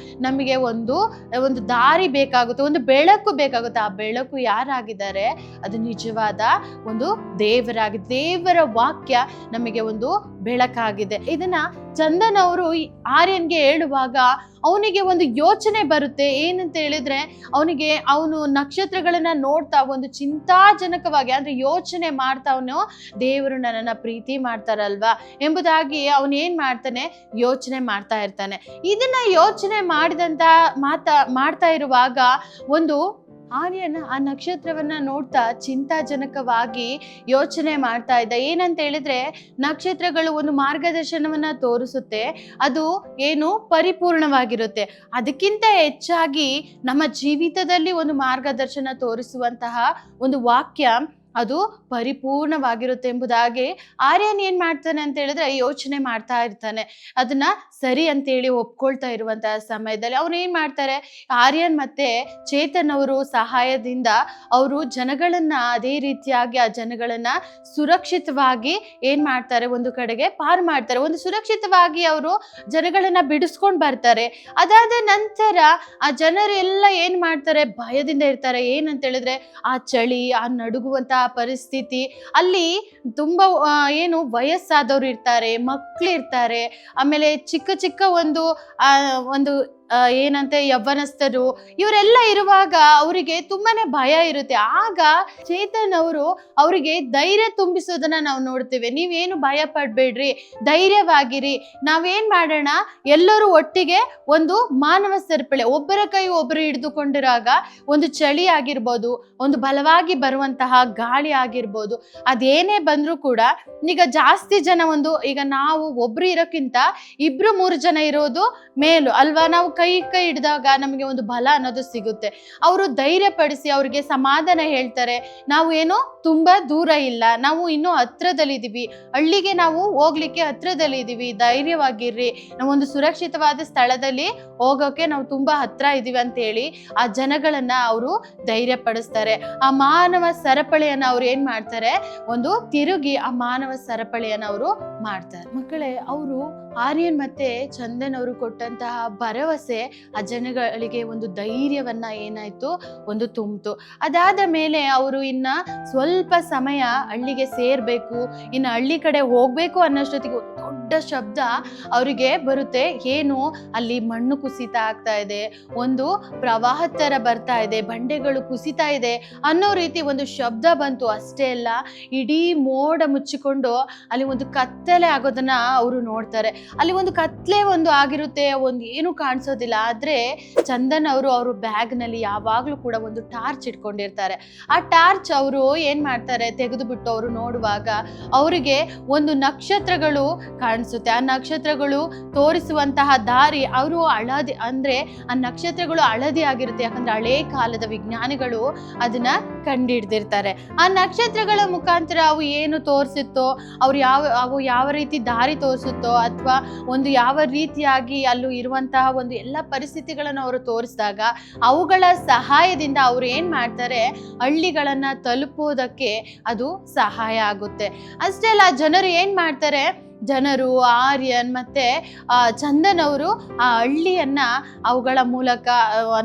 ನಮಗೆ ಒಂದು ದಾರಿ ಬೇಕಾಗುತ್ತೆ, ಒಂದು ಬೆಳಕು ಬೇಕಾಗುತ್ತೆ. ಆ ಬೆಳಕು ಯಾರಾಗಿದ್ದಾರೆ, ಅದು ನಿಜವಾದ ಒಂದು ದೇವರ ವಾಕ್ಯ ನಮಗೆ ಒಂದು ಬೆಳಕಾಗಿದೆ. ಇದನ್ನ ಚಂದನ್ ಅವರು ಆರ್ಯನ್ಗೆ ಹೇಳುವಾಗ ಅವನಿಗೆ ಒಂದು ಯೋಚನೆ ಬರುತ್ತೆ. ಏನಂತ ಹೇಳಿದ್ರೆ, ಅವನು ನಕ್ಷತ್ರಗಳನ್ನ ನೋಡ್ತಾ ಒಂದು ಚಿಂತಾಜನಕವಾಗಿ ಅಂದ್ರೆ ಯೋಚನೆ ಮಾಡ್ತಾ ಅವನು ದೇವರು ನನ್ನನ್ನ ಪ್ರೀತಿ ಮಾಡ್ತಾರಲ್ವಾ ಎಂಬುದಾಗಿ ಅವನು ಏನ್ ಮಾಡ್ತಾನೆ, ಯೋಚನೆ ಮಾಡ್ತಾ ಇರ್ತಾನೆ. ಇದನ್ನ ಯೋಚನೆ ಮಾಡ್ತಾ ಇರುವಾಗ ಒಂದು ಆರ್ಯನ್ ಆ ನಕ್ಷತ್ರವನ್ನ ನೋಡ್ತಾ ಚಿಂತಾಜನಕವಾಗಿ ಯೋಚನೆ ಮಾಡ್ತಾ ಇದ್ದ. ಏನಂತ ಹೇಳಿದ್ರೆ, ನಕ್ಷತ್ರಗಳು ಒಂದು ಮಾರ್ಗದರ್ಶನವನ್ನ ತೋರಿಸುತ್ತೆ, ಅದು ಏನು ಪರಿಪೂರ್ಣವಾಗಿರುತ್ತೆ. ಅದಕ್ಕಿಂತ ಹೆಚ್ಚಾಗಿ ನಮ್ಮ ಜೀವಿತದಲ್ಲಿ ಒಂದು ಮಾರ್ಗದರ್ಶನ ತೋರಿಸುವಂತಹ ಒಂದು ವಾಕ್ಯ ಅದು ಪರಿಪೂರ್ಣವಾಗಿರುತ್ತೆ ಎಂಬುದಾಗಿ ಆರ್ಯನ್ ಏನ್ ಮಾಡ್ತಾನೆ ಅಂತ ಹೇಳಿದ್ರೆ ಯೋಚನೆ ಮಾಡ್ತಾ ಇರ್ತಾನೆ. ಅದನ್ನ ಸರಿ ಅಂತೇಳಿ ಒಪ್ಕೊಳ್ತಾ ಇರುವಂತಹ ಸಮಯದಲ್ಲಿ ಅವ್ರು ಏನ್ ಮಾಡ್ತಾರೆ, ಆರ್ಯನ್ ಮತ್ತೆ ಚೇತನ್ ಅವರು ಸಹಾಯದಿಂದ ಅವರು ಜನಗಳನ್ನ ಅದೇ ರೀತಿಯಾಗಿ ಆ ಜನಗಳನ್ನ ಸುರಕ್ಷಿತವಾಗಿ ಏನ್ ಮಾಡ್ತಾರೆ, ಒಂದು ಕಡೆಗೆ ಪಾರು ಮಾಡ್ತಾರೆ. ಒಂದು ಸುರಕ್ಷಿತವಾಗಿ ಅವರು ಜನಗಳನ್ನ ಬಿಡಿಸ್ಕೊಂಡ್ ಬರ್ತಾರೆ. ಅದಾದ ನಂತರ ಆ ಜನರೆಲ್ಲ ಏನ್ ಮಾಡ್ತಾರೆ, ಭಯದಿಂದ ಇರ್ತಾರೆ. ಏನಂತ ಹೇಳಿದ್ರೆ, ಆ ಚಳಿ, ಆ ನಡುಗುವಂತ ಪರಿಸ್ಥಿತಿ, ಅಲ್ಲಿ ತುಂಬಾ ವಯಸ್ಸಾದವ್ರು ಇರ್ತಾರೆ, ಮಕ್ಳು ಇರ್ತಾರೆ, ಆಮೇಲೆ ಚಿಕ್ಕ ಒಂದು ಏನಂತೆ ಯವ್ವನಸ್ಥರು, ಇವರೆಲ್ಲ ಇರುವಾಗ ಅವರಿಗೆ ತುಂಬಾನೇ ಭಯ ಇರುತ್ತೆ. ಆಗ ಚೇತನ್ ಅವರು ಅವರಿಗೆ ಧೈರ್ಯ ತುಂಬಿಸೋದನ್ನ ನಾವು ನೋಡ್ತೇವೆ. ನೀವೇನು ಭಯ ಪಡ್ಬೇಡ್ರಿ, ಧೈರ್ಯವಾಗಿರಿ, ನಾವೇನ್ ಮಾಡೋಣ, ಎಲ್ಲರೂ ಒಟ್ಟಿಗೆ ಒಂದು ಮಾನವ ಸರಪಳಿ, ಒಬ್ಬರ ಕೈ ಒಬ್ಬರು ಹಿಡಿದುಕೊಂಡಿರಾಗ ಒಂದು ಚಳಿ ಆಗಿರ್ಬೋದು, ಒಂದು ಬಲವಾಗಿ ಬರುವಂತಹ ಗಾಳಿ ಆಗಿರ್ಬೋದು, ಅದೇನೇ ಬಂದ್ರೂ ಕೂಡ ಈಗ ಜಾಸ್ತಿ ಜನ ಈಗ ನಾವು ಒಬ್ರು ಇರೋಕ್ಕಿಂತ 2-3 ಜನ ಇರೋದು ಮೇಲು ಅಲ್ವಾ. ನಾವು ಕೈ ಹಿಡಿದಾಗ ನಮಗೆ ಒಂದು ಬಲ ಅನ್ನೋದು ಸಿಗುತ್ತೆ. ಅವರು ಧೈರ್ಯ ಪಡಿಸಿ ಅವ್ರಿಗೆ ಸಮಾಧಾನ ಹೇಳ್ತಾರೆ, ನಾವು ಏನೋ ತುಂಬಾ ದೂರ ಇಲ್ಲ, ನಾವು ಇನ್ನೂ ಹತ್ರದಲ್ಲಿದ್ದೀವಿ, ಹಳ್ಳಿಗೆ ನಾವು ಹೋಗ್ಲಿಕ್ಕೆ ಹತ್ರದಲ್ಲಿದ್ದೀವಿ, ಧೈರ್ಯವಾಗಿರ್ರಿ, ನಾವೊಂದು ಸುರಕ್ಷಿತವಾದ ಸ್ಥಳದಲ್ಲಿ ಹೋಗೋಕೆ ನಾವು ತುಂಬಾ ಹತ್ರ ಇದೀವಿ ಅಂತ ಹೇಳಿ ಆ ಜನಗಳನ್ನ ಅವರು ಧೈರ್ಯ ಪಡಿಸ್ತಾರೆ. ಆ ಮಾನವ ಸರಪಳಿಯನ್ನ ಅವ್ರು ಏನ್ ಮಾಡ್ತಾರೆ, ಒಂದು ತಿರುಗಿ ಆ ಮಾನವ ಸರಪಳಿಯನ್ನ ಅವರು ಮಾಡ್ತಾರೆ. ಮಕ್ಕಳೇ, ಅವರು ಆರ್ಯನ್ ಮತ್ತೆ ಚಂದನ್ ಅವರು ಕೊಟ್ಟಂತಹ ಭರವಸೆ ಆ ಜನಗಳಿಗೆ ಒಂದು ಧೈರ್ಯವನ್ನ ಏನಾಯ್ತು ಒಂದು ತುಂಬಿತು. ಅದಾದ ಮೇಲೆ ಅವರು ಇನ್ನ ಸ್ವಲ್ಪ ಸಮಯ ಹಳ್ಳಿಗೆ ಸೇರ್ಬೇಕು, ಇನ್ನು ಹಳ್ಳಿ ಕಡೆ ಹೋಗ್ಬೇಕು ಅನ್ನೋಷ್ಟೊತ್ತಿಗೆ ಒಂದು ದೊಡ್ಡ ಶಬ್ದ ಅವರಿಗೆ ಬರುತ್ತೆ. ಏನು, ಅಲ್ಲಿ ಮಣ್ಣು ಕುಸಿತ ಆಗ್ತಾ ಇದೆ, ಒಂದು ಪ್ರವಾಹ ತರ ಬರ್ತಾ ಇದೆ, ಬಂಡೆಗಳು ಕುಸಿತಾ ಇದೆ ಅನ್ನೋ ರೀತಿ ಒಂದು ಶಬ್ದ ಬಂತು. ಅಷ್ಟೇ ಅಲ್ಲ, ಇಡೀ ಮೋಡ ಮುಚ್ಚಿಕೊಂಡು ಅಲ್ಲಿ ಒಂದು ಕತ್ತಲೆ ಆಗೋದನ್ನ ಅವರು ನೋಡ್ತಾರೆ. ಅಲ್ಲಿ ಒಂದು ಕತ್ಲೆ ಒಂದು ಆಗಿರುತ್ತೆ, ಒಂದು ಏನು ಕಾಣಿಸೋದಿಲ್ಲ. ಆದ್ರೆ ಚಂದನ್ ಅವರು ಬ್ಯಾಗ್ ನಲ್ಲಿ ಯಾವಾಗ್ಲೂ ಕೂಡ ಒಂದು ಟಾರ್ಚ್ ಇಟ್ಕೊಂಡಿರ್ತಾರೆ. ಆ ಟಾರ್ಚ್ ಅವರು ಏನ್ ಮಾಡ್ತಾರೆ, ತೆಗೆದು ಬಿಟ್ಟು ಅವರು ನೋಡುವಾಗ ಅವರಿಗೆ ಒಂದು ನಕ್ಷತ್ರಗಳು ಕಾಣಿಸುತ್ತೆ. ಆ ನಕ್ಷತ್ರಗಳು ತೋರಿಸುವಂತಹ ದಾರಿ, ಅವರು ಹಳದಿ ಅಂದ್ರೆ ಆ ನಕ್ಷತ್ರಗಳು ಹಳದಿ ಆಗಿರುತ್ತೆ, ಯಾಕಂದ್ರೆ ಹಳೇ ಕಾಲದ ವಿಜ್ಞಾನಿಗಳು ಅದನ್ನ ಕಂಡಿಡ್ದಿರ್ತಾರೆ. ಆ ನಕ್ಷತ್ರಗಳ ಮುಖಾಂತರ ಅವು ಏನು ತೋರಿಸುತ್ತೋ, ಅವು ಯಾವ ರೀತಿ ದಾರಿ ತೋರಿಸುತ್ತೋ, ಅಥವಾ ಒಂದು ಯಾವ ರೀತಿಯಾಗಿ ಅಲ್ಲೂ ಇರುವಂತಹ ಒಂದು ಎಲ್ಲ ಪರಿಸ್ಥಿತಿಗಳನ್ನು ಅವರು ತೋರಿಸಿದಾಗ ಅವುಗಳ ಸಹಾಯದಿಂದ ಅವರು ಏನ್ ಮಾಡ್ತಾರೆ, ಹಳ್ಳಿಗಳನ್ನ ತಲುಪೋದಕ್ಕೆ ಅದು ಸಹಾಯ ಆಗುತ್ತೆ. ಅಷ್ಟೇ ಅಲ್ಲ, ಜನರು ಏನ್ ಮಾಡ್ತಾರೆ, ಜನರು ಆರ್ಯನ್ ಮತ್ತೆ ಚಂದನ್ ಅವರು ಆ ಹಳ್ಳಿಯನ್ನ ಅವುಗಳ ಮೂಲಕ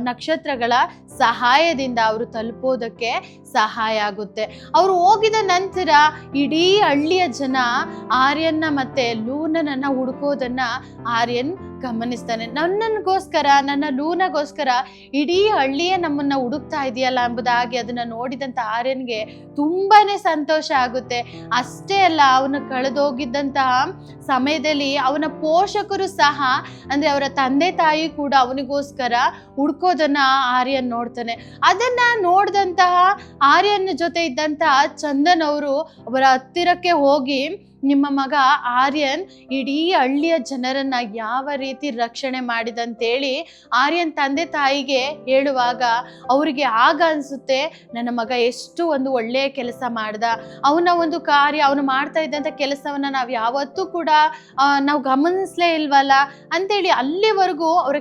ನಕ್ಷತ್ರಗಳ ಸಹಾಯದಿಂದ ಅವರು ತಲುಪೋದಕ್ಕೆ ಸಹಾಯ ಆಗುತ್ತೆ. ಅವರು ಹೋಗಿದ ನಂತರ ಇಡೀ ಹಳ್ಳಿಯ ಜನ ಆರ್ಯನ್ನ ಮತ್ತೆ ಲೂನನನ್ನ ಹುಡುಕೋದನ್ನ ಆರ್ಯನ್ ಗಮನಿಸ್ತಾನೆ. ನನ್ನ ಲೂನಗೋಸ್ಕರ ಇಡೀ ಹಳ್ಳಿಯೇ ನಮ್ಮನ್ನ ಹುಡುಕ್ತಾ ಇದೆಯಲ್ಲ ಎಂಬುದಾಗಿ ಅದನ್ನ ನೋಡಿದಂತ ಆರ್ಯನ್ಗೆ ತುಂಬಾನೇ ಸಂತೋಷ ಆಗುತ್ತೆ. ಅಷ್ಟೇ ಅಲ್ಲ, ಅವನು ಕಳೆದೋಗಿದ್ದಂತಹ ಸಮಯದಲ್ಲಿ ಅವನ ಪೋಷಕರು ಸಹ, ಅಂದ್ರೆ ಅವರ ತಂದೆ ತಾಯಿ ಕೂಡ ಅವನಿಗೋಸ್ಕರ ಹುಡ್ಕೋದನ್ನ ಆರ್ಯನ್ ನೋಡ್ತಾನೆ. ಅದನ್ನ ನೋಡಿದಂತಹ ಆರ್ಯನ್ ಜೊತೆ ಇದ್ದಂತಹ ಚಂದನ್ ಅವರು ಅವರ ಹತ್ತಿರಕ್ಕೆ ಹೋಗಿ, ನಿಮ್ಮ ಮಗ ಆರ್ಯನ್ ಇಡೀ ಹಳ್ಳಿಯ ಜನರನ್ನ ಯಾವ ರೀತಿ ರಕ್ಷಣೆ ಮಾಡಿದಂತೇಳಿ ಆರ್ಯನ್ ತಂದೆ ತಾಯಿಗೆ ಹೇಳುವಾಗ ಅವರಿಗೆ ಆಗ ಅನ್ಸುತ್ತೆ, ನನ್ನ ಮಗ ಎಷ್ಟು ಒಂದು ಒಳ್ಳೆಯ ಕೆಲಸ ಮಾಡ್ದ, ಅವನ ಒಂದು ಕಾರ್ಯ, ಅವನು ಮಾಡ್ತಾ ಇದ್ದಂಥ ಕೆಲಸವನ್ನ ನಾವು ಯಾವತ್ತೂ ಕೂಡ ನಾವು ಗಮನಿಸ್ಲೇ ಇಲ್ವಲ್ಲ ಅಂತೇಳಿ ಅಲ್ಲಿವರೆಗೂ ಅವರ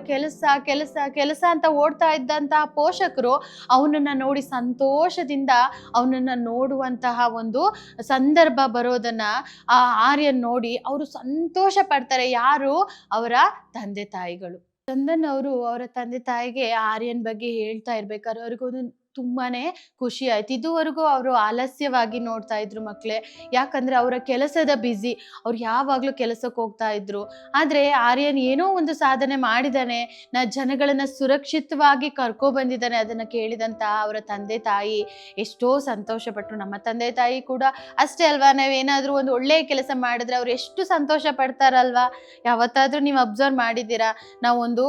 ಕೆಲಸ ಅಂತ ಓಡ್ತಾ ಇದ್ದಂತಹ ಪೋಷಕರು ಅವನನ್ನ ನೋಡಿ ಸಂತೋಷದಿಂದ ಅವನನ್ನ ನೋಡುವಂತಹ ಒಂದು ಸಂದರ್ಭ ಬರೋದನ್ನ ಆ ಆರ್ಯನ್ ನೋಡಿ ಅವರು ಸಂತೋಷ ಪಡ್ತಾರೆ. ಯಾರು? ಅವರ ತಂದೆ ತಾಯಿಗಳು. ಚಂದನ್ ಅವರು ಅವರ ತಂದೆ ತಾಯಿಗೆ ಆರ್ಯನ್ ಬಗ್ಗೆ ಹೇಳ್ತಾ ಇರ್ಬೇಕಾದ್ರೆ ಅವ್ರಿಗೊಂದು ತುಂಬಾನೇ ಖುಷಿ ಆಯ್ತು. ಇದುವರೆಗೂ ಅವರು ಆಲಸ್ಯವಾಗಿ ನೋಡ್ತಾ ಇದ್ರು ಮಕ್ಕಳೇ, ಯಾಕಂದ್ರೆ ಅವರ ಕೆಲಸದ ಬ್ಯುಸಿ, ಅವ್ರು ಯಾವಾಗ್ಲೂ ಕೆಲಸಕ್ಕೆ ಹೋಗ್ತಾ ಇದ್ರು. ಆದ್ರೆ ಆರ್ಯನ್ ಏನೋ ಒಂದು ಸಾಧನೆ ಮಾಡಿದಾನೆ, ಜನಗಳನ್ನ ಸುರಕ್ಷಿತವಾಗಿ ಕರ್ಕೊ ಬಂದಿದ್ದಾನೆ, ಅದನ್ನ ಕೇಳಿದಂತ ಅವರ ತಂದೆ ತಾಯಿ ಎಷ್ಟೋ ಸಂತೋಷ ಪಟ್ರು. ನಮ್ಮ ತಂದೆ ತಾಯಿ ಕೂಡ ಅಷ್ಟೇ ಅಲ್ವಾ, ನಾವೇನಾದ್ರೂ ಒಂದು ಒಳ್ಳೆಯ ಕೆಲಸ ಮಾಡಿದ್ರೆ ಅವ್ರು ಎಷ್ಟು ಸಂತೋಷ ಪಡ್ತಾರಲ್ವಾ. ಯಾವತ್ತಾದ್ರೂ ನೀವು ಅಬ್ಸರ್ವ್ ಮಾಡಿದ್ದೀರಾ, ನಾವೊಂದು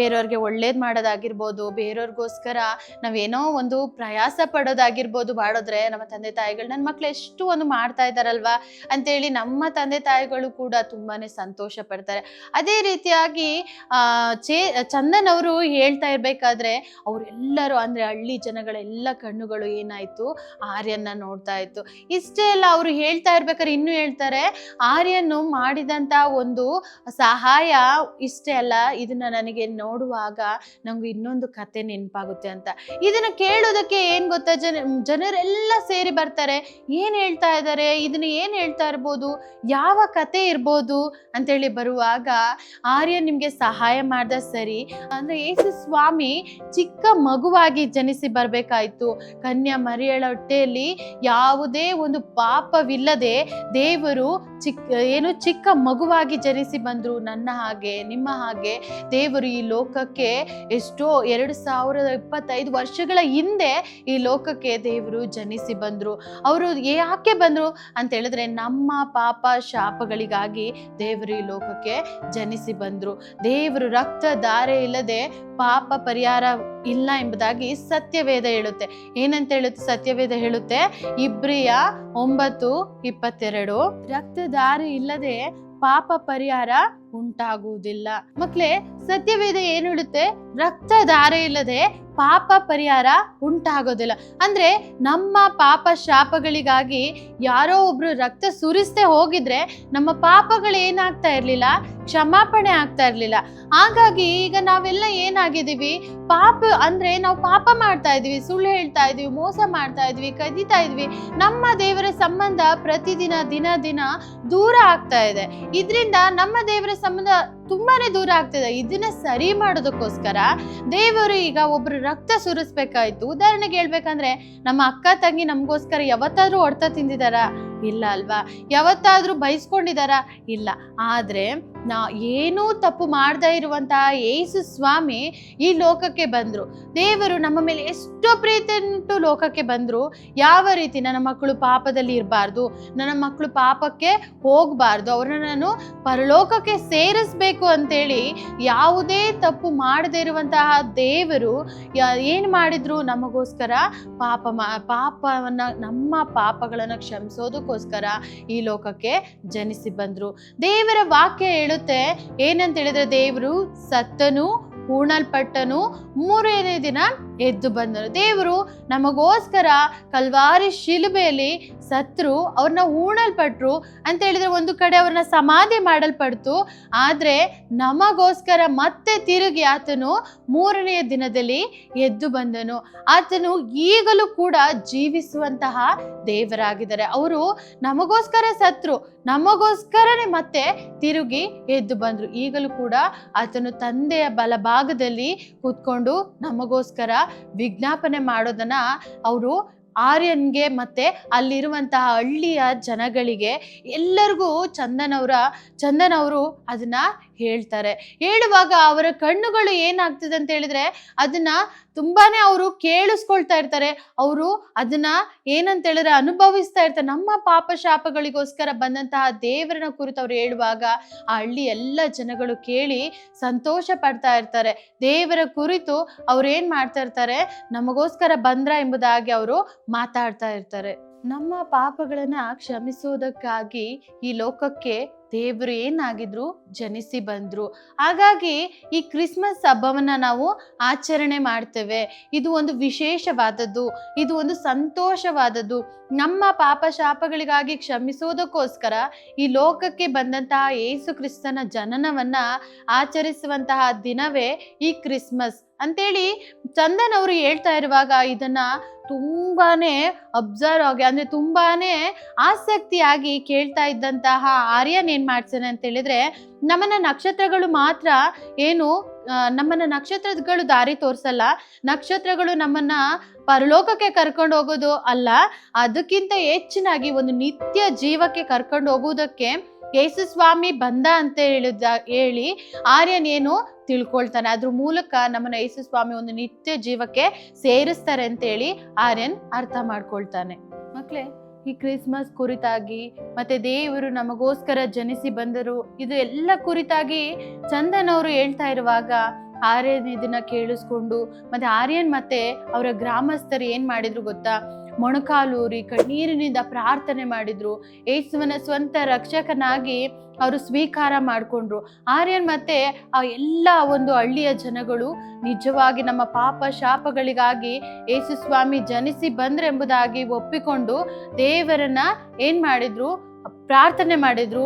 ಬೇರೆಯವ್ರಿಗೆ ಒಳ್ಳೇದ್ ಮಾಡೋದಾಗಿರ್ಬೋದು, ಬೇರೆಯವ್ರಿಗೋಸ್ಕರ ನಾವೇನೋ ಒಂದು ಪ್ರಯಾಸ ಪಡೋದಾಗಿರ್ಬೋದು, ಮಾಡಿದ್ರೆ ನಮ್ಮ ತಂದೆ ತಾಯಿಗಳು ನನ್ನ ಮಕ್ಳು ಎಷ್ಟು ಒಂದು ಮಾಡ್ತಾ ಇದ್ದಾರಲ್ವಾ ಅಂತೇಳಿ ನಮ್ಮ ತಂದೆ ತಾಯಿಗಳು ಕೂಡ ತುಂಬಾನೇ ಸಂತೋಷ ಪಡ್ತಾರೆ. ಅದೇ ರೀತಿಯಾಗಿ ಚಂದನ್ ಅವರು ಹೇಳ್ತಾ ಇರ್ಬೇಕಾದ್ರೆ ಅವರೆಲ್ಲರೂ, ಅಂದ್ರೆ ಹಳ್ಳಿ ಜನಗಳೆಲ್ಲ ಕಣ್ಣುಗಳು ಏನಾಯ್ತು, ಆರ್ಯನ್ನ ನೋಡ್ತಾ ಇತ್ತು. ಇಷ್ಟೇ ಅಲ್ಲ, ಅವರು ಹೇಳ್ತಾ ಇರ್ಬೇಕಾದ್ರೆ ಇನ್ನೂ ಹೇಳ್ತಾರೆ, ಆರ್ಯನ್ ಮಾಡಿದಂತ ಒಂದು ಸಹಾಯ ಇಷ್ಟೇ ಅಲ್ಲ, ಇದನ್ನ ನನಗೆ ನೋಡುವಾಗ ನಂಗೆ ಇನ್ನೊಂದು ಕತೆ ನೆನಪಾಗುತ್ತೆ ಅಂತ. ಇದನ್ನ ಕೇಳೋದಕ್ಕೆ ಏನ್ ಗೊತ್ತಾ, ಜನರೆಲ್ಲ ಸೇರಿ ಬರ್ತಾರೆ. ಏನ್ ಹೇಳ್ತಾ ಇದ್ದಾರೆ, ಇದನ್ನ ಏನ್ ಹೇಳ್ತಾ ಇರ್ಬೋದು, ಯಾವ ಕತೆ ಇರ್ಬೋದು ಅಂತೇಳಿ ಬರುವಾಗ ಆರ್ಯನ್ ನಿಮ್ಗೆ ಸಹಾಯ ಮಾಡ್ದ ಸರಿ, ಅಂದ್ರೆ ಯೇಸು ಸ್ವಾಮಿ ಚಿಕ್ಕ ಮಗುವಾಗಿ ಜನಿಸಿ ಬರ್ಬೇಕಾಯ್ತು. ಕನ್ಯಾ ಮರಿಯಳ ಹೊಟ್ಟೆಯಲ್ಲಿ ಯಾವುದೇ ಒಂದು ಪಾಪವಿಲ್ಲದೆ ದೇವರು ಚಿಕ್ಕ ಮಗುವಾಗಿ ಜನಿಸಿ ಬಂದ್ರು. ನನ್ನ ಹಾಗೆ ನಿಮ್ಮ ಹಾಗೆ ದೇವರು ಈ ಲೋಕಕ್ಕೆ ಎಷ್ಟೋ 2025 ವರ್ಷಗಳ ಹಿಂದೆ ಈ ಲೋಕಕ್ಕೆ ದೇವರು ಜನಿಸಿ ಬಂದ್ರು. ಅವರು ಯಾಕೆ ಬಂದ್ರು ಅಂತ ಹೇಳಿದ್ರೆ, ನಮ್ಮ ಪಾಪ ಶಾಪಗಳಿಗಾಗಿ ದೇವರು ಈ ಲೋಕಕ್ಕೆ ಜನಿಸಿ ಬಂದ್ರು. ದೇವರು ರಕ್ತ ಧಾರೆ ಇಲ್ಲದೆ ಪಾಪ ಪರಿಹಾರ ಇಲ್ಲ ಎಂಬುದಾಗಿ ಸತ್ಯವೇದ ಹೇಳುತ್ತೆ. ಏನಂತ ಹೇಳುತ್ತೆ ಸತ್ಯವೇದ? ಹೇಳುತ್ತೆ ಇಬ್ರಿಯ 9:22, ರಕ್ತಧಾರೆ ಇಲ್ಲದೆ ಪಾಪ ಪರಿಹಾರ ಉಂಟಾಗುವುದಿಲ್ಲ. ಮಕ್ಕಳೇ, ಸತ್ಯವೇದ ಏನು ಹೇಳುತ್ತೆ? ರಕ್ತಧಾರೆ ಇಲ್ಲದೆ ಪಾಪ ಪರಿಹಾರ ಉಂಟಾಗೋದಿಲ್ಲ. ಅಂದ್ರೆ ನಮ್ಮ ಪಾಪ ಶಾಪಗಳಿಗಾಗಿ ಯಾರೋ ಒಬ್ರು ರಕ್ತ ಸುರಿಸದೆ ಹೋಗಿದ್ರೆ ನಮ್ಮ ಪಾಪಗಳು ಏನಾಗ್ತಾ ಇರ್ಲಿಲ್ಲ, ಕ್ಷಮಾಪಣೆ ಆಗ್ತಾ ಇರ್ಲಿಲ್ಲ. ಹಾಗಾಗಿ ಈಗ ನಾವೆಲ್ಲ ಏನಾಗಿದ್ದೀವಿ, ಪಾಪ ಅಂದ್ರೆ ನಾವು ಪಾಪ ಮಾಡ್ತಾ ಇದೀವಿ, ಸುಳ್ಳು ಹೇಳ್ತಾ ಇದೀವಿ, ಮೋಸ ಮಾಡ್ತಾ ಇದ್ವಿ, ಕದೀತಾ ಇದ್ವಿ. ನಮ್ಮ ದೇವರ ಸಂಬಂಧ ಪ್ರತಿದಿನ ದಿನ ದಿನ ದೂರ ಆಗ್ತಾ ಇದೆ. ಇದರಿಂದ ನಮ್ಮ ದೇವರ ಸಂಬಂಧ ತುಂಬಾನೇ ದೂರ ಆಗ್ತಿದೆ. ಇದನ್ನ ಸರಿ ಮಾಡೋದಕ್ಕೋಸ್ಕರ ದೇವರು ಈಗ ಒಬ್ರು ರಕ್ತ ಸುರಿಸ್ಬೇಕಾಯ್ತು. ಉದಾಹರಣೆಗೆ ಹೇಳ್ಬೇಕಂದ್ರೆ, ನಮ್ಮ ಅಕ್ಕ ತಂಗಿ ನಮಗೋಸ್ಕರ ಯಾವತ್ತಾದ್ರೂ ಹೊಡ್ತ ತಿಂದಿದಾರ? ಇಲ್ಲ ಅಲ್ವಾ? ಯಾವತ್ತಾದ್ರೂ ಬೈಸ್ಕೊಂಡಿದಾರ? ಇಲ್ಲ. ಆದ್ರೆ ಏನೂ ತಪ್ಪು ಮಾಡದೇ ಇರುವಂತಹ ಯೇಸು ಸ್ವಾಮಿ ಈ ಲೋಕಕ್ಕೆ ಬಂದ್ರು. ದೇವರು ನಮ್ಮ ಮೇಲೆ ಎಷ್ಟೋ ಪ್ರೀತಿಯುಂಟು ಲೋಕಕ್ಕೆ ಬಂದ್ರು. ಯಾವ ರೀತಿ ನನ್ನ ಮಕ್ಕಳು ಪಾಪದಲ್ಲಿ ಇರಬಾರ್ದು, ನನ್ನ ಮಕ್ಕಳು ಪಾಪಕ್ಕೆ ಹೋಗ್ಬಾರ್ದು, ಅವ್ರನ್ನ ನಾನು ಪರಲೋಕಕ್ಕೆ ಸೇರಿಸ್ಬೇಕು ಅಂತೇಳಿ ಯಾವುದೇ ತಪ್ಪು ಮಾಡದೇ ಇರುವಂತಹ ದೇವರು ಏನ್ ಮಾಡಿದ್ರು? ನಮಗೋಸ್ಕರ ಪಾಪವನ್ನ ನಮ್ಮ ಪಾಪಗಳನ್ನ ಕ್ಷಮಿಸೋದಕ್ಕೋಸ್ಕರ ಈ ಲೋಕಕ್ಕೆ ಜನಿಸಿ ಬಂದ್ರು. ದೇವರ ವಾಕ್ಯ ಹೇಳುತ್ತೆ ಏನಂತ ಹೇಳಿದ್ರೆ, ದೇವರು ಸತ್ತನು, ಹೂಣಲ್ಪಟ್ಟನು, ಮೂರನೇ ದಿನ ಎದ್ದು ಬಂದನು. ದೇವರು ನಮಗೋಸ್ಕರ ಕಲ್ವಾರಿ ಶಿಲುಬೆಯಲ್ಲಿ ಸತ್ರು, ಅವ್ರನ್ನ ಹೂಣಲ್ಪಟ್ರು ಅಂತ ಹೇಳಿದ್ರೆ ಒಂದು ಕಡೆ ಅವ್ರನ್ನ ಸಮಾಧಿ ಮಾಡಲ್ಪಡ್ತು. ಆದ್ರೆ ನಮಗೋಸ್ಕರ ಮತ್ತೆ ತಿರುಗಿ ಆತನು ಮೂರನೆಯ ದಿನದಲ್ಲಿ ಎದ್ದು ಬಂದನು. ಆತನು ಈಗಲೂ ಕೂಡ ಜೀವಿಸುವಂತಹ ದೇವರಾಗಿದ್ದಾರೆ. ಅವರು ನಮಗೋಸ್ಕರ ಸತ್ರು, ನಮಗೋಸ್ಕರನೇ ಮತ್ತೆ ತಿರುಗಿ ಎದ್ದು ಬಂದ್ರು. ಈಗಲೂ ಕೂಡ ಆತನು ತಂದೆಯ ಬಲಭಾಗದಲ್ಲಿ ಕೂತ್ಕೊಂಡು ನಮಗೋಸ್ಕರ ವಿಜ್ಞಾಪನೆ ಮಾಡೋದನ್ನ ಅವರು ಆರ್ಯನ್ಗೆ ಮತ್ತೆ ಅಲ್ಲಿರುವಂತಹ ಹಳ್ಳಿಯ ಜನಗಳಿಗೆ ಎಲ್ಲರಿಗೂ ಚಂದನ್ ಅವರು ಅದನ್ನ ಹೇಳ್ತಾರೆ. ಹೇಳುವಾಗ ಅವರ ಕಣ್ಣುಗಳು ಏನಾಗ್ತದೆ ಅಂತ ಹೇಳಿದ್ರೆ, ಅದನ್ನ ತುಂಬಾನೇ ಅವರು ಕೇಳಿಸ್ಕೊಳ್ತಾ ಇರ್ತಾರೆ. ಅವರು ಅದನ್ನ ಏನಂತ ಹೇಳಿದ್ರೆ ಅನುಭವಿಸ್ತಾ ಇರ್ತಾರೆ. ನಮ್ಮ ಪಾಪ ಶಾಪಗಳಿಗೋಸ್ಕರ ಬಂದಂತಹ ದೇವರನ್ನ ಕುರಿತು ಅವ್ರು ಹೇಳುವಾಗ ಆ ಹಳ್ಳಿ ಎಲ್ಲ ಜನಗಳು ಕೇಳಿ ಸಂತೋಷ ಪಡ್ತಾ ಇರ್ತಾರೆ. ದೇವರ ಕುರಿತು ಅವ್ರು ಏನ್ ಮಾಡ್ತಾ ಇರ್ತಾರೆ, ನಮಗೋಸ್ಕರ ಬಂದ್ರ ಎಂಬುದಾಗಿ ಅವರು ಮಾತಾಡ್ತಾ ಇರ್ತಾರೆ. ನಮ್ಮ ಪಾಪಗಳನ್ನ ಕ್ಷಮಿಸೋದಕ್ಕಾಗಿ ಈ ಲೋಕಕ್ಕೆ ದೇವರು ಏನಾಗಿದ್ರು, ಜನಿಸಿ ಬಂದ್ರು. ಹಾಗಾಗಿ ಈ ಕ್ರಿಸ್ಮಸ್ ಹಬ್ಬವನ್ನ ನಾವು ಆಚರಣೆ ಮಾಡ್ತೇವೆ. ಇದು ಒಂದು ವಿಶೇಷವಾದದ್ದು, ಇದು ಒಂದು ಸಂತೋಷವಾದದ್ದು. ನಮ್ಮ ಪಾಪ ಶಾಪಗಳಿಗಾಗಿ ಕ್ಷಮಿಸೋದಕ್ಕೋಸ್ಕರ ಈ ಲೋಕಕ್ಕೆ ಬಂದಂತಹ ಯೇಸು ಕ್ರಿಸ್ತನ ಜನನವನ್ನ ಆಚರಿಸುವಂತಹ ದಿನವೇ ಈ ಕ್ರಿಸ್ಮಸ್ ಅಂತೇಳಿ ಚಂದನ್ ಅವರು ಹೇಳ್ತಾ ಇರುವಾಗ ಇದನ್ನ ತುಂಬಾನೇ ಅಬ್ಸರ್ವ್ ಆಗಿ, ಅಂದ್ರೆ ತುಂಬಾನೇ ಆಸಕ್ತಿಯಾಗಿ ಕೇಳ್ತಾ ಇದ್ದಂತಹ ಆರ್ಯನ್ ಏನ್ ಮಾಡ್ತಾನೆ ಅಂತ ಹೇಳಿದ್ರೆ, ನಮ್ಮನ್ನ ನಕ್ಷತ್ರಗಳು ಮಾತ್ರ ನಮ್ಮನ್ನ ನಕ್ಷತ್ರಗಳು ದಾರಿ ತೋರ್ಸಲ್ಲ, ನಕ್ಷತ್ರಗಳು ನಮ್ಮನ್ನ ಪರಲೋಕಕ್ಕೆ ಕರ್ಕೊಂಡು ಹೋಗೋದು ಅಲ್ಲ, ಅದಕ್ಕಿಂತ ಹೆಚ್ಚಿನಾಗಿ ಒಂದು ನಿತ್ಯ ಜೀವಕ್ಕೆ ಕರ್ಕೊಂಡು ಹೋಗುವುದಕ್ಕೆ ಯೇಸು ಸ್ವಾಮಿ ಬಂದ ಅಂತ ಹೇಳಿ ಆರ್ಯನ್ ತಿಳ್ಕೊಳ್ತಾನೆ. ಅದ್ರ ಮೂಲಕ ನಮ್ಮನ್ನ ಯೇಸು ಸ್ವಾಮಿ ಒಂದು ನಿತ್ಯ ಜೀವಕ್ಕೆ ಸೇರಿಸ್ತಾರೆ ಅಂತೇಳಿ ಆರ್ಯನ್ ಅರ್ಥ ಮಾಡ್ಕೊಳ್ತಾನೆ. ಮಕ್ಳೇ, ಈ ಕ್ರಿಸ್ಮಸ್ ಕುರಿತಾಗಿ ಮತ್ತೆ ದೇವರು ನಮಗೋಸ್ಕರ ಜನಿಸಿ ಬಂದರು, ಇದು ಎಲ್ಲ ಕುರಿತಾಗಿ ಚಂದನ್ ಅವರು ಹೇಳ್ತಾ ಇರುವಾಗ ಆರ್ಯನ್ ಇದನ್ನ ಕೇಳಿಸ್ಕೊಂಡು ಮತ್ತೆ ಆರ್ಯನ್ ಮತ್ತೆ ಅವರ ಗ್ರಾಮಸ್ಥರು ಏನ್ ಮಾಡಿದ್ರು ಗೊತ್ತಾ, ಮೊಣಕಾಲೂರಿ ಕಣ್ಣೀರಿನಿಂದ ಪ್ರಾರ್ಥನೆ ಮಾಡಿದ್ರು. ಯೇಸುವನ ಸ್ವಂತ ರಕ್ಷಕನಾಗಿ ಅವರು ಸ್ವೀಕಾರ ಮಾಡಿಕೊಂಡ್ರು. ಆರ್ಯನ್ ಮತ್ತೆ ಆ ಎಲ್ಲ ಒಂದು ಹಳ್ಳಿಯ ಜನಗಳು ನಿಜವಾಗಿ ನಮ್ಮ ಪಾಪ ಶಾಪಗಳಿಗಾಗಿ ಯೇಸು ಸ್ವಾಮಿ ಜನಿಸಿ ಬಂದ್ರೆಂಬುದಾಗಿ ಒಪ್ಪಿಕೊಂಡು ದೇವರನ್ನ ಏನ್ ಮಾಡಿದ್ರು, ಪ್ರಾರ್ಥನೆ ಮಾಡಿದ್ರು,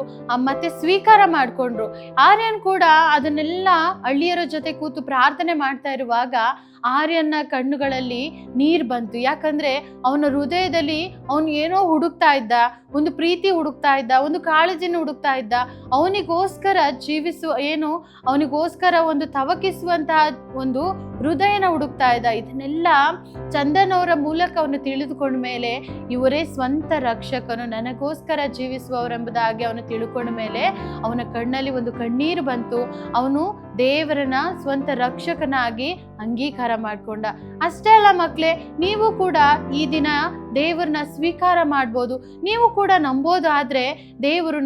ಮತ್ತೆ ಸ್ವೀಕಾರ ಮಾಡಿಕೊಂಡ್ರು. ಆರ್ಯನ್ ಕೂಡ ಅದನ್ನೆಲ್ಲ ಹಳ್ಳಿಯರ ಜೊತೆ ಕೂತು ಪ್ರಾರ್ಥನೆ ಮಾಡ್ತಾ ಇರುವಾಗ ಆರ್ಯನ್ನ ಕಣ್ಣುಗಳಲ್ಲಿ ನೀರು ಬಂತು. ಯಾಕಂದ್ರೆ ಅವನ ಹೃದಯದಲ್ಲಿ ಅವನು ಏನೋ ಹುಡುಕ್ತಾ ಇದ್ದ, ಒಂದು ಪ್ರೀತಿ ಹುಡುಕ್ತಾ ಇದ್ದ, ಒಂದು ಕಾಳಜಿನ ಹುಡುಕ್ತಾ ಇದ್ದ, ಅವನಿಗೋಸ್ಕರ ಅವನಿಗೋಸ್ಕರ ಒಂದು ತವಕಿಸುವಂತಹ ಒಂದು ಹೃದಯನ ಹುಡುಕ್ತಾ ಇದ್ದ. ಇದನ್ನೆಲ್ಲ ಚಂದನ್ ಅವರ ಮೂಲಕ ಅವನು ತಿಳಿದುಕೊಂಡ ಮೇಲೆ ಇವರೇ ಸ್ವಂತ ರಕ್ಷಕನು, ನನಗೋಸ್ಕರ ಜೀವಿಸುವವರೆಂಬುದಾಗಿ ಅವನು ತಿಳ್ಕೊಂಡ ಮೇಲೆ ಅವನ ಕಣ್ಣಲ್ಲಿ ಒಂದು ಕಣ್ಣೀರು ಬಂತು. ಅವನು ದೇವರನ್ನ ಸ್ವಂತ ರಕ್ಷಕನಾಗಿ ಅಂಗೀಕಾರ ಮಾಡ್ಕೊಂಡ. ಅಷ್ಟೇ ಅಲ್ಲ ಮಕ್ಳೇ, ನೀವು ಕೂಡ ಈ ದಿನ ದೇವರನ್ನ ಸ್ವೀಕಾರ ಮಾಡ್ಬೋದು. ನೀವು ಕೂಡ ನಂಬೋದಾದ್ರೆ ದೇವರು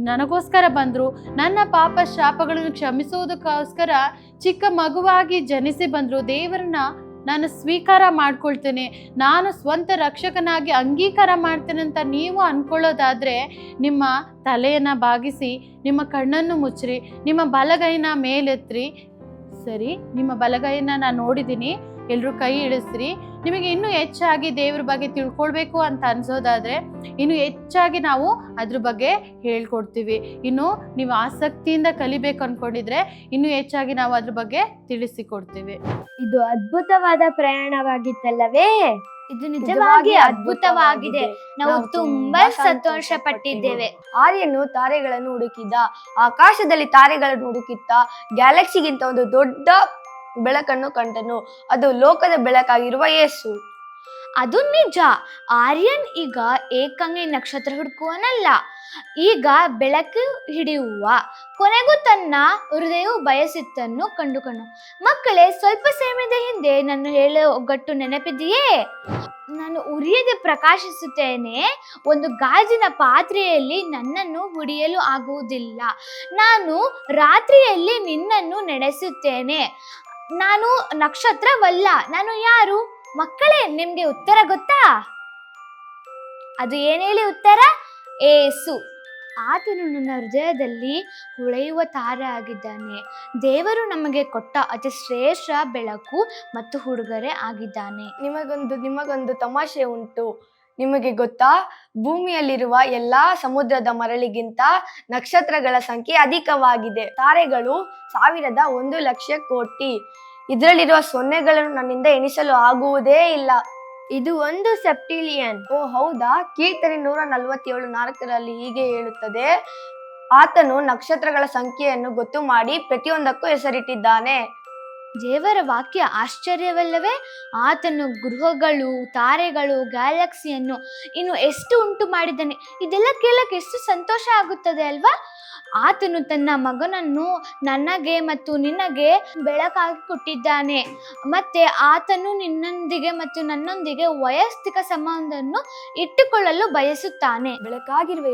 ನನಗೋಸ್ಕರ ಬಂದ್ರು, ನನ್ನ ಪಾಪ ಶಾಪಗಳನ್ನು ಕ್ಷಮಿಸೋದಕ್ಕೋಸ್ಕರ ಚಿಕ್ಕ ಮಗುವಾಗಿ ಜನಿಸಿ ಬಂದ್ರು, ದೇವರನ್ನ ನಾನು ಸ್ವೀಕಾರ ಮಾಡ್ಕೊಳ್ತೇನೆ, ನಾನು ಸ್ವಂತ ರಕ್ಷಕನಾಗಿ ಅಂಗೀಕಾರ ಮಾಡ್ತೇನೆ ಅಂತ ನೀವು ಅನ್ಕೊಳ್ಳೋದಾದ್ರೆ ನಿಮ್ಮ ತಲೆಯನ್ನ ಬಾಗಿಸಿ ನಿಮ್ಮ ಕಣ್ಣನ್ನು ಮುಚ್ಚ್ರಿ, ನಿಮ್ಮ ಬಲಗೈನ ಮೇಲೆತ್ರಿ, ಸರಿ, ನಿಮ್ಮ ಬಲಗೈಯನ್ನ ನಾನು ನೋಡಿದ್ದೀನಿ, ಎಲ್ಲರೂ ಕೈ ಇಳಿಸ್ರಿ. ನಿಮಗೆ ಇನ್ನೂ ಹೆಚ್ಚಾಗಿ ದೇವ್ರ ಬಗ್ಗೆ ತಿಳ್ಕೊಳ್ಬೇಕು ಅಂತ ಅನ್ಸೋದಾದ್ರೆ ಇನ್ನು ಹೆಚ್ಚಾಗಿ ನಾವು ಅದ್ರ ಬಗ್ಗೆ ಹೇಳ್ಕೊಡ್ತೀವಿ. ಇನ್ನು ನೀವು ಆಸಕ್ತಿಯಿಂದ ಕಲಿಬೇಕು ಅನ್ಕೊಂಡಿದ್ರೆ ಇನ್ನೂ ಹೆಚ್ಚಾಗಿ ನಾವು ಅದ್ರ ಬಗ್ಗೆ ತಿಳಿಸಿಕೊಡ್ತೀವಿ. ಇದು ಅದ್ಭುತವಾದ ಪ್ರಯಾಣವಾಗಿತ್ತಲ್ಲವೇ? ಇದು ನಿಜವಾಗಿ ಅದ್ಭುತವಾಗಿದೆ. ನಾವು ತುಂಬಾ ಸಂತೋಷ ಪಟ್ಟಿದ್ದೇವೆ. ಆರ್ಯನು ತಾರೆಗಳನ್ನು ಹುಡುಕಿದ, ಆಕಾಶದಲ್ಲಿ ತಾರೆಗಳನ್ನು ಹುಡುಕಿದ್ದ, ಗ್ಯಾಲಕ್ಸಿಗಿಂತ ಒಂದು ದೊಡ್ಡ ಬೆಳಕನ್ನು ಕಂಡನು. ಅದು ಲೋಕದ ಬೆಳಕಾಗಿರುವ ಯೇಸು. ಅದು ನಿಜ. ಆರ್ಯನ್ ಈಗ ಏಕಾಂಗಿ ನಕ್ಷತ್ರ ಹುಡುಕುವನಲ್ಲ, ಈಗ ಬೆಳಕು ಹಿಡಿಯುವ, ಕೊನೆಗೂ ತನ್ನ ಹೃದಯವು ಬಯಸಿದ್ದನ್ನು ಕಂಡುಕೊಂಡು. ಮಕ್ಕಳೇ, ಸ್ವಲ್ಪ ಸಮಯದ ಹಿಂದೆ ನಾನು ಹೇಳೋ ಒಗ್ಗಟ್ಟು ನೆನಪಿದೆಯೇ? ನಾನು ಉರಿಯದೆ ಪ್ರಕಾಶಿಸುತ್ತೇನೆ, ಒಂದು ಗಾಜಿನ ಪಾತ್ರೆಯಲ್ಲಿ ನನ್ನನ್ನು ಹುಡಿಯಲು ಆಗುವುದಿಲ್ಲ. ನಾನು ರಾತ್ರಿಯಲ್ಲಿ ನಿನ್ನನ್ನು ನಡೆಸುತ್ತೇನೆ. ನಾನು ನಕ್ಷತ್ರವಲ್ಲ, ನಾನು ಯಾರು? ಮಕ್ಕಳೇ, ನಿಮ್ಗೆ ಉತ್ತರ ಗೊತ್ತಾ? ಅದು ಏನ್ ಹೇಳಿ ಉತ್ತರ? ಏಸು. ಆತನು ನನ್ನ ಹೃದಯದಲ್ಲಿ ಹೊಳೆಯುವ ತಾರೆ ಆಗಿದ್ದಾನೆ. ದೇವರು ನಮಗೆ ಕೊಟ್ಟ ಅತಿ ಶ್ರೇಷ್ಠ ಬೆಳಕು ಮತ್ತು ಉಡುಗೊರೆ ಆಗಿದ್ದಾನೆ. ನಿಮಗೊಂದು ತಮಾಷೆ ಉಂಟು. ನಿಮಗೆ ಗೊತ್ತಾ, ಭೂಮಿಯಲ್ಲಿರುವ ಎಲ್ಲಾ ಸಮುದ್ರದ ಮರಳಿಗಿಂತ ನಕ್ಷತ್ರಗಳ ಸಂಖ್ಯೆ ಅಧಿಕವಾಗಿದೆ. ತಾರೆಗಳು 1,01,00,000 ಕೋಟಿ. ಇದರಲ್ಲಿರುವ ಸೊನ್ನೆಗಳನ್ನು ನನ್ನಿಂದ ಎಣಿಸಲು ಆಗುವುದೇ ಇಲ್ಲ. ಇದು 1 ಸೆಪ್ಟಿಲಿಯನ್. ಓ ಹೌದಾ? ಕೀರ್ತನೆ 147:4 ಹೀಗೆ ಹೇಳುತ್ತದೆ, ಆತನು ನಕ್ಷತ್ರಗಳ ಸಂಖ್ಯೆಯನ್ನು ಗೊತ್ತು ಮಾಡಿ ಪ್ರತಿಯೊಂದಕ್ಕೂ ಹೆಸರಿಟ್ಟಿದ್ದಾನೆ. ದೇವರ ವಾಕ್ಯ ಆಶ್ಚರ್ಯವಲ್ಲವೇ? ಆತನು ಗ್ರಹಗಳು, ತಾರೆಗಳು, ಗ್ಯಾಲಕ್ಸಿಯನ್ನು ಇನ್ನು ಎಷ್ಟು ಉಂಟು ಮಾಡಿದ್ದಾನೆ. ಇದೆಲ್ಲ ಕೇಳಕ್ಕೆ ಎಷ್ಟು ಸಂತೋಷ ಆಗುತ್ತದೆ ಅಲ್ವಾ? ಆತನು ತನ್ನ ಮಗನನ್ನು ನನಗೆ ಮತ್ತು ನಿನಗೆ ಬೆಳಕಾಗಿ ಕೊಟ್ಟಿದ್ದಾನೆ. ಮತ್ತೆ ಆತನು ನಿನ್ನೊಂದಿಗೆ ಮತ್ತು ನನ್ನೊಂದಿಗೆ ವೈಯಕ್ತಿಕ ಸಂಬಂಧವನ್ನು ಇಟ್ಟುಕೊಳ್ಳಲು ಬಯಸುತ್ತಾನೆ. ಬೆಳಕಾಗಿರುವ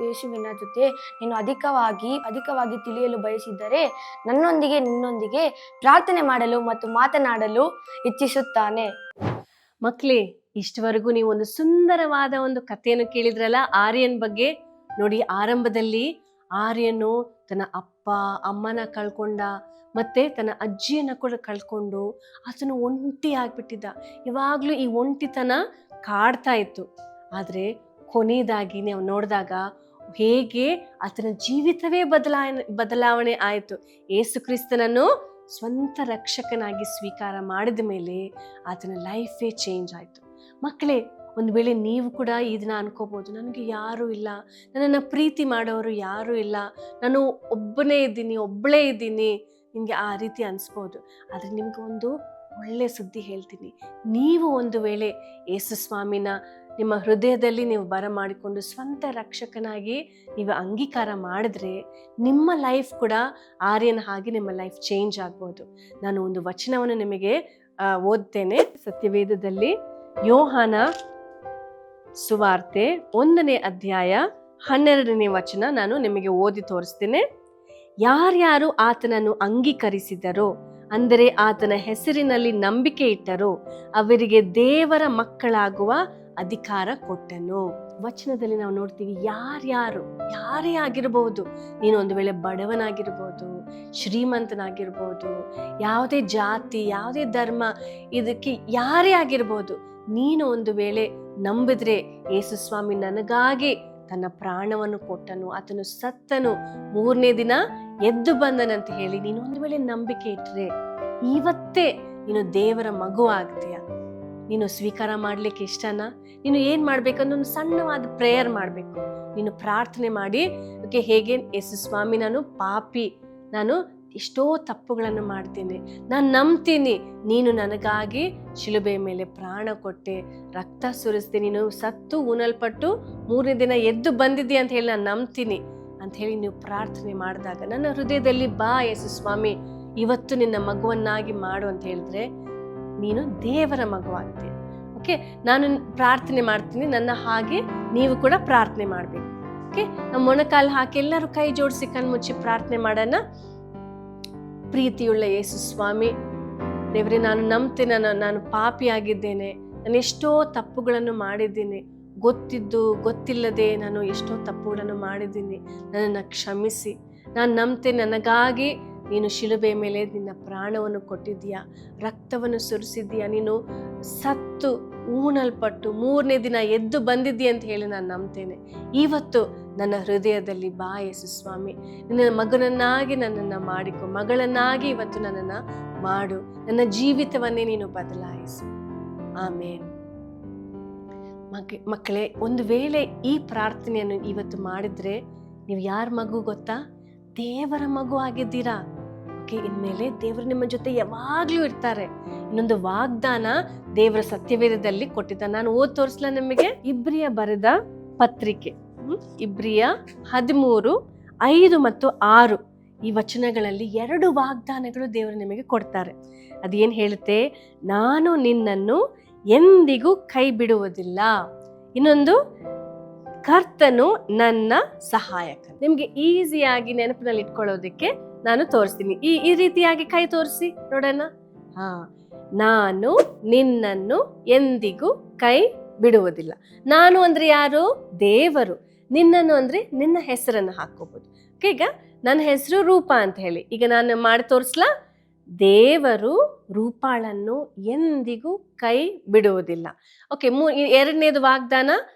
ಯೇಸುವಿನ ಜೊತೆ ನೀನು ಅಧಿಕವಾಗಿ ತಿಳಿಯಲು ಬಯಸಿದ್ದರೆ ನಿನ್ನೊಂದಿಗೆ ಪ್ರಾರ್ಥನೆ ಮಾಡಲು ಮತ್ತು ಮಾತನಾಡಲು ಇಚ್ಛಿಸುತ್ತಾನೆ. ಮಕ್ಕಳೇ, ಇಷ್ಟವರೆಗೂ ನೀವು ಒಂದು ಸುಂದರವಾದ ಒಂದು ಕಥೆಯನ್ನು ಕೇಳಿದ್ರಲ್ಲ ಆರ್ಯನ್ ಬಗ್ಗೆ. ನೋಡಿ, ಆರಂಭದಲ್ಲಿ ಆರ್ಯನು ತನ್ನ ಅಪ್ಪ ಅಮ್ಮನ ಕಳ್ಕೊಂಡ, ಮತ್ತೆ ತನ್ನ ಅಜ್ಜಿಯನ್ನ ಕೂಡ ಕಳ್ಕೊಂಡು ಆತನು ಒಂಟಿ ಆಗ್ಬಿಟ್ಟಿದ್ದ. ಯಾವಾಗ್ಲೂ ಈ ಒಂಟಿತನ ಕಾಡ್ತಾ ಇತ್ತು. ಆದ್ರೆ ಕೊನೆಯದಾಗಿ ನಾವು ನೋಡಿದಾಗ ಹೇಗೆ ಆತನ ಜೀವಿತವೇ ಬದಲಾವಣೆ ಆಯಿತು. ಯೇಸು ಕ್ರಿಸ್ತನನ್ನು ಸ್ವಂತ ರಕ್ಷಕನಾಗಿ ಸ್ವೀಕಾರ ಮಾಡಿದ ಮೇಲೆ ಆತನ ಲೈಫೇ ಚೇಂಜ್ ಆಯಿತು. ಮಕ್ಕಳೇ, ಒಂದು ವೇಳೆ ನೀವು ಕೂಡ ಈ ದಿನ ಅನ್ಕೋಬೋದು, ನನಗೆ ಯಾರೂ ಇಲ್ಲ, ನನ್ನನ್ನು ಪ್ರೀತಿ ಮಾಡೋರು ಯಾರೂ ಇಲ್ಲ, ನಾನು ಒಬ್ಬಳೇ ಇದ್ದೀನಿ, ನಿಮಗೆ ಆ ರೀತಿ ಅನಿಸ್ಬೋದು. ಆದರೆ ನಿಮ್ಗೆ ಒಂದು ಒಳ್ಳೆ ಸುದ್ದಿ ಹೇಳ್ತೀನಿ. ನೀವು ಒಂದು ವೇಳೆ ಯೇಸು ಸ್ವಾಮಿನ ನಿಮ್ಮ ಹೃದಯದಲ್ಲಿ ನೀವು ಬರಮಾಡಿಕೊಂಡು ಸ್ವಂತ ರಕ್ಷಕನಾಗಿ ನೀವು ಅಂಗೀಕಾರ ಮಾಡಿದ್ರೆ ನಿಮ್ಮ ಲೈಫ್ ಕೂಡ ಆರ್ಯನ ಹಾಗೆ ನಿಮ್ಮ ಲೈಫ್ ಚೇಂಜ್ ಆಗ್ಬೋದು. ನಾನು ಒಂದು ವಚನವನ್ನು ನಿಮಗೆ ಓದ್ತೇನೆ. ಸತ್ಯವೇದದಲ್ಲಿ ಯೋಹಾನ ಸುವಾರ್ತೆ 1ನೇ ಅಧ್ಯಾಯ 12ನೇ ವಚನ ನಾನು ನಿಮಗೆ ಓದಿ ತೋರಿಸ್ತೇನೆ. ಯಾರ್ಯಾರು ಆತನನ್ನು ಅಂಗೀಕರಿಸಿದರೋ, ಅಂದರೆ ಆತನ ಹೆಸರಿನಲ್ಲಿ ನಂಬಿಕೆ ಇಟ್ಟರೋ, ಅವರಿಗೆ ದೇವರ ಮಕ್ಕಳಾಗುವ ಅಧಿಕಾರ ಕೊಟ್ಟನು. ವಚನದಲ್ಲಿ ನಾವು ನೋಡ್ತೀವಿ, ಯಾರೇ ಆಗಿರಬಹುದು. ನೀನು ಒಂದು ವೇಳೆ ಬಡವನಾಗಿರ್ಬೋದು, ಶ್ರೀಮಂತನಾಗಿರ್ಬೋದು, ಯಾವುದೇ ಜಾತಿ, ಯಾವುದೇ ಧರ್ಮ, ಇದಕ್ಕೆ ಯಾರೇ ಆಗಿರ್ಬೋದು, ನೀನು ಒಂದು ವೇಳೆ ನಂಬಿದ್ರೆ ಯೇಸು ಸ್ವಾಮಿ ನನಗಾಗಿ ತನ್ನ ಪ್ರಾಣವನ್ನು ಕೊಟ್ಟನು, ಆತನು ಸತ್ತನು, 3ನೇ ದಿನ ಎದ್ದು ಬಂದನಂತ ಹೇಳಿ ನೀನು ಒಂದು ವೇಳೆ ನಂಬಿಕೆ ಇಟ್ಟರೆ ಇವತ್ತೇ ನೀನು ದೇವರ ಮಗು ಆಗ್ತೀಯ. ನೀನು ಸ್ವೀಕಾರ ಮಾಡ್ಲಿಕ್ಕೆ ಇಷ್ಟನಾ? ನೀನು ಏನ್ ಮಾಡ್ಬೇಕಂದ್ರೆ ಒಂದು ಸಣ್ಣವಾದ ಪ್ರೇಯರ್ ಮಾಡ್ಬೇಕು. ನೀನು ಪ್ರಾರ್ಥನೆ ಮಾಡಿ, ಓಕೆ, ಹೇಗೆ ಯೇಸು ಸ್ವಾಮಿ, ನಾನು ಪಾಪಿ, ನಾನು ಎಷ್ಟೋ ತಪ್ಪುಗಳನ್ನು ಮಾಡ್ತೀನಿ, ನಾನು ನಂಬ್ತೀನಿ ನೀನು ನನಗಾಗಿ ಶಿಲುಬೆಯ ಮೇಲೆ ಪ್ರಾಣ ಕೊಟ್ಟೆ, ರಕ್ತ ಸುರಿಸ್ದೆ, ನೀನು ಸತ್ತು ಉಣಲ್ಪಟ್ಟು 3ನೇ ದಿನ ಎದ್ದು ಬಂದಿದ್ದಿ ಅಂತ ಹೇಳಿ ನಾನು ನಂಬ್ತೀನಿ ಅಂತ ಹೇಳಿ ನೀವು ಪ್ರಾರ್ಥನೆ ಮಾಡಿದಾಗ, ನನ್ನ ಹೃದಯದಲ್ಲಿ ಬಾ ಯೇಸು ಸ್ವಾಮಿ, ಇವತ್ತು ನಿನ್ನ ಮಗುವನ್ನಾಗಿ ಮಾಡು ಅಂತ ಹೇಳಿದ್ರೆ ನೀನು ದೇವರ ಮಗುವಾಗ್ತೀಯ. ಓಕೆ, ನಾನು ಪ್ರಾರ್ಥನೆ ಮಾಡ್ತೀನಿ, ನನ್ನ ಹಾಗೆ ನೀವು ಕೂಡ ಪ್ರಾರ್ಥನೆ ಮಾಡಬೇಕು. ಓಕೆ, ನಮ್ಮ ಮೊಣಕಾಲು ಹಾಕಿ ಎಲ್ಲರೂ ಕೈ ಜೋಡಿಸಿ ಕಣ್ಮುಚ್ಚಿ ಪ್ರಾರ್ಥನೆ ಮಾಡೋಣ. ಪ್ರೀತಿಯುಳ್ಳ ಯೇಸು ಸ್ವಾಮಿ ದೇವರೇ, ನಾನು ನಂಬ್ತೇನೆ, ನಾನು ಪಾಪಿಯಾಗಿದ್ದೇನೆ, ನಾನು ಎಷ್ಟೋ ತಪ್ಪುಗಳನ್ನು ಮಾಡಿದ್ದೀನಿ, ಗೊತ್ತಿದ್ದು ಗೊತ್ತಿಲ್ಲದೆ ನಾನು ಎಷ್ಟೋ ತಪ್ಪುಗಳನ್ನು ಮಾಡಿದ್ದೀನಿ, ನನ್ನನ್ನು ಕ್ಷಮಿಸಿ. ನಾನು ನಂಬ್ತೇನೆ, ನನಗಾಗಿ ನೀನು ಶಿಲುಬೆ ಮೇಲೆ ನಿನ್ನ ಪ್ರಾಣವನ್ನು ಕೊಟ್ಟಿದ್ದೀಯಾ, ರಕ್ತವನ್ನು ಸುರಿಸಿದ್ದೀಯಾ, ನೀನು ಸತ್ತು ಊನಲ್ಪಟ್ಟು 3ನೇ ದಿನ ಎದ್ದು ಬಂದಿದ್ದೀಯ ಅಂತ ಹೇಳಿ ನಾನು ನಂಬ್ತೇನೆ. ಇವತ್ತು ನನ್ನ ಹೃದಯದಲ್ಲಿ ಬಾ ಯೇಸು ಸ್ವಾಮಿ, ನಿನ್ನ ಮಗನನ್ನಾಗಿ ನನ್ನನ್ನು ಮಾಡಿಕೊ, ಮಗಳನ್ನಾಗಿ ಇವತ್ತು ನನ್ನನ್ನು ಮಾಡು, ನನ್ನ ಜೀವಿತವನ್ನೇ ನೀನು ಬದಲಾಯಿಸು. ಆಮೇನ್. ಮಕ್ಕಳೇ, ಒಂದು ವೇಳೆ ಈ ಪ್ರಾರ್ಥನೆಯನ್ನು ಇವತ್ತು ಮಾಡಿದ್ರೆ ನೀವು ಯಾರ ಮಗು ಗೊತ್ತಾ? ದೇವರ ಮಗು ಆಗಿದ್ದೀರಾ. ಓಕೆ, ಇನ್ಮೇಲೆ ದೇವರು ನಿಮ್ಮ ಜೊತೆ ಯಾವಾಗ್ಲೂ ಇರ್ತಾರೆ. ಇನ್ನೊಂದು ವಾಗ್ದಾನ ದೇವರ ಸತ್ಯವೇದದಲ್ಲಿ ಕೊಟ್ಟಿದ್ದ, ನಾನು ಓದ್ ತೋರಿಸ್ಲಾ ನಿಮಗೆ. ಇಬ್ರಿಯ ಬರೆದ ಪತ್ರಿಕೆ, ಇಬ್ರಿಯ 13:5 ಮತ್ತು 6 ಈ ವಚನಗಳಲ್ಲಿ 2 ವಾಗ್ದಾನಗಳು ದೇವರು ನಿಮಗೆ ಕೊಡ್ತಾರೆ. ಅದೇನ್ ಹೇಳುತ್ತೆ? ನಾನು ನಿನ್ನನ್ನು ಎಂದಿಗೂ ಕೈ ಬಿಡುವುದಿಲ್ಲ. ಇನ್ನೊಂದು, ಕರ್ತನು ನನ್ನ ಸಹಾಯಕ. ನಿಮ್ಗೆ ಈಸಿಯಾಗಿ ನೆನಪಿನಲ್ಲಿ ಇಟ್ಕೊಳ್ಳೋದಕ್ಕೆ ನಾನು ತೋರಿಸ್ತೀನಿ. ಈ ರೀತಿಯಾಗಿ ಕೈ ತೋರಿಸಿ ನೋಡೋಣ. ನಾನು ನಿನ್ನನ್ನು ಎಂದಿಗೂ ಕೈ ಬಿಡುವುದಿಲ್ಲ. ನಾನು ಅಂದ್ರೆ ಯಾರು? ದೇವರು. ನಿನ್ನನ್ನು ಅಂದ್ರೆ ನಿನ್ನ ಹೆಸರನ್ನು ಹಾಕೋಬಹುದು. ಈಗ ನನ್ನ ಹೆಸರು ರೂಪಾ ಅಂತ ಹೇಳಿ ಈಗ ನಾನು ಮಾಡಿ ತೋರಿಸ್ಲಾ? ದೇವರು ರೂಪಾಳನ್ನು ಎಂದಿಗೂ ಕೈ ಬಿಡುವುದಿಲ್ಲ. ಓಕೆ, 2ನೇದು ವಾಗ್ದಾನ,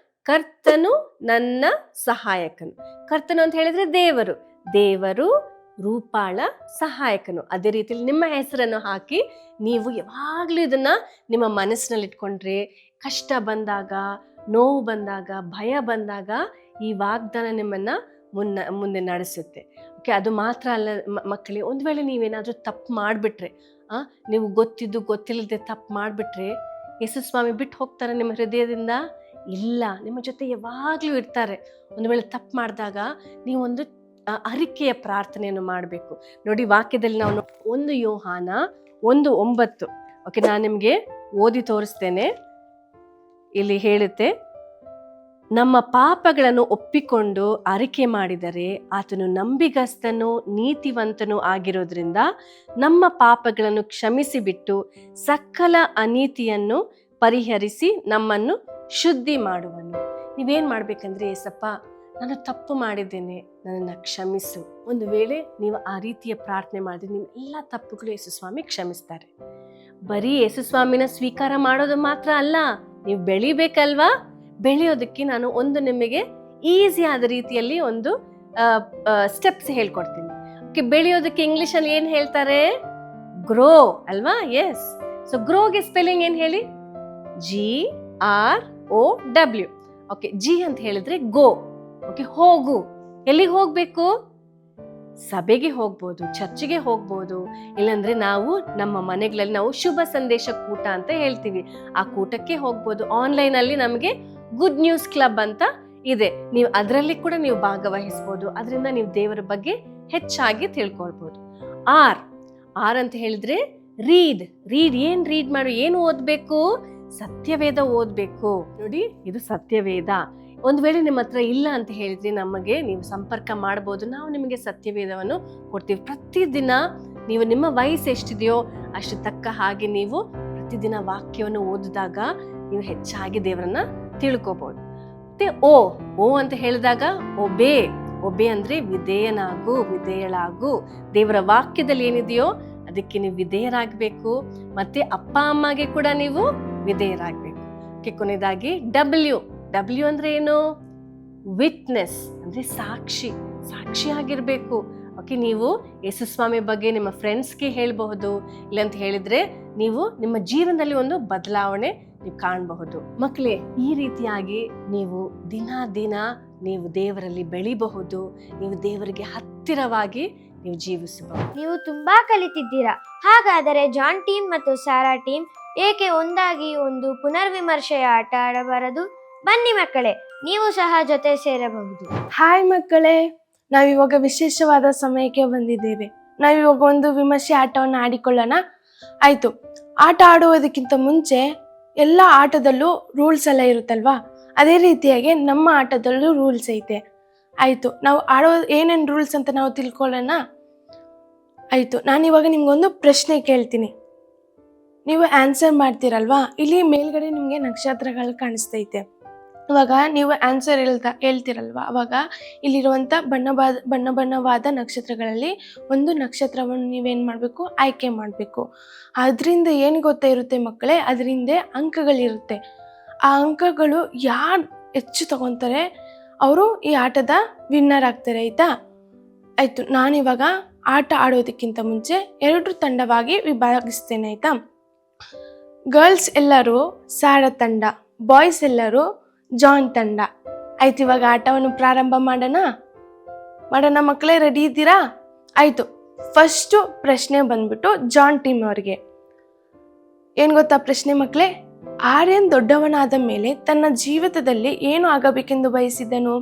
ಕರ್ತನು ನನ್ನ ಸಹಾಯಕನು. ಕರ್ತನು ಅಂತ ಹೇಳಿದ್ರೆ ದೇವರು, ದೇವರು ರೂಪಾಳ ಸಹಾಯಕನು. ಅದೇ ರೀತಿಯಲ್ಲಿ ನಿಮ್ಮ ಹೆಸರನ್ನು ಹಾಕಿ ನೀವು ಯಾವಾಗಲೂ ಇದನ್ನ ನಿಮ್ಮ ಮನಸ್ಸಿನಲ್ಲಿ ಇಟ್ಕೊಂಡ್ರೆ, ಕಷ್ಟ ಬಂದಾಗ, ನೋವು ಬಂದಾಗ, ಭಯ ಬಂದಾಗ ಈ ವಾಗ್ದಾನ ನಿಮ್ಮನ್ನ ಮುಂದೆ ನಡೆಸುತ್ತೆ. ಓಕೆ, ಅದು ಮಾತ್ರ ಅಲ್ಲ ಮಕ್ಕಳೇ, ಒಂದು ವೇಳೆ ನೀವೇನಾದರೂ ತಪ್ಪು ಮಾಡಿಬಿಟ್ರೆ, ನೀವು ಗೊತ್ತಿದ್ದು ಗೊತ್ತಿಲ್ಲದೆ ತಪ್ಪು ಮಾಡಿಬಿಟ್ರೆ ಯೇಸು ಸ್ವಾಮಿ ಬಿಟ್ಟು ಹೋಗ್ತಾರೆ ನಿಮ್ಮ ಹೃದಯದಿಂದ? ಇಲ್ಲ, ನಿಮ್ಮ ಜೊತೆ ಯಾವಾಗಲೂ ಇರ್ತಾರೆ. ಒಂದು ವೇಳೆ ತಪ್ಪು ಮಾಡಿದಾಗ ನೀವೊಂದು ಅರಿಕೆಯ ಪ್ರಾರ್ಥನೆಯನ್ನು ಮಾಡಬೇಕು. ನೋಡಿ, ವಾಕ್ಯದಲ್ಲಿ ನಾವು 1 ಯೋಹಾನ 1:9. ಓಕೆ, ನಾನು ನಿಮಗೆ ಓದಿ ತೋರಿಸ್ತೇನೆ. ಇಲ್ಲಿ ಹೇಳುತ್ತೆ, ನಮ್ಮ ಪಾಪಗಳನ್ನು ಒಪ್ಪಿಕೊಂಡು ಅರಿಕೆ ಮಾಡಿದರೆ ಆತನು ನಂಬಿಗಸ್ತನು ನೀತಿವಂತನೂ ಆಗಿರೋದ್ರಿಂದ ನಮ್ಮ ಪಾಪಗಳನ್ನು ಕ್ಷಮಿಸಿಬಿಟ್ಟು ಸಕಲ ಅನೀತಿಯನ್ನು ಪರಿಹರಿಸಿ ನಮ್ಮನ್ನು ಶುದ್ಧಿ ಮಾಡುವನು. ನೀವೇನ್ ಮಾಡ್ಬೇಕಂದ್ರೆ, ಏಸಪ್ಪ ನಾನು ತಪ್ಪು ಮಾಡಿದ್ದೇನೆ, ನನ್ನನ್ನು ಕ್ಷಮಿಸು. ಒಂದು ವೇಳೆ ನೀವು ಆ ರೀತಿಯ ಪ್ರಾರ್ಥನೆ ಮಾಡಿದ್ರೆ ನಿಮ್ಮ ಎಲ್ಲ ತಪ್ಪುಗಳು ಯೇಸು ಸ್ವಾಮಿ ಕ್ಷಮಿಸ್ತಾರೆ. ಬರೀ ಯೇಸು ಸ್ವಾಮಿನ ಸ್ವೀಕಾರ ಮಾಡೋದು ಮಾತ್ರ ಅಲ್ಲ, ನೀವು ಬೆಳಿಬೇಕಲ್ವಾ? ಬೆಳೆಯೋದಕ್ಕೆ ನಾನು ಒಂದು ನಿಮಗೆ ಈಸಿ ಆದ ರೀತಿಯಲ್ಲಿ ಒಂದು ಸ್ಟೆಪ್ಸ್ ಹೇಳ್ಕೊಡ್ತೀನಿ. ಓಕೆ, ಬೆಳೆಯೋದಕ್ಕೆ ಇಂಗ್ಲಿಷಲ್ಲಿ ಏನ್ ಹೇಳ್ತಾರೆ? ಗ್ರೋ ಅಲ್ವಾ? ಎಸ್. ಸೊ ಗ್ರೋಗೆ ಸ್ಪೆಲ್ಲಿಂಗ್ ಏನ್ ಹೇಳಿ? GROW. ಓಕೆ, ಜಿ ಅಂತ ಹೇಳಿದ್ರೆ ಗೋ. ಓಕೆ, ಹೋಗು. ಎಲ್ಲಿಗೆ ಹೋಗ್ಬೇಕು? ಸಭೆಗೆ ಹೋಗ್ಬೋದು, ಚರ್ಚಿಗೆ ಹೋಗ್ಬೋದು, ಇಲ್ಲಾಂದ್ರೆ ನಾವು ನಮ್ಮ ಮನೆಗಳಲ್ಲಿ ನಾವು ಶುಭ ಸಂದೇಶ ಕೂಟ ಅಂತ ಹೇಳ್ತೀವಿ, ಆ ಕೂಟಕ್ಕೆ ಹೋಗ್ಬೋದು. ಆನ್ಲೈನ್ ಅಲ್ಲಿ ನಮಗೆ ಗುಡ್ ನ್ಯೂಸ್ ಕ್ಲಬ್ ಅಂತ ಇದೆ, ನೀವು ಅದರಲ್ಲಿ ಕೂಡ ನೀವು ಭಾಗವಹಿಸ್ಬೋದು. ಅದರಿಂದ ನೀವು ದೇವರ ಬಗ್ಗೆ ಹೆಚ್ಚಾಗಿ ತಿಳ್ಕೊಳ್ಬೋದು. ಆರ್ ಅಂತ ಹೇಳಿದ್ರೆ ರೀಡ್. ಏನ್ ರೀಡ್ ಮಾಡು? ಏನು ಓದ್ಬೇಕು? ಸತ್ಯವೇದ ಓದ್ಬೇಕು. ನೋಡಿ, ಇದು ಸತ್ಯವೇದ. ಒಂದು ವೇಳೆ ನಿಮ್ಮ ಹತ್ರ ಇಲ್ಲ ಅಂತ ಹೇಳಿದ್ರೆ ನಮಗೆ ನೀವು ಸಂಪರ್ಕ ಮಾಡಬಹುದು. ನಾವು ನಿಮಗೆ ಸತ್ಯವೇದವನ್ನು ಕೊಡ್ತೀವಿ. ಪ್ರತಿದಿನ ನೀವು ನಿಮ್ಮ ವಯಸ್ಸು ಎಷ್ಟಿದೆಯೋ ಅಷ್ಟು ತಕ್ಕ ಹಾಗೆ ನೀವು ಪ್ರತಿದಿನ ವಾಕ್ಯವನ್ನು ಓದಿದಾಗ ನೀವು ಹೆಚ್ಚಾಗಿ ದೇವರನ್ನ ತಿಳ್ಕೋಬಹುದು. ಮತ್ತೆ ಓ ಅಂತ ಹೇಳಿದಾಗ ಒಬೆ ಅಂದ್ರೆ ವಿಧೇಯನಾಗು, ವಿಧೇಯಳಾಗು. ದೇವರ ವಾಕ್ಯದಲ್ಲಿ ಏನಿದೆಯೋ ಅದಕ್ಕೆ ನೀವು ವಿಧೇಯರಾಗಬೇಕು. ಮತ್ತೆ ಅಪ್ಪ ಅಮ್ಮಗೆ ಕೂಡ ನೀವು ವಿಧೇಯರಾಗಬೇಕು. ಕೊನೆಯದಾಗಿ ಡಬ್ಲ್ಯೂ ಅಂದ್ರೆ ಏನು? ವಿಟ್ನೆಸ್ ಅಂದ್ರೆ ಸಾಕ್ಷಿಯಾಗಿರ್ಬೇಕು. ಓಕೆ, ನೀವು ಯೇಸು ಸ್ವಾಮಿ ಬಗ್ಗೆ ನಿಮ್ಮ ಫ್ರೆಂಡ್ಸ್ಗೆ ಹೇಳಬಹುದು. ಇಲ್ಲಂತ ಹೇಳಿದ್ರೆ ನೀವು ನಿಮ್ಮ ಜೀವನದಲ್ಲಿ ಒಂದು ಬದಲಾವಣೆ ನೀವು ಕಾಣಬಹುದು. ಮಕ್ಕಳೇ, ಈ ರೀತಿಯಾಗಿ ನೀವು ದಿನ ನೀವು ದೇವರಲ್ಲಿ ಬೆಳಿಬಹುದು. ನೀವು ದೇವರಿಗೆ ಹತ್ತಿರವಾಗಿ ನೀವು ಜೀವಿಸಬಹುದು. ನೀವು ತುಂಬಾ ಕಲಿತಿದ್ದೀರಾ. ಹಾಗಾದರೆ ಜಾನ್ ಟೀಮ್ ಮತ್ತು ಸಾರಾ ಟೀಮ್ ಏಕೆ ಒಂದಾಗಿ ಒಂದು ಪುನರ್ವಿಮರ್ಶೆಯ ಆಟ ಆಡಬಾರದು? ಬನ್ನಿ ಮಕ್ಕಳೇ, ನೀವು ಸಹ ಜೊತೆ ಸೇರಬಹುದು. ಹಾಯ್ ಮಕ್ಕಳೇ, ನಾವಿವಾಗ ವಿಶೇಷವಾದ ಸಮಯಕ್ಕೆ ಬಂದಿದ್ದೇವೆ. ನಾವಿವಾಗ ಒಂದು ವಿಮರ್ಶೆ ಆಟವನ್ನು ಆಡಿಕೊಳ್ಳೋಣ. ಆಯ್ತು, ಆಟ ಆಡುವುದಕ್ಕಿಂತ ಮುಂಚೆ ಎಲ್ಲ ಆಟದಲ್ಲೂ ರೂಲ್ಸ್ ಎಲ್ಲ ಇರುತ್ತಲ್ವಾ, ಅದೇ ರೀತಿಯಾಗಿ ನಮ್ಮ ಆಟದಲ್ಲೂ ರೂಲ್ಸ್ ಐತೆ. ಆಯಿತು, ನಾವು ಆಡೋ ಏನೇನು ರೂಲ್ಸ್ ಅಂತ ನಾವು ತಿಳ್ಕೊಳ್ಳೋಣ. ಆಯಿತು, ನಾನಿವಾಗ ನಿಮ್ಗೊಂದು ಪ್ರಶ್ನೆ ಕೇಳ್ತೀನಿ, ನೀವು ಆನ್ಸರ್ ಮಾಡ್ತೀರಲ್ವಾ? ಇಲ್ಲಿ ಮೇಲ್ಗಡೆ ನಿಮಗೆ ನಕ್ಷತ್ರಗಳು ಕಾಣಿಸ್ತೈತೆ. ಇವಾಗ ನೀವು ಆನ್ಸರ್ ಹೇಳ್ತಿರಲ್ವಾ, ಅವಾಗ ಇಲ್ಲಿರುವಂಥ ಬಣ್ಣವಾದ ನಕ್ಷತ್ರಗಳಲ್ಲಿ ಒಂದು ನಕ್ಷತ್ರವನ್ನು ನೀವೇನು ಮಾಡಬೇಕು, ಆಯ್ಕೆ ಮಾಡಬೇಕು. ಅದರಿಂದ ಏನು ಗೊತ್ತಾ ಇರುತ್ತೆ ಮಕ್ಕಳೇ, ಅದರಿಂದ ಅಂಕಗಳಿರುತ್ತೆ. ಆ ಅಂಕಗಳು ಯಾರು ಹೆಚ್ಚು ತಗೊತಾರೆ ಅವರು ಈ ಆಟದ ವಿನ್ನರ್ ಆಗ್ತಾರೆ. ಆಯಿತು, ನಾನಿವಾಗ ಆಟ ಆಡೋದಕ್ಕಿಂತ ಮುಂಚೆ 2 ತಂಡವಾಗಿ ವಿಭಾಗಿಸ್ತೇನೆ. ಆಯಿತಾ, ಗರ್ಲ್ಸ್ ಎಲ್ಲರೂ ಸಾರಾ ತಂಡ, ಬಾಯ್ಸ್ ಎಲ್ಲರೂ ಜಾನ್ ತಂಡ. ಆಯ್ತು, ಇವಾಗ ಆಟವನ್ನು ಪ್ರಾರಂಭ ಮಾಡೋಣ ಮಕ್ಕಳೇ, ರೆಡಿ ಇದ್ದೀರಾ? ಆಯಿತು, ಫಸ್ಟು ಪ್ರಶ್ನೆ ಬಂದ್ಬಿಟ್ಟು ಜಾನ್ ಟೀಮ್ ಅವ್ರಿಗೆ. ಏನು ಗೊತ್ತಾ ಪ್ರಶ್ನೆ ಮಕ್ಕಳೇ? ಆರ್ಯನ್ ದೊಡ್ಡವನಾದ ಮೇಲೆ ತನ್ನ ಜೀವಿತದಲ್ಲಿ ಏನು ಆಗಬೇಕೆಂದು ಬಯಸಿದನು?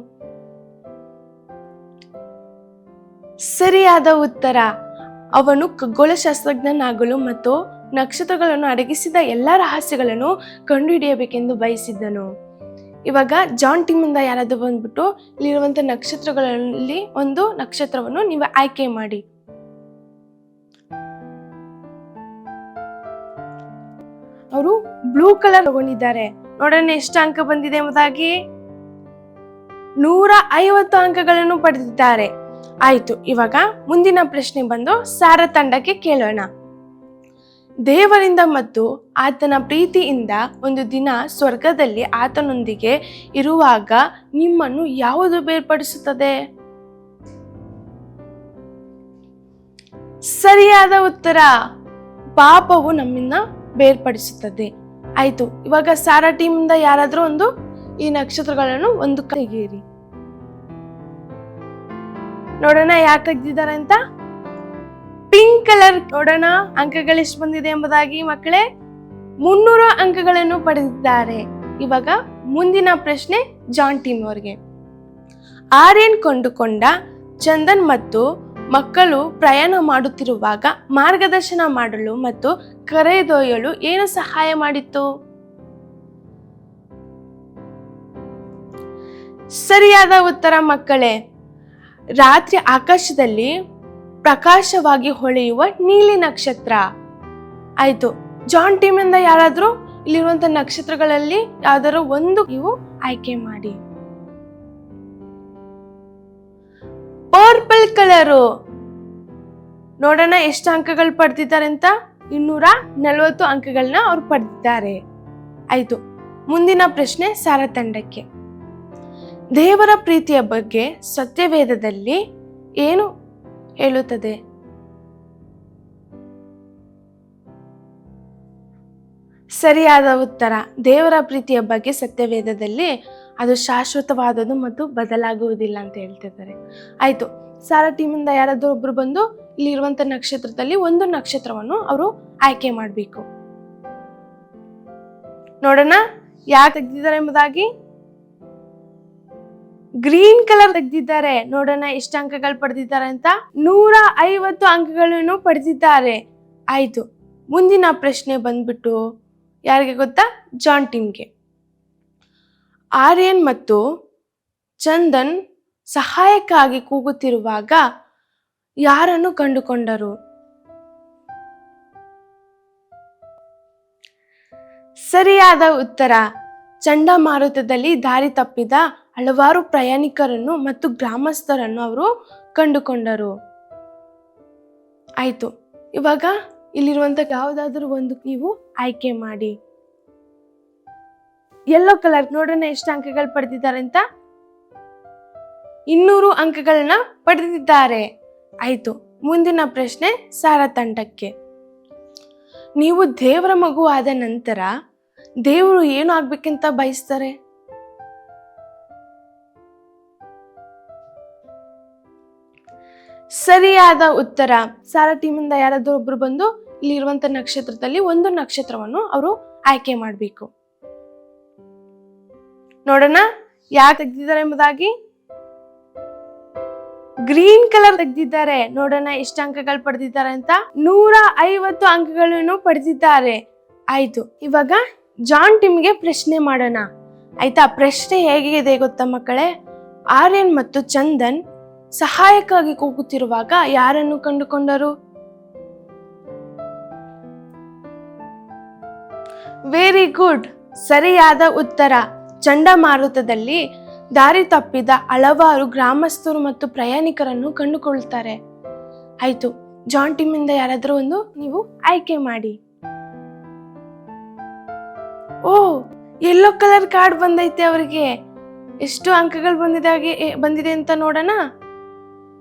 ಸರಿಯಾದ ಉತ್ತರ, ಅವನು ಖಗೋಳಶಾಸ್ತ್ರಜ್ಞನಾಗಲು ಮತ್ತು ನಕ್ಷತ್ರಗಳನ್ನು ಅಡಗಿಸಿದ ಎಲ್ಲ ರಹಸ್ಯಗಳನ್ನು ಕಂಡುಹಿಡಿಯಬೇಕೆಂದು ಬಯಸಿದ್ದನು. ಇವಾಗ ಜಾನ್ ಟೀಮಿಂದ ಯಾರಾದರೂ ಬಂದ್ಬಿಟ್ಟು ಇಲ್ಲಿರುವಂಥ ನಕ್ಷತ್ರಗಳಲ್ಲಿ ಒಂದು ನಕ್ಷತ್ರವನ್ನು ನೀವು ಆಯ್ಕೆ ಮಾಡಿ. ಅವರು ಬ್ಲೂ ಕಲರ್ ತಗೊಂಡಿದ್ದಾರೆ. ನೋಡೋಣ ಎಷ್ಟು ಅಂಕ ಬಂದಿದೆ ಎಂಬುದಾಗಿ. 150 ಅಂಕಗಳನ್ನು ಪಡೆದಿದ್ದಾರೆ. ಆಯ್ತು, ಇವಾಗ ಮುಂದಿನ ಪ್ರಶ್ನೆ ಬಂದು ಸಾರಾ ತಂಡಕ್ಕೆ ಕೇಳೋಣ. ದೇವರಿಂದ ಮತ್ತು ಆತನ ಪ್ರೀತಿಯಿಂದ ಒಂದು ದಿನ ಸ್ವರ್ಗದಲ್ಲಿ ಆತನೊಂದಿಗೆ ಇರುವಾಗ ನಿಮ್ಮನ್ನು ಯಾವುದು ಬೇರ್ಪಡಿಸುತ್ತದೆ? ಸರಿಯಾದ ಉತ್ತರ, ಪಾಪವು ನಮ್ಮಿಂದ ಬೇರ್ಪಡಿಸುತ್ತದೆ. ಆಯ್ತು, ಇವಾಗ ಸಾರಾ ಟೀಮಿಂದ ಯಾರಾದ್ರೂ ಈ ನಕ್ಷತ್ರಗಳನ್ನು ಒಂದು ತೆಗೀರಿ. ನೋಡೋಣ ಯಾರು ತೆಗ್ದಿದ್ದಾರೆ ಅಂತ. Pink colour. ನೋಡೋಣ ಅಂಕಗಳೆಷ್ಟು ಬಂದಿದೆ ಎಂಬುದಾಗಿ ಮಕ್ಕಳೇ. 300 ಅಂಕಗಳನ್ನು ಪಡೆದಿದ್ದಾರೆ. ಇವಾಗ ಮುಂದಿನ ಪ್ರಶ್ನೆ ಜಾನ್ ಟೀಮ್ ಅವರಿಗೆ. ಆರ್ಯನ್ ಕೊಂಡುಕೊಂಡ ಚಂದನ್ ಮತ್ತು ಮಕ್ಕಳು ಪ್ರಯಾಣ ಮಾಡುತ್ತಿರುವಾಗ ಮಾರ್ಗದರ್ಶನ ಮಾಡಲು ಮತ್ತು ಕರೆದೊಯ್ಯಲು ಏನು ಸಹಾಯ ಮಾಡಿತ್ತು? ಸರಿಯಾದ ಉತ್ತರ ಮಕ್ಕಳೇ, ರಾತ್ರಿ ಆಕಾಶದಲ್ಲಿ ಪ್ರಕಾಶವಾಗಿ ಹೊಳೆಯುವ ನೀಲಿ ನಕ್ಷತ್ರ. ಆಯ್ತು, ಜಾನ್ ಟೀಮ್ ಇಂದ ಯಾರಾದ್ರೂ ಇಲ್ಲಿರುವಂತ ನಕ್ಷತ್ರಗಳಲ್ಲಿ ಯಾವ್ದಾದ್ರು ಒಂದು ನೀವು ಆಯ್ಕೆ ಮಾಡಿ. Purple colour. ನೋಡೋಣ ಎಷ್ಟು ಅಂಕಗಳು ಪಡೆದಿದ್ದಾರೆ ಅಂತ. 240 ಅಂಕಗಳನ್ನ ಅವ್ರು ಪಡೆದಿದ್ದಾರೆ. ಆಯ್ತು, ಮುಂದಿನ ಪ್ರಶ್ನೆ ಸಾರಾ ತಂಡಕ್ಕೆ. ದೇವರ ಪ್ರೀತಿಯ ಬಗ್ಗೆ ಸತ್ಯವೇದದಲ್ಲಿ ಏನು ಹೇಳುತ್ತದೆ? ಸರಿಯಾದ ಉತ್ತರ, ದೇವರ ಪ್ರೀತಿಯ ಬಗ್ಗೆ ಸತ್ಯವೇದದಲ್ಲಿ ಅದು ಶಾಶ್ವತವಾದದ್ದು ಮತ್ತು ಬದಲಾಗುವುದಿಲ್ಲ ಅಂತ ಹೇಳ್ತಿದ್ದಾರೆ. ಆಯ್ತು, ಸಾರಾ ಟೀಮಿಂದ ಯಾರಾದ್ರೂ ಒಬ್ರು ಬಂದು ಇಲ್ಲಿರುವಂತ ನಕ್ಷತ್ರದಲ್ಲಿ ಒಂದು ನಕ್ಷತ್ರವನ್ನು ಅವರು ಆಯ್ಕೆ ಮಾಡಬೇಕು. ನೋಡೋಣ ಯಾರು ತೆಗ್ದಿದ್ದಾರೆ ಎಂಬುದಾಗಿ. ಗ್ರೀನ್ ಕಲರ್ ತೆಗ್ದಿದ್ದಾರೆ. ನೋಡೋಣ ಎಷ್ಟು ಅಂಕಗಳು ಪಡೆದಿದ್ದಾರೆ ಅಂತ. 150 ಅಂಕಗಳನ್ನು ಪಡೆದಿದ್ದಾರೆ. ಆಯ್ತು, ಮುಂದಿನ ಪ್ರಶ್ನೆ ಬಂದ್ಬಿಟ್ಟು ಯಾರಿಗೆ ಗೊತ್ತಾ? ಜಾನ್ ಟೀಮ್ಗೆ. ಆರ್ಯನ್ ಮತ್ತು ಚಂದನ್ ಸಹಾಯಕ್ಕಾಗಿ ಕೂಗುತ್ತಿರುವಾಗ ಯಾರನ್ನು ಕಂಡುಕೊಂಡರು? ಸರಿಯಾದ ಉತ್ತರ, ಚಂಡಮಾರುತದಲ್ಲಿ ದಾರಿ ತಪ್ಪಿದ ಹಲವಾರು ಪ್ರಯಾಣಿಕರನ್ನು ಮತ್ತು ಗ್ರಾಮಸ್ಥರನ್ನು ಅವರು ಕಂಡುಕೊಂಡರು. ಆಯ್ತು, ಇವಾಗ ಇಲ್ಲಿರುವಂತ ಯಾವುದಾದ್ರೂ ಒಂದು ನೀವು ಆಯ್ಕೆ ಮಾಡಿ. Yellow colour. ನೋಡೋಣ ಎಷ್ಟು ಅಂಕಗಳು ಪಡೆದಿದ್ದಾರೆ ಅಂತ. 200 ಅಂಕಗಳನ್ನ ಪಡೆದಿದ್ದಾರೆ. ಆಯ್ತು, ಮುಂದಿನ ಪ್ರಶ್ನೆ ಸಾರಾ ತಂಡಕ್ಕೆ. ನೀವು ದೇವರ ಮಗು ಆದ ನಂತರ ದೇವರು ಏನು ಆಗ್ಬೇಕಂತ ಬಯಸ್ತಾರೆ? ಸರಿಯಾದ ಉತ್ತರ, ಸಾರಾ ಟೀಮಿಂದ ಯಾರಾದ್ರೂ ಒಬ್ರು ಬಂದು ಇಲ್ಲಿರುವಂತ ನಕ್ಷತ್ರದಲ್ಲಿ ಒಂದು ನಕ್ಷತ್ರವನ್ನು ಅವರು ಆಯ್ಕೆ ಮಾಡಬೇಕು. ನೋಡೋಣ ಯಾರು ತೆಗ್ದಿದ್ದಾರೆ ಎಂಬುದಾಗಿ. ಗ್ರೀನ್ ಕಲರ್ ತೆಗ್ದಿದ್ದಾರೆ. ನೋಡೋಣ ಎಷ್ಟು ಅಂಕಗಳು ಪಡೆದಿದ್ದಾರೆ ಅಂತ. 150 ಅಂಕಗಳನ್ನು ಪಡೆದಿದ್ದಾರೆ. ಆಯ್ತು, ಇವಾಗ ಜಾನ್ ಟೀಮ್ಗೆ ಪ್ರಶ್ನೆ ಮಾಡೋಣ. ಆಯ್ತಾ, ಪ್ರಶ್ನೆ ಹೇಗಿದೆ ಗೊತ್ತಾ ಮಕ್ಕಳೇ? ಆರ್ಯನ್ ಮತ್ತು ಚಂದನ್ ಸಹಾಯಕ್ಕಾಗಿ ಕೂಗುತ್ತಿರುವಾಗ ಯಾರನ್ನು ಕಂಡುಕೊಂಡರು? ವೆರಿ ಗುಡ್, ಸರಿಯಾದ ಉತ್ತರ, ಚಂಡಮಾರುತದಲ್ಲಿ ದಾರಿ ತಪ್ಪಿದ ಹಲವಾರು ಗ್ರಾಮಸ್ಥರು ಮತ್ತು ಪ್ರಯಾಣಿಕರನ್ನು ಕಂಡುಕೊಳ್ತಾರೆ. ಆಯ್ತು, ಜಾನ್ ಟೀಮ್ ಇಂದ ಯಾರಾದ್ರೂ ಒಂದು ನೀವು ಆಯ್ಕೆ ಮಾಡಿ. ಓ, ಯೆಲ್ಲೋ ಕಲರ್ ಕಾರ್ಡ್ ಬಂದೈತೆ ಅವರಿಗೆ. ಎಷ್ಟು ಅಂಕಗಳು ಬಂದಿದೆ ಅಂತ ನೋಡೋಣ.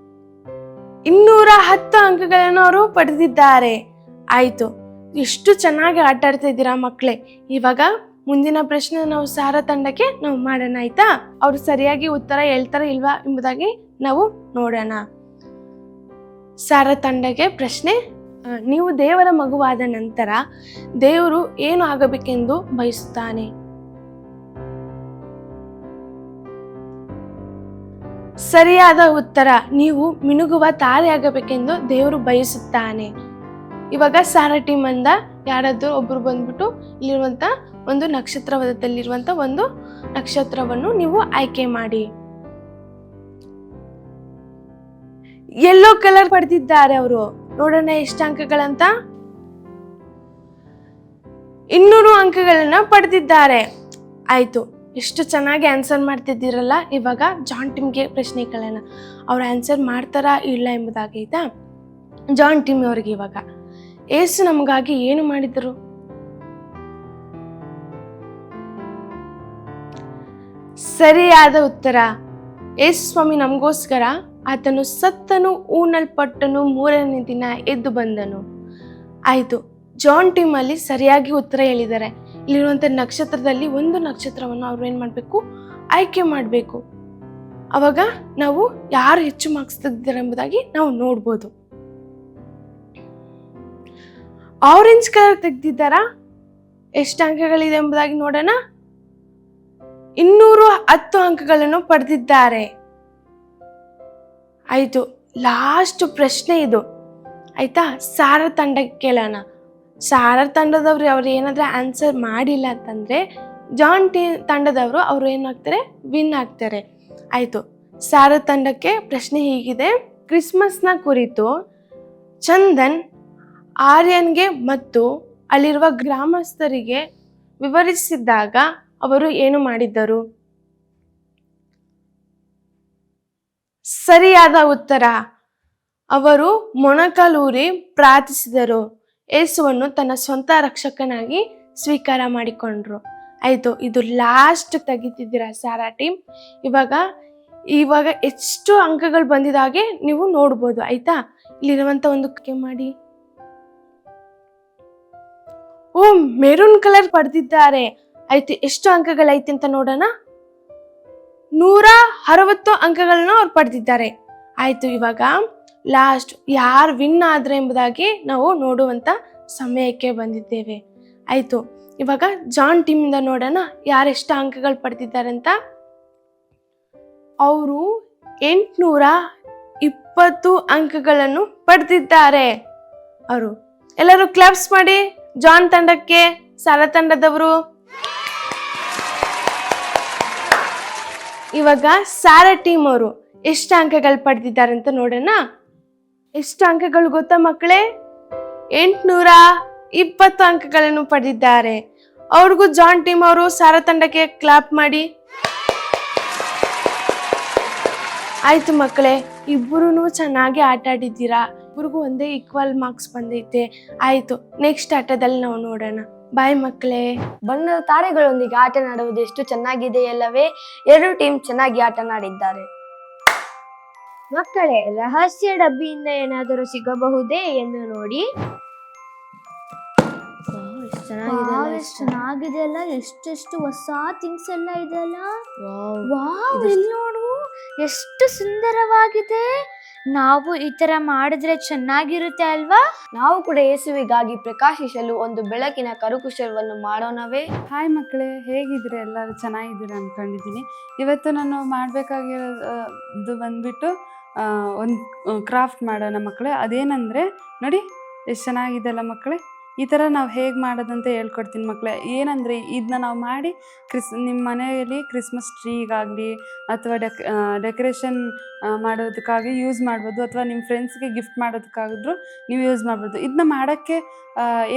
210 ಅಂಕಗಳನ್ನು ಅವರು ಪಡೆದಿದ್ದಾರೆ. ಆಯ್ತು, ಎಷ್ಟು ಚೆನ್ನಾಗಿ ಆಟ ಆಡ್ತಾ ಇದ್ದೀರಾ ಮಕ್ಕಳೇ. ಇವಾಗ ಮುಂದಿನ ಪ್ರಶ್ನೆ ನಾವು ಸಾರಾ ತಂಡಕ್ಕೆ ನಾವು ಮಾಡೋಣ, ಆಯ್ತಾ? ಅವ್ರು ಸರಿಯಾಗಿ ಉತ್ತರ ಹೇಳ್ತಾರ ಇಲ್ವಾ ಎಂಬುದಾಗಿ ನಾವು ನೋಡೋಣ. ಸಾರಾ ತಂಡಕ್ಕೆ ಪ್ರಶ್ನೆ, ನೀವು ದೇವರ ಮಗುವಾದ ನಂತರ ದೇವರು ಏನು ಆಗಬೇಕೆಂದು ಬಯಸುತ್ತಾನೆ? ಸರಿಯಾದ ಉತ್ತರ, ನೀವು ಮಿನುಗುವ ತಾರೆ ಆಗಬೇಕೆಂದು ದೇವರು ಬಯಸುತ್ತಾನೆ. ಇವಾಗ ಸಾರಾ ಟೀಮ್ ಅಂದ ಯಾರಾದ್ರೂ ಒಬ್ರು ಬಂದ್ಬಿಟ್ಟು ಇಲ್ಲಿರುವಂತ ಒಂದು ನಕ್ಷತ್ರದಲ್ಲಿರುವಂತ ಒಂದು ನಕ್ಷತ್ರವನ್ನು ನೀವು ಆಯ್ಕೆ ಮಾಡಿ. ಯೆಲ್ಲೋ ಕಲರ್ ಪಡೆದಿದ್ದಾರೆ ಅವರು. ನೋಡೋಣ ಎಷ್ಟು ಅಂಕಗಳಂತ. 200 ಅಂಕಗಳನ್ನ ಪಡೆದಿದ್ದಾರೆ. ಆಯ್ತು, ಎಷ್ಟು ಚೆನ್ನಾಗಿ ಆನ್ಸರ್ ಮಾಡ್ತಿದ್ದೀರಲ್ಲ. ಇವಾಗ ಜಾನ್ ಟೀಮ್ಗೆ ಪ್ರಶ್ನೆ ಕೇಳೋಣ, ಅವ್ರು ಆನ್ಸರ್ ಮಾಡ್ತಾರಾ ಇಲ್ಲ ಎಂಬುದಾಗೈತಾ? ಜಾನ್ ಟೀಮ್ ಅವ್ರಿಗೆ ಇವಾಗ, ಏಸು ನಮಗಾಗಿ ಏನು ಮಾಡಿದರು? ಸರಿಯಾದ ಉತ್ತರ, ಏಸು ಸ್ವಾಮಿ ನಮಗೋಸ್ಕರ ಆತನು ಸತ್ತನು, ಊನಲ್ಪಟ್ಟನು, 3ನೇ ದಿನ ಎದ್ದು ಬಂದನು. ಆಯ್ತು, ಜಾನ್ ಟೀಮ್ ಅಲ್ಲಿ ಸರಿಯಾಗಿ ಉತ್ತರ ಹೇಳಿದ್ದಾರೆ. ಇಲ್ಲಿರುವಂತ ನಕ್ಷತ್ರದಲ್ಲಿ ಒಂದು ನಕ್ಷತ್ರವನ್ನು ಅವ್ರು ಏನ್ ಮಾಡ್ಬೇಕು, ಆಯ್ಕೆ ಮಾಡ್ಬೇಕು. ಅವಾಗ ನಾವು ಯಾರು ಹೆಚ್ಚು ಮಾರ್ಕ್ಸ್ ತೆಗೆದಿದ್ದಾರೆ ಎಂಬುದಾಗಿ ನಾವು ನೋಡ್ಬೋದು. ಆರೆಂಜ್ ಕಲರ್ ತೆಗ್ದಿದ್ದಾರಾ? ಎಷ್ಟು ಅಂಕಗಳಿದೆ ಎಂಬುದಾಗಿ ನೋಡೋಣ. 210 ಅಂಕಗಳನ್ನು ಪಡೆದಿದ್ದಾರೆ. ಆಯ್ತು, ಲಾಸ್ಟ್ ಪ್ರಶ್ನೆ ಇದು, ಆಯ್ತಾ? ಸಾರಾ ತಂಡಕ್ಕೆ ಕೇಳೋಣ. ಸಾರಾ ತಂಡದವ್ರು ಅವ್ರು ಏನಾದ್ರೆ ಆನ್ಸರ್ ಮಾಡಿಲ್ಲ ಅಂತಂದ್ರೆ ಜಾನ್ ತಂಡದವರು ಅವರು ಏನಾಗ್ತಾರೆ, ವಿನ್ ಆಗ್ತಾರೆ. ಆಯ್ತು, ಸಾರಾ ತಂಡಕ್ಕೆ ಪ್ರಶ್ನೆ ಹೀಗಿದೆ. ಕ್ರಿಸ್ಮಸ್ನ ಕುರಿತು ಚಂದನ್ ಆರ್ಯನ್ಗೆ ಮತ್ತು ಅಲ್ಲಿರುವ ಗ್ರಾಮಸ್ಥರಿಗೆ ವಿವರಿಸಿದಾಗ ಅವರು ಏನು ಮಾಡಿದ್ದರು? ಸರಿಯಾದ ಉತ್ತರ, ಅವರು ಮೊಣಕಾಲೂರಿ ಪ್ರಾರ್ಥಿಸಿದರು. ಯೇಸುವನ್ನು ತನ್ನ ಸ್ವಂತ ರಕ್ಷಕನಾಗಿ ಸ್ವೀಕಾರ ಮಾಡಿಕೊಂಡ್ರು. ಆಯ್ತು, ಇದು ಲಾಸ್ಟ್ ತೆಗಿತಿದ್ದೀರಾ ಸಾರಾ ಟೀಮ್. ಇವಾಗ ಎಷ್ಟು ಅಂಕಗಳು ಬಂದಿದಾಗೆ ನೀವು ನೋಡ್ಬೋದು, ಆಯ್ತಾ? ಇಲ್ಲಿರುವಂತ ಒಂದು ಕೈ ಮಾಡಿ. ಓ, ಮೆರೂನ್ ಕಲರ್ ಪಡೆದಿದ್ದಾರೆ. ಆಯ್ತು, ಎಷ್ಟು ಅಂಕಗಳೈತಿ ಅಂತ ನೋಡೋಣ. 160 ಅಂಕಗಳನ್ನ ಅವ್ರು ಪಡೆದಿದ್ದಾರೆ. ಆಯ್ತು, ಇವಾಗ ಲಾಸ್ಟ್ ಯಾರು ವಿನ್ ಆದ್ರೆ ಎಂಬುದಾಗಿ ನಾವು ನೋಡುವಂತ ಸಮಯಕ್ಕೆ ಬಂದಿದ್ದೇವೆ. ಆಯ್ತು, ಇವಾಗ ಜಾನ್ ಟೀಮ್ ಇಂದ ನೋಡೋಣ ಯಾರೆಷ್ಟು ಅಂಕಗಳು ಪಡೆದಿದ್ದಾರೆ ಅಂತ. ಅವರು 820 ಅಂಕಗಳನ್ನು ಪಡೆದಿದ್ದಾರೆ. ಅವರು ಎಲ್ಲರೂ ಕ್ಲಾಪ್ಸ್ ಮಾಡಿ ಜಾನ್ ತಂಡಕ್ಕೆ, ಸಾರಾ ತಂಡದವರು. ಇವಾಗ ಸಾರಾ ಟೀಮ್ ಅವರು ಎಷ್ಟು ಅಂಕಗಳು ಪಡೆದಿದ್ದಾರೆ ಅಂತ ನೋಡೋಣ. ಎಷ್ಟು ಅಂಕಗಳು ಗೊತ್ತಾ ಮಕ್ಕಳೇ? 820 ಅಂಕಗಳನ್ನು ಪಡೆದಿದ್ದಾರೆ. ಅವ್ರಿಗೂ ಜಾನ್ ಟೀಮ್ ಅವರು ಸಾರಾ ತಂಡಕ್ಕೆ ಕ್ಲಾಪ್ ಮಾಡಿ. ಆಯ್ತು ಮಕ್ಕಳೇ, ಇಬ್ಬರೂ ಚೆನ್ನಾಗಿ ಆಟ ಆಡಿದ್ದೀರಾ. ಇಬ್ಬರಿಗೂ ಒಂದೇ ಈಕ್ವಲ್ ಮಾರ್ಕ್ಸ್ ಬಂದೈತೆ. ಆಯ್ತು, ನೆಕ್ಸ್ಟ್ ಆಟದಲ್ಲಿ ನಾವು ನೋಡೋಣ. ಬಾಯ್ ಮಕ್ಕಳೇ. ಬಣ್ಣದ ತಾರೆಗಳೊಂದಿಗೆ ಆಟ ಆಡುವುದು ಎಷ್ಟು ಚೆನ್ನಾಗಿದೆ ಅಲ್ಲವೇ? 2 ಟೀಮ್ ಚೆನ್ನಾಗಿ ಆಟ ಆಡಿದ್ದಾರೆ. ಮಕ್ಕಳೇ, ರಹಸ್ಯ ಡಬ್ಬಿಯಿಂದ ಏನಾದರೂ ಸಿಗಬಹುದೇ ಎಂದು ನೋಡಿ. ಎಷ್ಟು ಚೆನ್ನಾಗಿದೆ ಅಲ್ಲ, ಎಷ್ಟೆಷ್ಟು ಹೊಸ ಥಿಂಗ್ಸ್ ಎಲ್ಲ ಇದೆ ಅಲ್ಲ. ವಾವ್, ಇಲ್ಲಿ ನೋಡು ಎಷ್ಟು ಸುಂದರವಾಗಿದೆ. ನಾವು ಈ ತರ ಮಾಡಿದ್ರೆ ಚೆನ್ನಾಗಿರುತ್ತೆ ಅಲ್ವಾ? ನಾವು ಕೂಡ ಯೇಸುವಿಗಾಗಿ ಪ್ರಕಾಶಿಸಲು ಒಂದು ಬೆಳಕಿನ ಕರಕುಶಲವನ್ನು ಮಾಡೋಣವೇ? ಹಾಯ್ ಮಕ್ಕಳೇ, ಹೇಗಿದ್ರೆ ಎಲ್ಲರೂ ಚೆನ್ನಾಗಿದ್ದೀರಾ ಅಂದ್ಕೊಂಡಿದ್ದೀನಿ. ಇವತ್ತು ನಾನು ಮಾಡಬೇಕಾಗಿರೋದು ಬಂದ್ಬಿಟ್ಟು ಒಂದು ಕ್ರಾಫ್ಟ್ ಮಾಡೋಣ ಮಕ್ಕಳೇ. ಅದೇನಂದರೆ ನೋಡಿ ಎಷ್ಟು ಚೆನ್ನಾಗಿದೆಯಲ್ಲ ಮಕ್ಕಳೇ. ಈ ಥರ ನಾವು ಹೇಗೆ ಮಾಡೋದಂತ ಹೇಳ್ಕೊಡ್ತೀನಿ ಮಕ್ಕಳೇ. ಏನಂದರೆ ಇದನ್ನ ನಾವು ಮಾಡಿ ನಿಮ್ಮ ಮನೆಯಲ್ಲಿ ಕ್ರಿಸ್ಮಸ್ ಟ್ರೀಗಾಗಲಿ ಅಥವಾ ಡೆಕೋರೇಷನ್ ಮಾಡೋದಕ್ಕಾಗಿ ಯೂಸ್ ಮಾಡ್ಬೋದು, ಅಥವಾ ನಿಮ್ಮ ಫ್ರೆಂಡ್ಸ್ಗೆ ಗಿಫ್ಟ್ ಮಾಡೋದಕ್ಕಾಗಿದ್ರು ನೀವು ಯೂಸ್ ಮಾಡ್ಬೋದು. ಇದನ್ನ ಮಾಡೋಕ್ಕೆ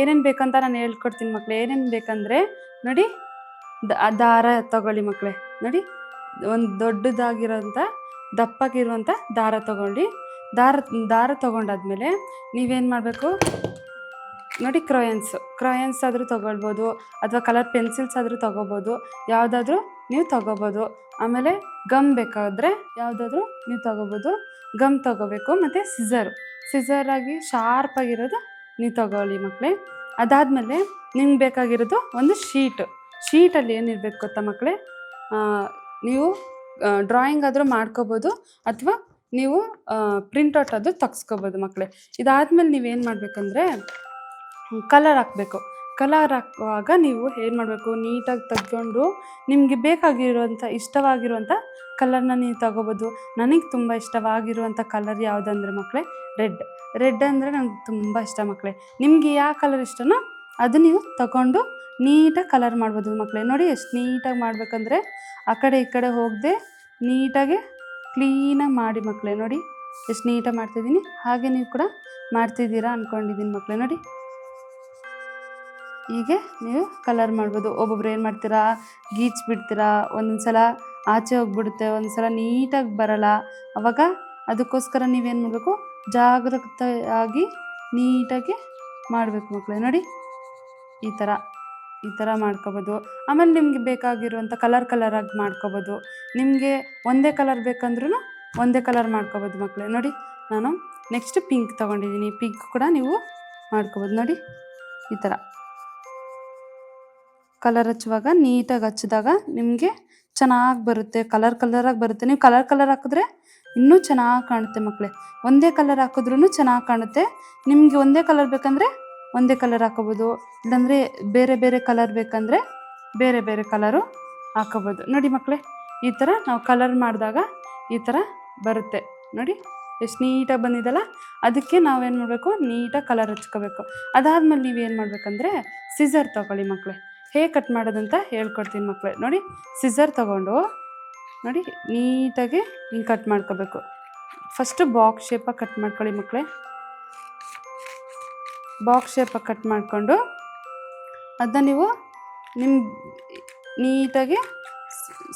ಏನೇನು ಬೇಕಂತ ನಾನು ಹೇಳ್ಕೊಡ್ತೀನಿ ಮಕ್ಕಳೇ. ಏನೇನು ಬೇಕಂದರೆ ನೋಡಿ, ದಾರ ತಗೊಳ್ಳಿ ಮಕ್ಕಳೇ. ನೋಡಿ, ಒಂದು ದೊಡ್ಡದಾಗಿರೋಂಥ ದಪ್ಪಗಿರುವಂಥ ದಾರ ತಗೊಳ್ಳಿ. ದಾರ ತಗೊಂಡಾದ್ಮೇಲೆ ನೀವೇನು ಮಾಡಬೇಕು ನೋಡಿ, ಕ್ರಾಯನ್ಸ್ ಆದರೂ ತೊಗೊಳ್ಬೋದು, ಅಥವಾ ಕಲರ್ ಪೆನ್ಸಿಲ್ಸ್ ಆದರೂ ತೊಗೋಬೋದು, ಯಾವುದಾದ್ರೂ ನೀವು ತೊಗೋಬೋದು. ಆಮೇಲೆ ಗಮ್ ಬೇಕಾದರೆ ಯಾವುದಾದ್ರೂ ನೀವು ತೊಗೋಬೋದು. ಗಮ್ ತೊಗೋಬೇಕು. ಮತ್ತು ಸಿಸರಾಗಿ ಶಾರ್ಪಾಗಿರೋದು ನೀವು ತೊಗೊಳ್ಳಿ ಮಕ್ಕಳೇ. ಅದಾದಮೇಲೆ ನಿಮ್ಗೆ ಬೇಕಾಗಿರೋದು ಒಂದು ಶೀಟಲ್ಲಿ ಏನಿರಬೇಕು ಗೊತ್ತಾ ಮಕ್ಕಳೇ, ನೀವು ಡ್ರಾಯಿಂಗ್ ಆದರೂ ಮಾಡ್ಕೋಬೋದು, ಅಥವಾ ನೀವು ಪ್ರಿಂಟೌಟ್ ಅದು ತೆಗ್ಸ್ಕೋಬೋದು ಮಕ್ಕಳೇ. ಇದಾದಮೇಲೆ ನೀವೇನು ಮಾಡಬೇಕಂದ್ರೆ ಕಲರ್ ಹಾಕಬೇಕು. ಕಲರ್ ಹಾಕುವಾಗ ನೀವು ಏನು ಮಾಡಬೇಕು, ನೀಟಾಗಿ ತೆಗೆದುಕೊಂಡು ನಿಮಗೆ ಬೇಕಾಗಿರುವಂಥ ಇಷ್ಟವಾಗಿರುವಂಥ ಕಲರ್ನ ನೀವು ತಗೋಬೋದು. ನನಗೆ ತುಂಬ ಇಷ್ಟವಾಗಿರುವಂಥ ಕಲರ್ ಯಾವುದಂದ್ರೆ ಮಕ್ಕಳೇ, ರೆಡ್ ಅಂದರೆ ನಂಗೆ ತುಂಬ ಇಷ್ಟ ಮಕ್ಕಳೇ. ನಿಮಗೆ ಯಾವ ಕಲರ್ ಇಷ್ಟನೋ ಅದು ನೀವು ತಗೊಂಡು ನೀಟಾಗಿ ಕಲರ್ ಮಾಡ್ಬೋದು ಮಕ್ಕಳೇ. ನೋಡಿ ಎಷ್ಟು ನೀಟಾಗಿ ಮಾಡಬೇಕಂದ್ರೆ ಆ ಕಡೆ ಈ ಕಡೆ ಹೋಗದೆ ನೀಟಾಗಿ ಕ್ಲೀನಾಗಿ ಮಾಡಿ ಮಕ್ಕಳೇ. ನೋಡಿ ಎಷ್ಟು ನೀಟಾಗಿ ಮಾಡ್ತಿದ್ದೀನಿ. ಹಾಗೆ ನೀವು ಕೂಡ ಮಾಡ್ತಿದ್ದೀರಾ ಅಂದ್ಕೊಂಡಿದ್ದೀನಿ ಮಕ್ಕಳೇ. ನೋಡಿ, ಹೀಗೆ ನೀವು ಕಲರ್ ಮಾಡ್ಬೋದು. ಒಬ್ಬೊಬ್ರು ಏನು ಮಾಡ್ತೀರಾ, ಗೀಚ್ಬಿಡ್ತೀರಾ, ಒಂದೊಂದು ಸಲ ಆಚೆ ಹೋಗ್ಬಿಡುತ್ತೆ, ಒಂದು ಸಲ ನೀಟಾಗಿ ಬರಲ್ಲ. ಆವಾಗ ಅದಕ್ಕೋಸ್ಕರ ನೀವೇನು ಮಾಡಬೇಕು, ಜಾಗೃತೆಯಾಗಿ ನೀಟಾಗಿ ಮಾಡಬೇಕು ಮಕ್ಕಳೇ. ನೋಡಿ, ಈ ಥರ ಮಾಡ್ಕೊಬೋದು. ಆಮೇಲೆ ನಿಮಗೆ ಬೇಕಾಗಿರುವಂಥ ಕಲರಾಗಿ ಮಾಡ್ಕೊಬೋದು. ನಿಮಗೆ ಒಂದೇ ಕಲರ್ ಬೇಕಂದ್ರೂ ಒಂದೇ ಕಲರ್ ಮಾಡ್ಕೊಬೋದು ಮಕ್ಕಳೇ. ನೋಡಿ, ನಾನು ನೆಕ್ಸ್ಟ್ ಪಿಂಕ್ ತೊಗೊಂಡಿದ್ದೀನಿ. ಪಿಂಕ್ ಕೂಡ ನೀವು ಮಾಡ್ಕೊಬೋದು. ನೋಡಿ, ಈ ಥರ ಕಲರ್ ಹಚ್ಚುವಾಗ ನೀಟಾಗಿ ಹಚ್ಚಿದಾಗ ನಿಮಗೆ ಚೆನ್ನಾಗಿ ಬರುತ್ತೆ, ಕಲರಾಗಿ ಬರುತ್ತೆ. ನೀವು ಕಲರ್ ಹಾಕಿದ್ರೆ ಇನ್ನೂ ಚೆನ್ನಾಗಿ ಕಾಣುತ್ತೆ ಮಕ್ಕಳೇ. ಒಂದೇ ಕಲರ್ ಹಾಕಿದ್ರೂ ಚೆನ್ನಾಗಿ ಕಾಣುತ್ತೆ. ನಿಮಗೆ ಒಂದೇ ಕಲರ್ ಬೇಕಂದರೆ ಒಂದೇ ಕಲರ್ ಹಾಕೋಬೋದು, ಇಲ್ಲಾಂದರೆ ಬೇರೆ ಬೇರೆ ಕಲರ್ ಬೇಕಂದರೆ ಬೇರೆ ಬೇರೆ ಕಲರು ಹಾಕೋಬೋದು. ನೋಡಿ ಮಕ್ಕಳೇ, ಈ ಥರ ನಾವು ಕಲರ್ ಮಾಡಿದಾಗ ಈ ಥರ ಬರುತ್ತೆ. ನೋಡಿ ಎಷ್ಟು ನೀಟಾಗಿ ಬಂದಿದ್ದಲ್ಲ. ಅದಕ್ಕೆ ನಾವೇನು ಮಾಡಬೇಕು, ನೀಟಾಗಿ ಕಲರ್ ಹಚ್ಕೋಬೇಕು. ಅದಾದಮೇಲೆ ನೀವೇನು ಮಾಡಬೇಕಂದ್ರೆ ಸಿಸರ್ ತೊಗೊಳ್ಳಿ ಮಕ್ಕಳೇ. ಹೇಗೆ ಕಟ್ ಮಾಡೋದಂತ ಹೇಳ್ಕೊಡ್ತೀನಿ ಮಕ್ಕಳೇ. ನೋಡಿ, ಸಿಸರ್ ತೊಗೊಂಡು ನೋಡಿ ನೀಟಾಗಿ ಹಿಂಗೆ ಕಟ್ ಮಾಡ್ಕೋಬೇಕು. ಫಸ್ಟು ಬಾಕ್ಸ್ ಶೇಪಾಗಿ ಕಟ್ ಮಾಡ್ಕೊಳ್ಳಿ ಮಕ್ಕಳೇ. ಬಾಕ್ಸ್ ಶೇಪಾಗಿ ಕಟ್ ಮಾಡಿಕೊಂಡು ಅದನ್ನ ನೀವು ನಿಮ್ಮ ನೀಟಾಗಿ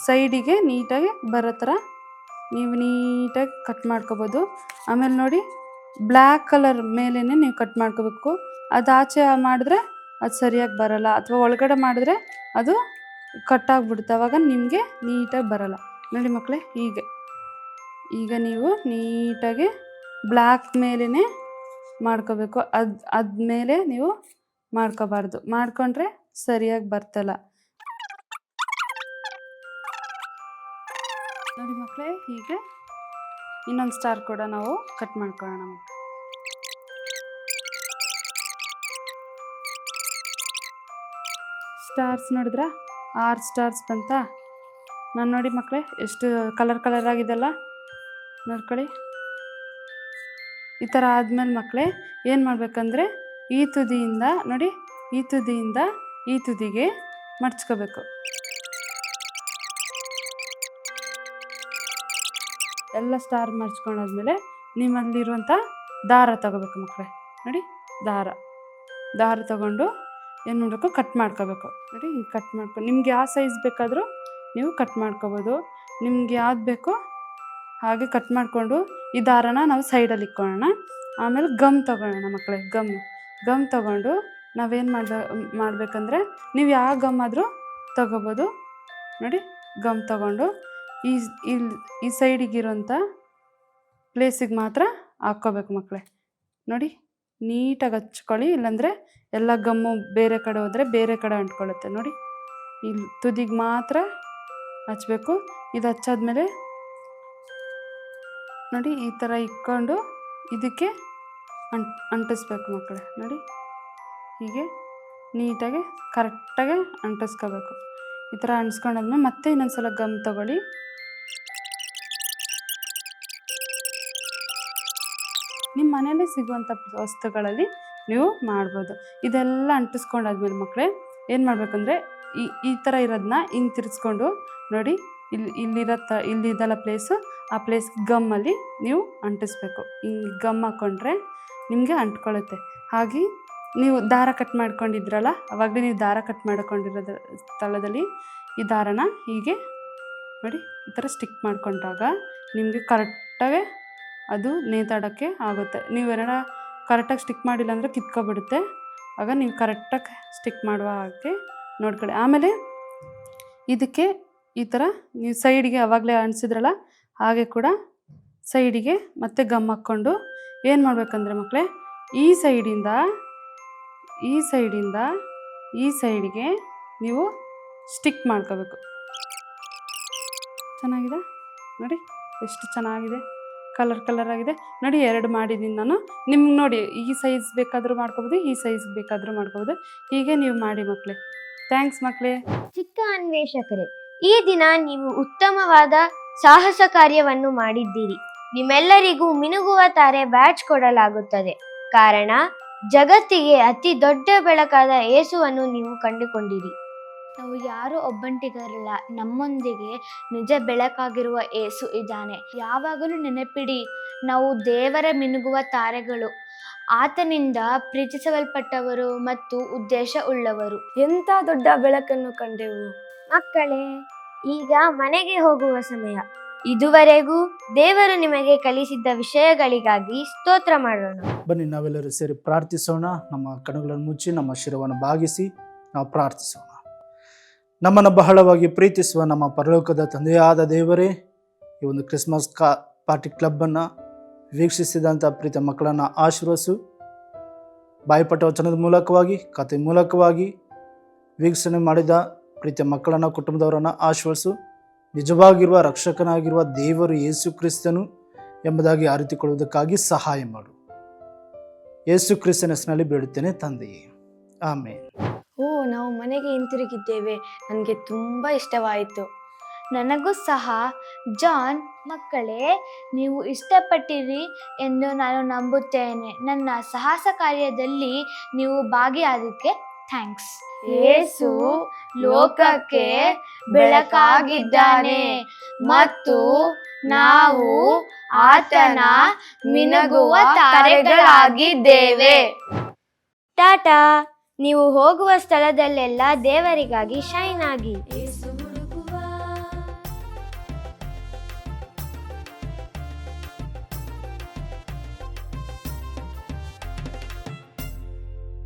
ಸೈಡಿಗೆ ನೀಟಾಗಿ ಬರೋ ಥರ ನೀವು ನೀಟಾಗಿ ಕಟ್ ಮಾಡ್ಕೋಬೋದು. ಆಮೇಲೆ ನೋಡಿ, ಬ್ಲ್ಯಾಕ್ ಕಲರ್ ಮೇಲೇ ನೀವು ಕಟ್ ಮಾಡ್ಕೋಬೇಕು. ಅದು ಆಚೆ ಮಾಡಿದ್ರೆ ಅದು ಸರಿಯಾಗಿ ಬರೋಲ್ಲ, ಅಥವಾ ಒಳಗಡೆ ಮಾಡಿದ್ರೆ ಅದು ಕಟ್ಟಾಗ್ಬಿಡುತ್ತೆ. ಆವಾಗ ನಿಮಗೆ ನೀಟಾಗಿ ಬರೋಲ್ಲ. ನೋಡಿ ಮಕ್ಕಳೇ, ಈಗ ನೀವು ನೀಟಾಗಿ ಬ್ಲ್ಯಾಕ್ ಮೇಲೇ ಮಾಡ್ಕೋಬೇಕು. ಅದ್ಮೇಲೆ ನೀವು ಮಾಡ್ಕೋಬಾರ್ದು, ಮಾಡ್ಕೊಂಡ್ರೆ ಸರಿಯಾಗಿ ಬರ್ತಲ್ಲ. ನೋಡಿ ಮಕ್ಕಳೇ, ಹೀಗೆ ಇನ್ನೊಂದು ಸ್ಟಾರ್ ಕೂಡ ನಾವು ಕಟ್ ಮಾಡ್ಕೊಳ್ಳೋಣ. ಸ್ಟಾರ್ಸ್ ನೋಡಿದ್ರಾ, 6 ಸ್ಟಾರ್ಸ್ ಬಂತ. ನಾನು ನೋಡಿ ಮಕ್ಕಳೇ, ಎಷ್ಟು ಕಲರ್ ಆಗಿದೆಲ್ಲ ನೋಡ್ಕೊಳ್ಳಿ. ಈ ಥರ ಆದಮೇಲೆ ಮಕ್ಕಳೇ ಏನು ಮಾಡಬೇಕಂದ್ರೆ ಈ ತುದಿಯಿಂದ ನೋಡಿ, ಈ ತುದಿಯಿಂದ ಈ ತುದಿಗೆ ಮಡ್ಚ್ಕೋಬೇಕು. ಎಲ್ಲ ಸ್ಟಾರ್ ಮಡ್ಚ್ಕೊಂಡಾದ್ಮೇಲೆ ನಿಮ್ಮಲ್ಲಿರುವಂಥ ದಾರ ತಗೋಬೇಕು ಮಕ್ಕಳೇ. ನೋಡಿ, ದಾರ ತಗೊಂಡು ಏನು ಮಾಡಬೇಕು, ಕಟ್ ಮಾಡ್ಕೋಬೇಕು. ನೋಡಿ, ಹಿಂಗೆ ಕಟ್ ಮಾಡ್ಕೊಂಡು ನಿಮ್ಗೆ ಯಾವ ಸೈಜ್ ಬೇಕಾದರೂ ನೀವು ಕಟ್ ಮಾಡ್ಕೋಬೋದು. ನಿಮ್ಗೆ ಯಾವ್ದು ಬೇಕೋ ಹಾಗೆ ಕಟ್ ಮಾಡಿಕೊಂಡು ಈ ದಾರನ ನಾವು ಸೈಡಲ್ಲಿ ಇಟ್ಕೊಳ್ಳೋಣ. ಆಮೇಲೆ ಗಮ್ ತೊಗೊಳ್ಳೋಣ ಮಕ್ಕಳೇ. ಗಮ್ ತೊಗೊಂಡು ನಾವೇನು ಮಾಡಬೇಕಂದ್ರೆ ನೀವು ಯಾವ ಗಮ್ ಆದರೂ ತೊಗೋಬೋದು. ನೋಡಿ, ಗಮ್ ತೊಗೊಂಡು ಈ ಸೈಡಿಗಿರೋಂಥ ಪ್ಲೇಸಿಗೆ ಮಾತ್ರ ಹಾಕ್ಕೋಬೇಕು ಮಕ್ಕಳೇ. ನೋಡಿ, ನೀಟಾಗಿ ಹಚ್ಕೊಳ್ಳಿ, ಇಲ್ಲಾಂದರೆ ಎಲ್ಲ ಗಮ್ಮು ಬೇರೆ ಕಡೆ ಹೋದರೆ ಬೇರೆ ಕಡೆ ಅಂಟ್ಕೊಳ್ಳುತ್ತೆ. ನೋಡಿ, ಇಲ್ಲಿ ತುದಿಗೆ ಮಾತ್ರ ಹಚ್ಚಬೇಕು. ಇದು ಹಚ್ಚಾದ್ಮೇಲೆ ನೋಡಿ ಈ ಥರ ಇಟ್ಕೊಂಡು ಇದಕ್ಕೆ ಅಂಟಿಸ್ಬೇಕು ಮಕ್ಕಳೇ. ನೋಡಿ, ಹೀಗೆ ನೀಟಾಗಿ ಕರೆಕ್ಟಾಗಿ ಅಂಟಿಸ್ಕೋಬೇಕು. ಈ ಥರ ಅಂಟಿಸ್ಕೊಂಡಾದ್ಮೇಲೆ ಮತ್ತೆ ಇನ್ನೊಂದು ಸಲ ಗಮ್ ತೊಗೊಳ್ಳಿ. ನಿಮ್ಮ ಮನೆಯಲ್ಲೇ ಸಿಗುವಂಥ ವಸ್ತುಗಳಲ್ಲಿ ನೀವು ಮಾಡ್ಬೋದು. ಇದೆಲ್ಲ ಅಂಟಿಸ್ಕೊಂಡಾದ್ಮೇಲೆ ಮಕ್ಕಳೇ ಏನು ಮಾಡಬೇಕಂದ್ರೆ ಈ ಥರ ಇರೋದನ್ನ ಹಿಂಗೆ ತಿರ್ಸ್ಕೊಂಡು ನೋಡಿ, ಇಲ್ಲಿದೆಲ್ಲ ಪ್ಲೇಸು, ಆ ಪ್ಲೇಸ್ ಗಮ್ಮಲ್ಲಿ ನೀವು ಅಂಟಿಸ್ಬೇಕು. ಹಿಂಗೆ ಗಮ್ ಹಾಕ್ಕೊಂಡ್ರೆ ನಿಮಗೆ ಅಂಟ್ಕೊಳ್ಳುತ್ತೆ. ಹಾಗೆ ನೀವು ದಾರ ಕಟ್ ಮಾಡ್ಕೊಂಡಿದ್ರಲ್ಲ, ಅವಾಗಲೇ ನೀವು ದಾರ ಕಟ್ ಮಾಡ್ಕೊಂಡಿರೋದ್ರ ಸ್ಥಳದಲ್ಲಿ ಈ ದಾರನ ಹೀಗೆ ನೋಡಿ ಈ ಥರ ಸ್ಟಿಕ್ ಮಾಡ್ಕೊಂಡಾಗ ನಿಮಗೆ ಕರೆಕ್ಟಾಗಿ ಅದು ನೇತಾಡೋಕ್ಕೆ ಆಗುತ್ತೆ. ನೀವೆರಡ ಕರೆಕ್ಟಾಗಿ ಸ್ಟಿಕ್ ಮಾಡಿಲ್ಲ ಅಂದರೆ ಕಿತ್ಕೊಬಿಡುತ್ತೆ. ಆಗ ನೀವು ಕರೆಕ್ಟಾಗಿ ಸ್ಟಿಕ್ ಮಾಡುವ ಹಾಗೆ ನೋಡ್ಕೊಳ್ಳಿ. ಆಮೇಲೆ ಇದಕ್ಕೆ ಈ ಥರ ನೀವು ಸೈಡಿಗೆ ಆವಾಗಲೇ ಅಣಿಸಿದ್ರಲ್ಲ ಹಾಗೆ ಕೂಡ ಸೈಡಿಗೆ ಮತ್ತೆ ಗಮ್ ಹಾಕ್ಕೊಂಡು ಏನು ಮಾಡಬೇಕಂದ್ರೆ ಮಕ್ಕಳೇ, ಈ ಸೈಡಿಂದ ಈ ಸೈಡಿಗೆ ನೀವು ಸ್ಟಿಕ್ ಮಾಡ್ಕೋಬೇಕು. ಚೆನ್ನಾಗಿದೆ ನೋಡಿ, ಎಷ್ಟು ಚೆನ್ನಾಗಿದೆ, ಕಲರ್ ಆಗಿದೆ ನೋಡಿ. 2 ಮಾಡಿದ್ದೀನಿ ನಾನು. ನಿಮ್ಗೆ ನೋಡಿ ಈ ಸೈಜ್ ಬೇಕಾದರೂ ಮಾಡ್ಕೋಬೋದು, ಈ ಸೈಜ್ ಬೇಕಾದರೂ ಮಾಡ್ಕೋಬೋದು. ಹೀಗೆ ನೀವು ಮಾಡಿ ಮಕ್ಕಳೇ. ಥ್ಯಾಂಕ್ಸ್ ಮಕ್ಕಳೇ. ಚಿಕ್ಕ ಅನ್ವೇಷಕರೇ, ಈ ದಿನ ನೀವು ಉತ್ತಮವಾದ ಸಾಹಸ ಕಾರ್ಯವನ್ನು ಮಾಡಿದ್ದೀರಿ. ನಿಮ್ಮೆಲ್ಲರಿಗೂ ಮಿನುಗುವ ತಾರೆ ಬ್ಯಾಡ್ಜ್ ಕೊಡಲಾಗುತ್ತದೆ. ಕಾರಣ ಜಗತ್ತಿಗೆ ಅತಿ ದೊಡ್ಡ ಬೆಳಕಾದ ಯೇಸುವನ್ನು ನೀವು ಕಂಡುಕೊಂಡಿರಿ. ನಾವು ಯಾರು ಒಬ್ಬಂಟಿಗರಲ್ಲ, ನಮ್ಮೊಂದಿಗೆ ನಿಜ ಬೆಳಕಾಗಿರುವ ಯೇಸು ಇದ್ದಾನೆ. ಯಾವಾಗಲೂ ನೆನಪಿಡಿ, ನಾವು ದೇವರ ಮಿನುಗುವ ತಾರೆಗಳು, ಆತನಿಂದ ಪ್ರೀತಿಸಲ್ಪಟ್ಟವರು ಮತ್ತು ಉದ್ದೇಶ ಉಳ್ಳವರು. ಎಂಥ ದೊಡ್ಡ ಬೆಳಕನ್ನು ಕಂಡೆವು. ಮಕ್ಕಳೇ, ಈಗ ಮನೆಗೆ ಹೋಗುವ ಸಮಯ. ಇದುವರೆಗೂ ದೇವರು ನಿಮಗೆ ಕಲಿಸಿದ್ದ ವಿಷಯಗಳಿಗಾಗಿ ಸ್ತೋತ್ರ ಮಾಡೋಣ. ಬನ್ನಿ ನಾವೆಲ್ಲರೂ ಸೇರಿ ಪ್ರಾರ್ಥಿಸೋಣ. ನಮ್ಮ ಕಣ್ಣುಗಳನ್ನು ಮುಚ್ಚಿ ನಮ್ಮ ಶಿರವನ್ನು ಭಾಗಿಸಿ ನಾವು ಪ್ರಾರ್ಥಿಸೋಣ. ನಮ್ಮನ್ನು ಬಹಳವಾಗಿ ಪ್ರೀತಿಸುವ ನಮ್ಮ ಪರಲೋಕದ ತಂದೆಯಾದ ದೇವರೇ, ಈ ಒಂದು ಕ್ರಿಸ್ಮಸ್ ಪಾರ್ಟಿ ಕ್ಲಬ್ಬನ್ನು ವೀಕ್ಷಿಸಿದಂಥ ಪ್ರೀತಿಯ ಮಕ್ಕಳನ್ನು ಆಶೀರ್ವದಿಸು. ಬಾಯಿಪಟ್ಟ ವಚನದ ಮೂಲಕವಾಗಿ, ಕಥೆ ಮೂಲಕವಾಗಿ ವೀಕ್ಷಣೆ ಮಾಡಿದ ಪ್ರೀತಿಯ ಮಕ್ಕಳನ್ನು, ಕುಟುಂಬದವರನ್ನು ಆಶೀರ್ವದಿಸು. ನಿಜವಾಗಿರುವ ರಕ್ಷಕನಾಗಿರುವ ದೇವರು ಯೇಸು ಕ್ರಿಸ್ತನು ಎಂಬುದಾಗಿ ಅರಿತುಕೊಳ್ಳುವುದಕ್ಕಾಗಿ ಸಹಾಯ ಮಾಡು. ಯೇಸು ಕ್ರಿಸ್ತನ ಹೆಸರಿನಲ್ಲಿ ಬೇಡುತ್ತೇನೆ ತಂದೆಯೇ, ಆಮೇನ್. ನಾವು ಮನೆಗೆ ಹಿಂತಿರುಗಿದ್ದೇವೆ. ನನಗೆ ತುಂಬ ಇಷ್ಟವಾಯಿತು. ನನಗೂ ಸಹ. ಜಾನ್, ಮಕ್ಕಳೇ, ನೀವು ಇಷ್ಟಪಟ್ಟಿರಿ ಎಂದು ನಾನು ನಂಬುತ್ತೇನೆ. ನನ್ನ ಸಾಹಸ ಕಾರ್ಯದಲ್ಲಿ ನೀವು ಭಾಗಿಯಾದಕ್ಕೆ ಥ್ಯಾಂಕ್ಸ್. ಯೇಸು ಲೋಕಕ್ಕೆ ಬೆಳಕಾಗಿದ್ದಾನೆ ಮತ್ತು ನಾವು ಆತನ ಮಿನುಗುವ ತಾರೆಗಳಾಗಿದ್ದೇವೆ. ಟಾಟಾ. ನೀವು ಹೋಗುವ ಸ್ಥಳದಲ್ಲೆಲ್ಲ ದೇವರಿಗಾಗಿ ಶೈನ್ ಆಗಿ.